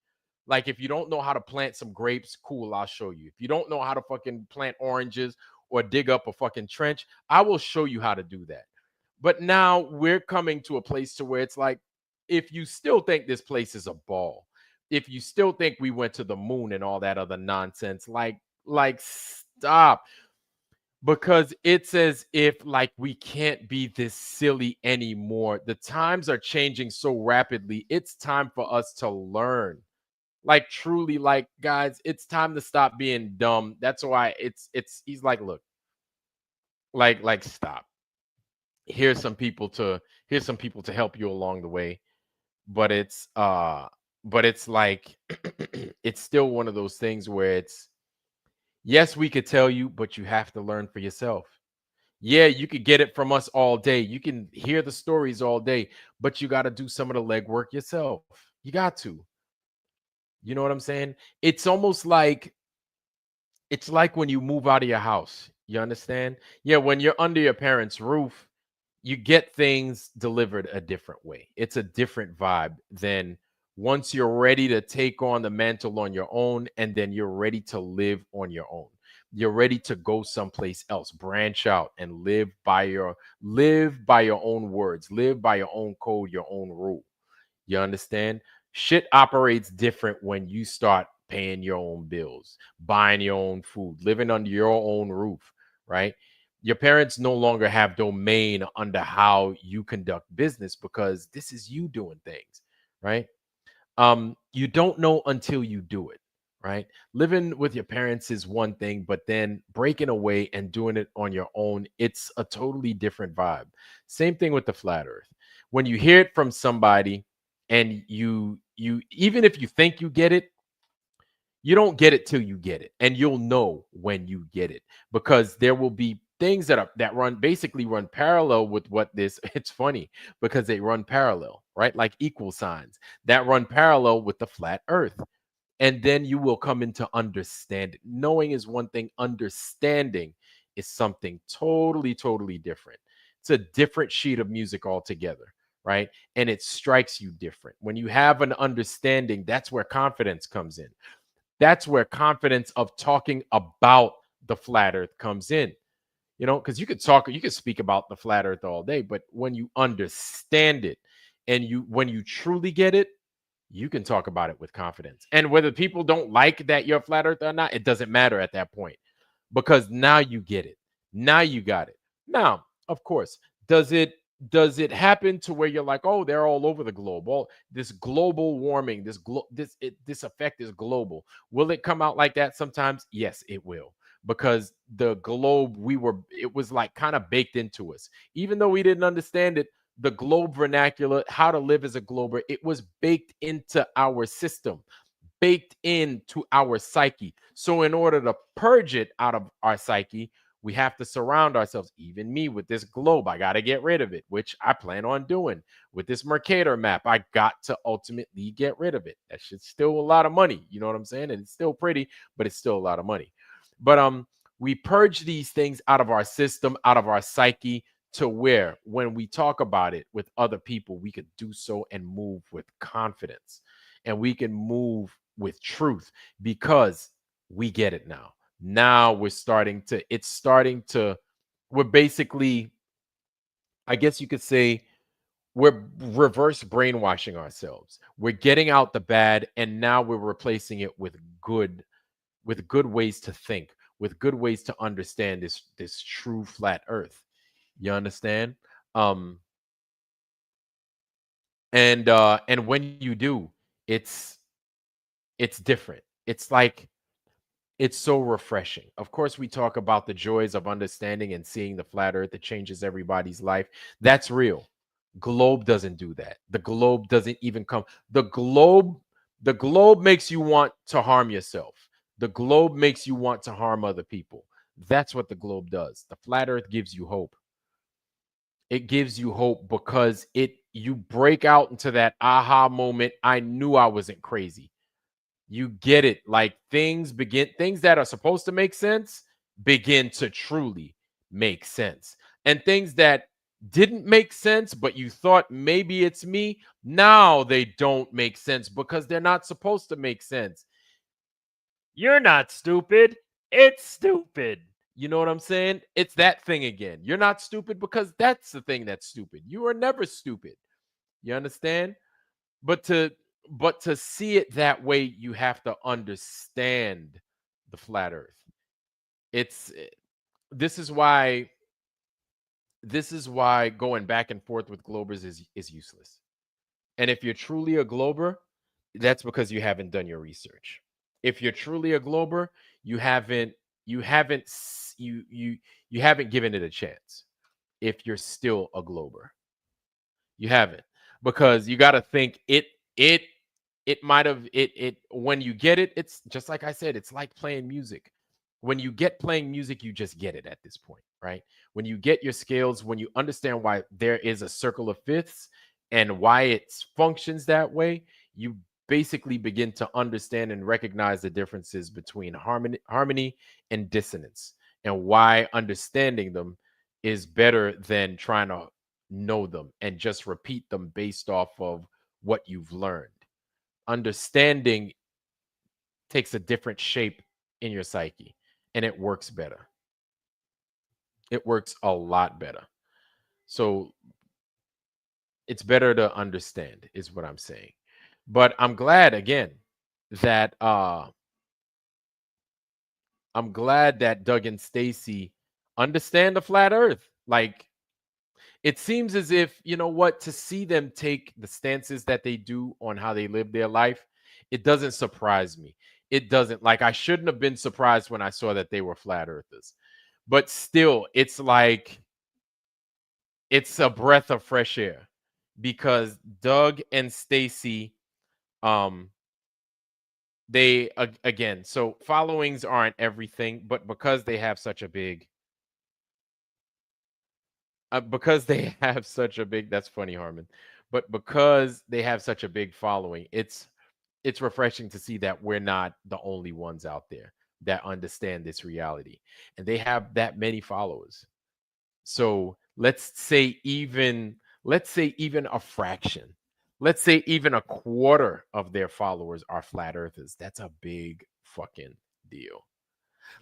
Like, if you don't know how to plant some grapes, cool, I'll show you. If you don't know how to fucking plant oranges or dig up a fucking trench, I will show you how to do that. But now we're coming to a place to where it's like, if you still think this place is a ball, if you still think we went to the moon and all that other nonsense, like stop. Because it's as if like we can't be this silly anymore. The times are changing so rapidly. It's time for us to learn. Like, truly, like, guys, it's time to stop being dumb. That's why he's like, look, like stop. Here's some people to help you along the way. But it's like it's still one of those things where it's, yes, we could tell you, but you have to learn for yourself. Yeah, you could get it from us all day. You can hear the stories all day, but you got to do some of the legwork yourself. You got to. You know what I'm saying? It's almost like, it's like when you move out of your house. You understand? Yeah, when you're under your parents' roof, you get things delivered a different way. It's a different vibe than once you're ready to take on the mantle on your own, and then you're ready to live on your own. You're ready to go someplace else, branch out and live by your own words, live by your own code, your own rule. You understand? Shit operates different when you start paying your own bills, buying your own food, living under your own roof, right? Your parents no longer have domain under how you conduct business because this is you doing things, right? You don't know until you do it, right? Living with your parents is one thing, but then breaking away and doing it on your own, it's a totally different vibe. Same thing with the flat earth. When you hear it from somebody and you even if you think you get it, you don't get it till you get it, and you'll know when you get it, because there will be things that basically run parallel with what this. It's funny because they run parallel, right? Like equal signs that run parallel with the flat earth. And then you will come into understanding. Knowing is one thing, understanding is something totally, totally different. It's a different sheet of music altogether, right? And it strikes you different. When you have an understanding, that's where confidence comes in. That's where confidence of talking about the flat earth comes in. Because you could speak about the flat earth all day, but when you understand it and when you truly get it, you can talk about it with confidence. And whether people don't like that you're a flat earth or not, it doesn't matter at that point, because now you get it. Now you got it. Now, of course, does it happen to where you're like, oh, they're all over the globe? All this global warming, this effect is global. Will it come out like that sometimes? Yes, it will. Because the globe, it was like kind of baked into us. Even though we didn't understand it, the globe vernacular, how to live as a glober, it was baked into our system, baked into our psyche. So in order to purge it out of our psyche, we have to surround ourselves, even me, with this globe. I got to get rid of it, which I plan on doing. With this Mercator map, I got to ultimately get rid of it. That shit's still a lot of money. You know what I'm saying? And it's still pretty, but it's still a lot of money. But we purge these things out of our system, out of our psyche, to where when we talk about it with other people, we could do so and move with confidence, and we can move with truth, because we get it now. Now we're basically, I guess you could say, we're reverse brainwashing ourselves. We're getting out the bad, and now we're replacing it with good ways to think, with good ways to understand this true flat earth. You understand? And when you do, it's different. It's like, it's so refreshing. Of course, we talk about the joys of understanding and seeing the flat earth that changes everybody's life. That's real. Globe doesn't do that. The globe doesn't even come. The globe makes you want to harm yourself. The globe makes you want to harm other people. That's what the globe does. The flat earth gives you hope. It gives you hope because you break out into that aha moment. I knew I wasn't crazy. You get it. Like things that are supposed to make sense begin to truly make sense. And things that didn't make sense, but you thought maybe it's me, now they don't make sense because they're not supposed to make sense. You're not stupid. It's stupid. You know what I'm saying? It's that thing again. You're not stupid because that's the thing that's stupid. You are never stupid. You understand? But to see it that way, you have to understand the flat earth. This is why going back and forth with globers is useless. And if you're truly a glober, that's because you haven't done your research. If you're truly a glober, you haven't given it a chance. If you're still a glober, you haven't, because you got to think it might have when you get it, it's just like I said, it's like playing music. When you get playing music, you just get it at this point, right? When you get your scales, when you understand why there is a circle of fifths and why it functions that way, you basically begin to understand and recognize the differences between harmony and dissonance, and why understanding them is better than trying to know them and just repeat them based off of what you've learned. Understanding takes a different shape in your psyche, and it works better. It works a lot better. So it's better to understand, is what I'm saying. But I'm glad again that Doug and Stacy understand the flat earth. Like, it seems as if, you know what, to see them take the stances that they do on how they live their life, it doesn't surprise me. It doesn't. Like, I shouldn't have been surprised when I saw that they were flat earthers. But still, it's like, it's a breath of fresh air, because Doug and Stacy, they again, so followings aren't everything, but because they have such a big that's funny, Harmon, but because they have such a big following, it's refreshing to see that we're not the only ones out there. that understand this reality, and they have that many followers. So let's say even a fraction, let's say even a quarter of their followers are flat earthers. That's a big fucking deal.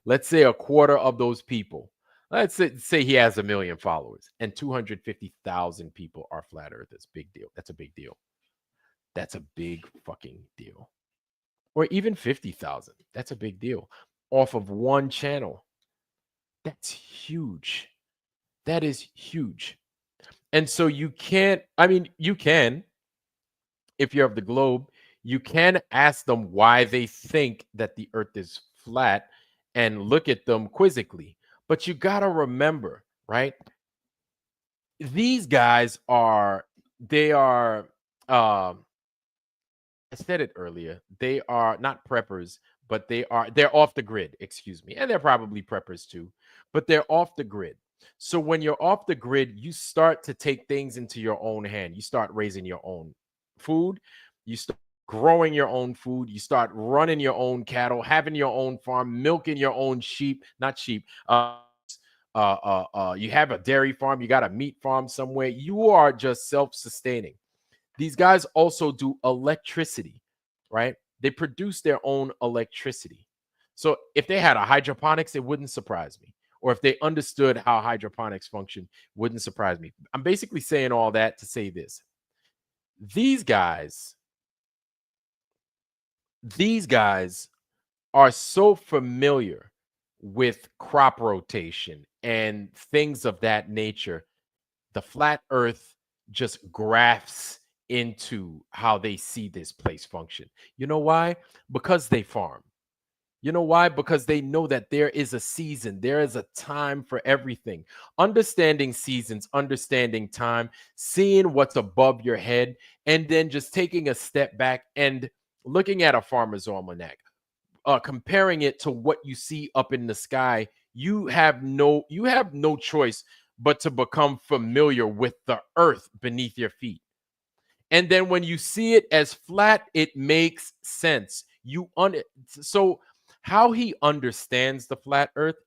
Let's say a quarter of those people, let's say he has 1 million followers and 250,000 people are flat earthers. Big deal. That's a big deal. That's a big fucking deal. Or even 50,000. That's a big deal. Off of one channel. That's huge. That is huge. And so you can't, I mean, you can, if you're of the globe, you can ask them why they think that the earth is flat and look at them quizzically. But you got to remember, right? These guys are, they are, I said it earlier, they are not preppers, but they're off the grid, excuse me. And they're probably preppers too, but they're off the grid. So when you're off the grid, you start to take things into your own hand. You start raising your own food. You start growing your own food. You start running your own cattle, having your own farm, milking your own sheep, not sheep. You have a dairy farm. You got a meat farm somewhere. You are just self-sustaining. These guys also do electricity, right? They produce their own electricity. So if they had a hydroponics, it wouldn't surprise me. Or if they understood how hydroponics function, wouldn't surprise me. I'm basically saying all that to say this. These guys are so familiar with crop rotation and things of that nature. The flat earth just grafts into how they see this place function. You know why? Because they farm. You know why? Because they know that there is a season, there is a time for everything. Understanding seasons, understanding time, seeing what's above your head, and then just taking a step back and looking at a farmer's almanac, comparing it to what you see up in the sky. You have no choice but to become familiar with the earth beneath your feet. And then when you see it as flat, it makes sense. So how he understands the flat earth,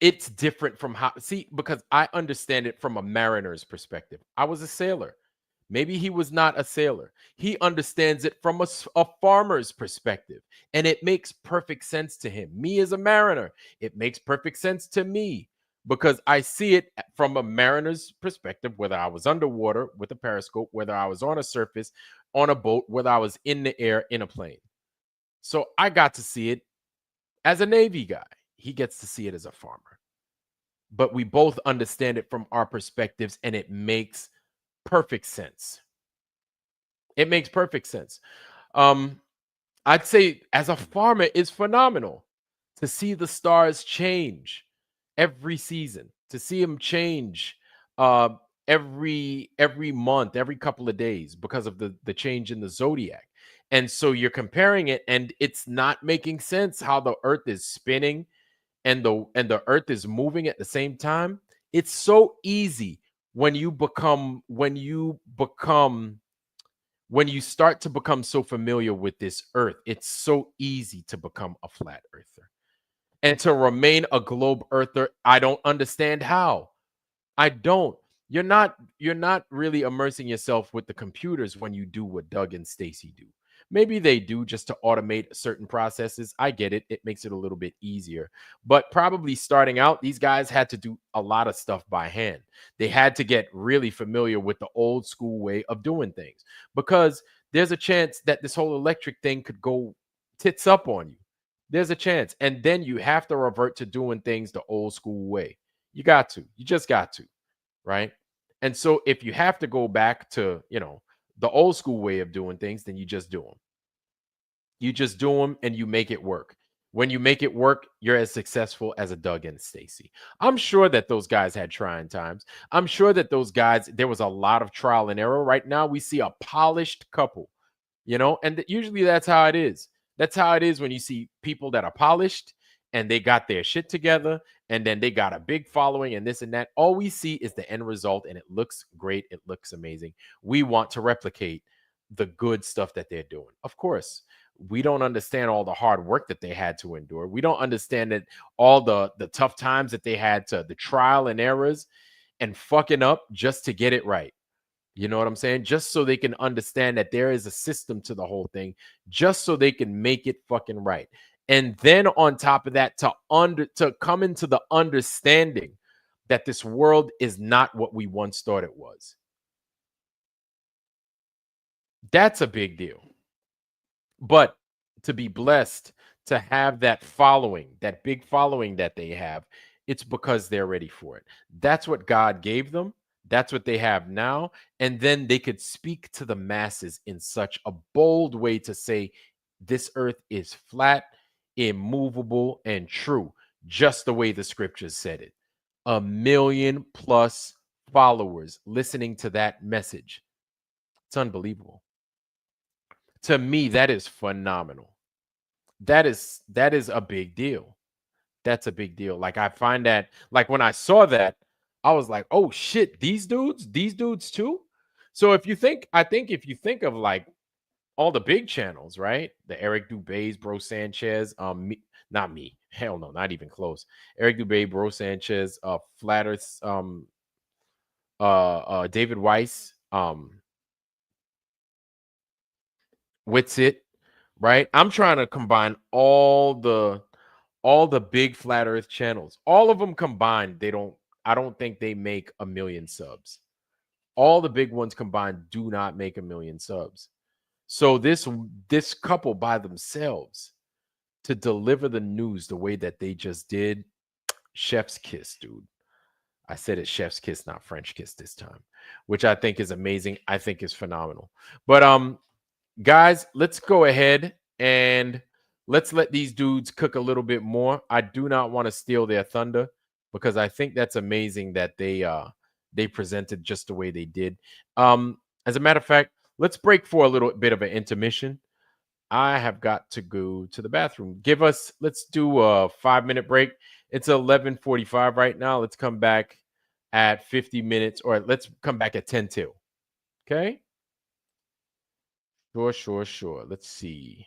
it's different from because I understand it from a mariner's perspective. I was a sailor. Maybe he was not a sailor. He understands it from a farmer's perspective, and it makes perfect sense to him. Me as a mariner, it makes perfect sense to me because I see it from a mariner's perspective, whether I was underwater with a periscope, whether I was on a surface, on a boat, whether I was in the air, in a plane. So I got to see it as a Navy guy. He gets to see it as a farmer. But we both understand it from our perspectives, and it makes perfect sense. It makes perfect sense. I'd say as a farmer, it's phenomenal to see the stars change every season, to see them change every month, every couple of days because of the change in the zodiac. And so you're comparing it, and it's not making sense how the earth is spinning and the earth is moving at the same time. It's so easy when you start to become so familiar with this earth. It's so easy to become a flat earther and to remain a globe earther. I don't understand how. I don't. You're not really immersing yourself with the computers when you do what Doug and Stacy do. Maybe they do just to automate certain processes. I get it. It makes it a little bit easier. But probably starting out, these guys had to do a lot of stuff by hand. They had to get really familiar with the old school way of doing things because there's a chance that this whole electric thing could go tits up on you. There's a chance. And then you have to revert to doing things the old school way. You got to. You just got to. Right? And so if you have to go back to, the old school way of doing things, then you just do them. You just do them and you make it work. When you make it work, you're as successful as a Doug and Stacy. I'm sure that those guys had trying times. I'm sure that those guys, there was a lot of trial and error. Right now, we see a polished couple, and usually that's how it is. That's how it is when you see people that are polished and they got their shit together and then they got a big following and this and that. All we see is the end result, and it looks great. It looks amazing. We want to replicate the good stuff that they're doing. Of course, We don't understand all the hard work that they had to endure. We don't understand that all the tough times that they had to, the trial and errors and fucking up just to get it right. You know what I'm saying? Just so they can understand that there is a system to the whole thing, just so they can make it fucking right. And then on top of that, to come into the understanding that this world is not what we once thought it was. That's a big deal. But to be blessed to have that following, that big following that they have, it's because they're ready for it. That's what God gave them. That's what they have now. And then they could speak to the masses in such a bold way to say, this earth is flat, immovable, and true, just the way the scriptures said it. 1 million+ followers listening to that message. It's unbelievable. To me, that is phenomenal. That is a big deal. That's a big deal. Like, I find that, like, when I saw that, I was like, oh shit, these dudes too. So if you think of like all the big channels, right? The Eric Dubé, Bro Sanchez, not me. Hell no, not even close. Eric Dubé, Bro Sanchez, Flat Earth, David Weiss, Witsit, right? I'm trying to combine all the big Flat Earth channels. All of them combined, I don't think they make 1 million subs. All the big ones combined do not make 1 million subs. So this couple by themselves to deliver the news the way that they just did, chef's kiss, dude. I said it chef's kiss, not French kiss this time, which I think is amazing. I think is phenomenal. But guys, let's go ahead and let's let these dudes cook a little bit more. I do not want to steal their thunder because I think that's amazing that they presented just the way they did. As a matter of fact, let's break for a little bit of an intermission. I have got to go to the bathroom. Let's do a 5-minute break. It's 11:45 right now. Let's come back at 50 minutes, or let's come back at 10 till. Okay? Sure. Let's see.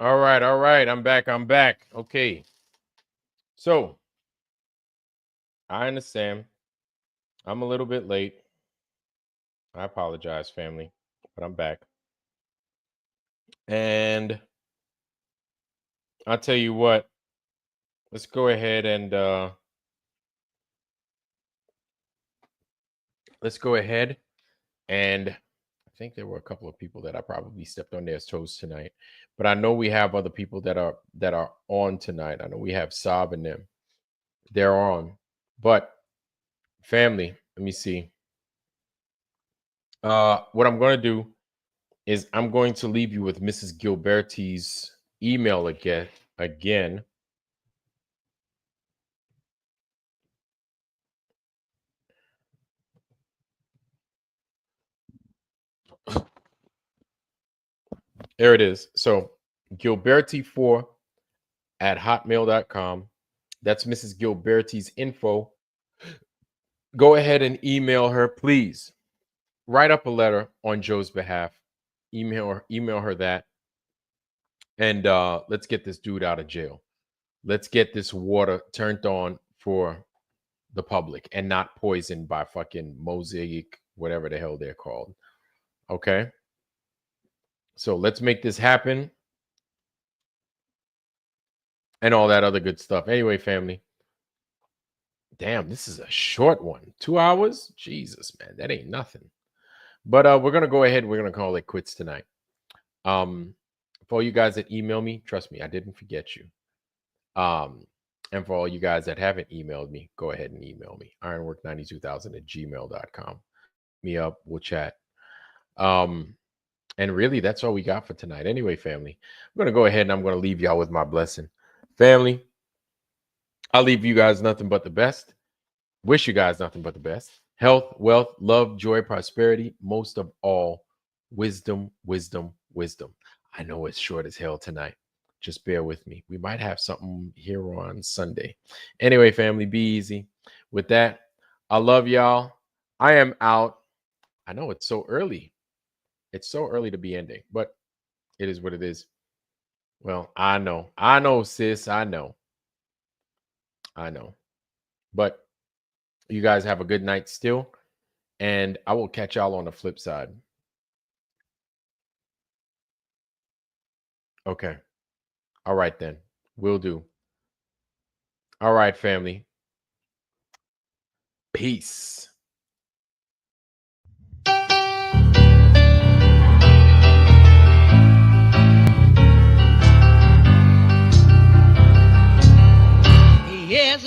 All right. I'm back. Okay. So I understand. I'm a little bit late. I apologize, family, but I'm back. And I'll tell you what, let's go ahead and I think there were a couple of people that I probably stepped on their toes tonight, but I know we have other people that are on tonight. I know we have Saab and them. They're on. But family, let me see. What I'm going to do is I'm going to leave you with Mrs. Gilberti's email again. There it is. So Gilberti4@hotmail.com. That's Mrs. Gilberti's info. Go ahead and email her, please. Write up a letter on Joe's behalf. Email her that. And let's get this dude out of jail. Let's get this water turned on for the public and not poisoned by fucking Mosaic, whatever the hell they're called. Okay? So let's make this happen. And all that other good stuff. Anyway, family. Damn, this is a short one. 2 hours? Jesus, man. That ain't nothing. But we're going to go ahead. We're going to call it quits tonight. For all you guys that email me, trust me, I didn't forget you. And for all you guys that haven't emailed me, go ahead and email me. ironwork92000@gmail.com. Me up. We'll chat. And really, that's all we got for tonight. Anyway, family, I'm going to go ahead and I'm going to leave y'all with my blessing. Family, I'll leave you guys nothing but the best. Wish you guys nothing but the best. Health, wealth, love, joy, prosperity. Most of all, wisdom, wisdom, wisdom. I know it's short as hell tonight. Just bear with me. We might have something here on Sunday. Anyway, family, be easy. With that, I love y'all. I am out. I know it's so early. It's so early to be ending, but it is what it is. Well, I know, sis. I know. But you guys have a good night still. And I will catch y'all on the flip side. Okay. All right, then. Will do. All right, family. Peace. Yes.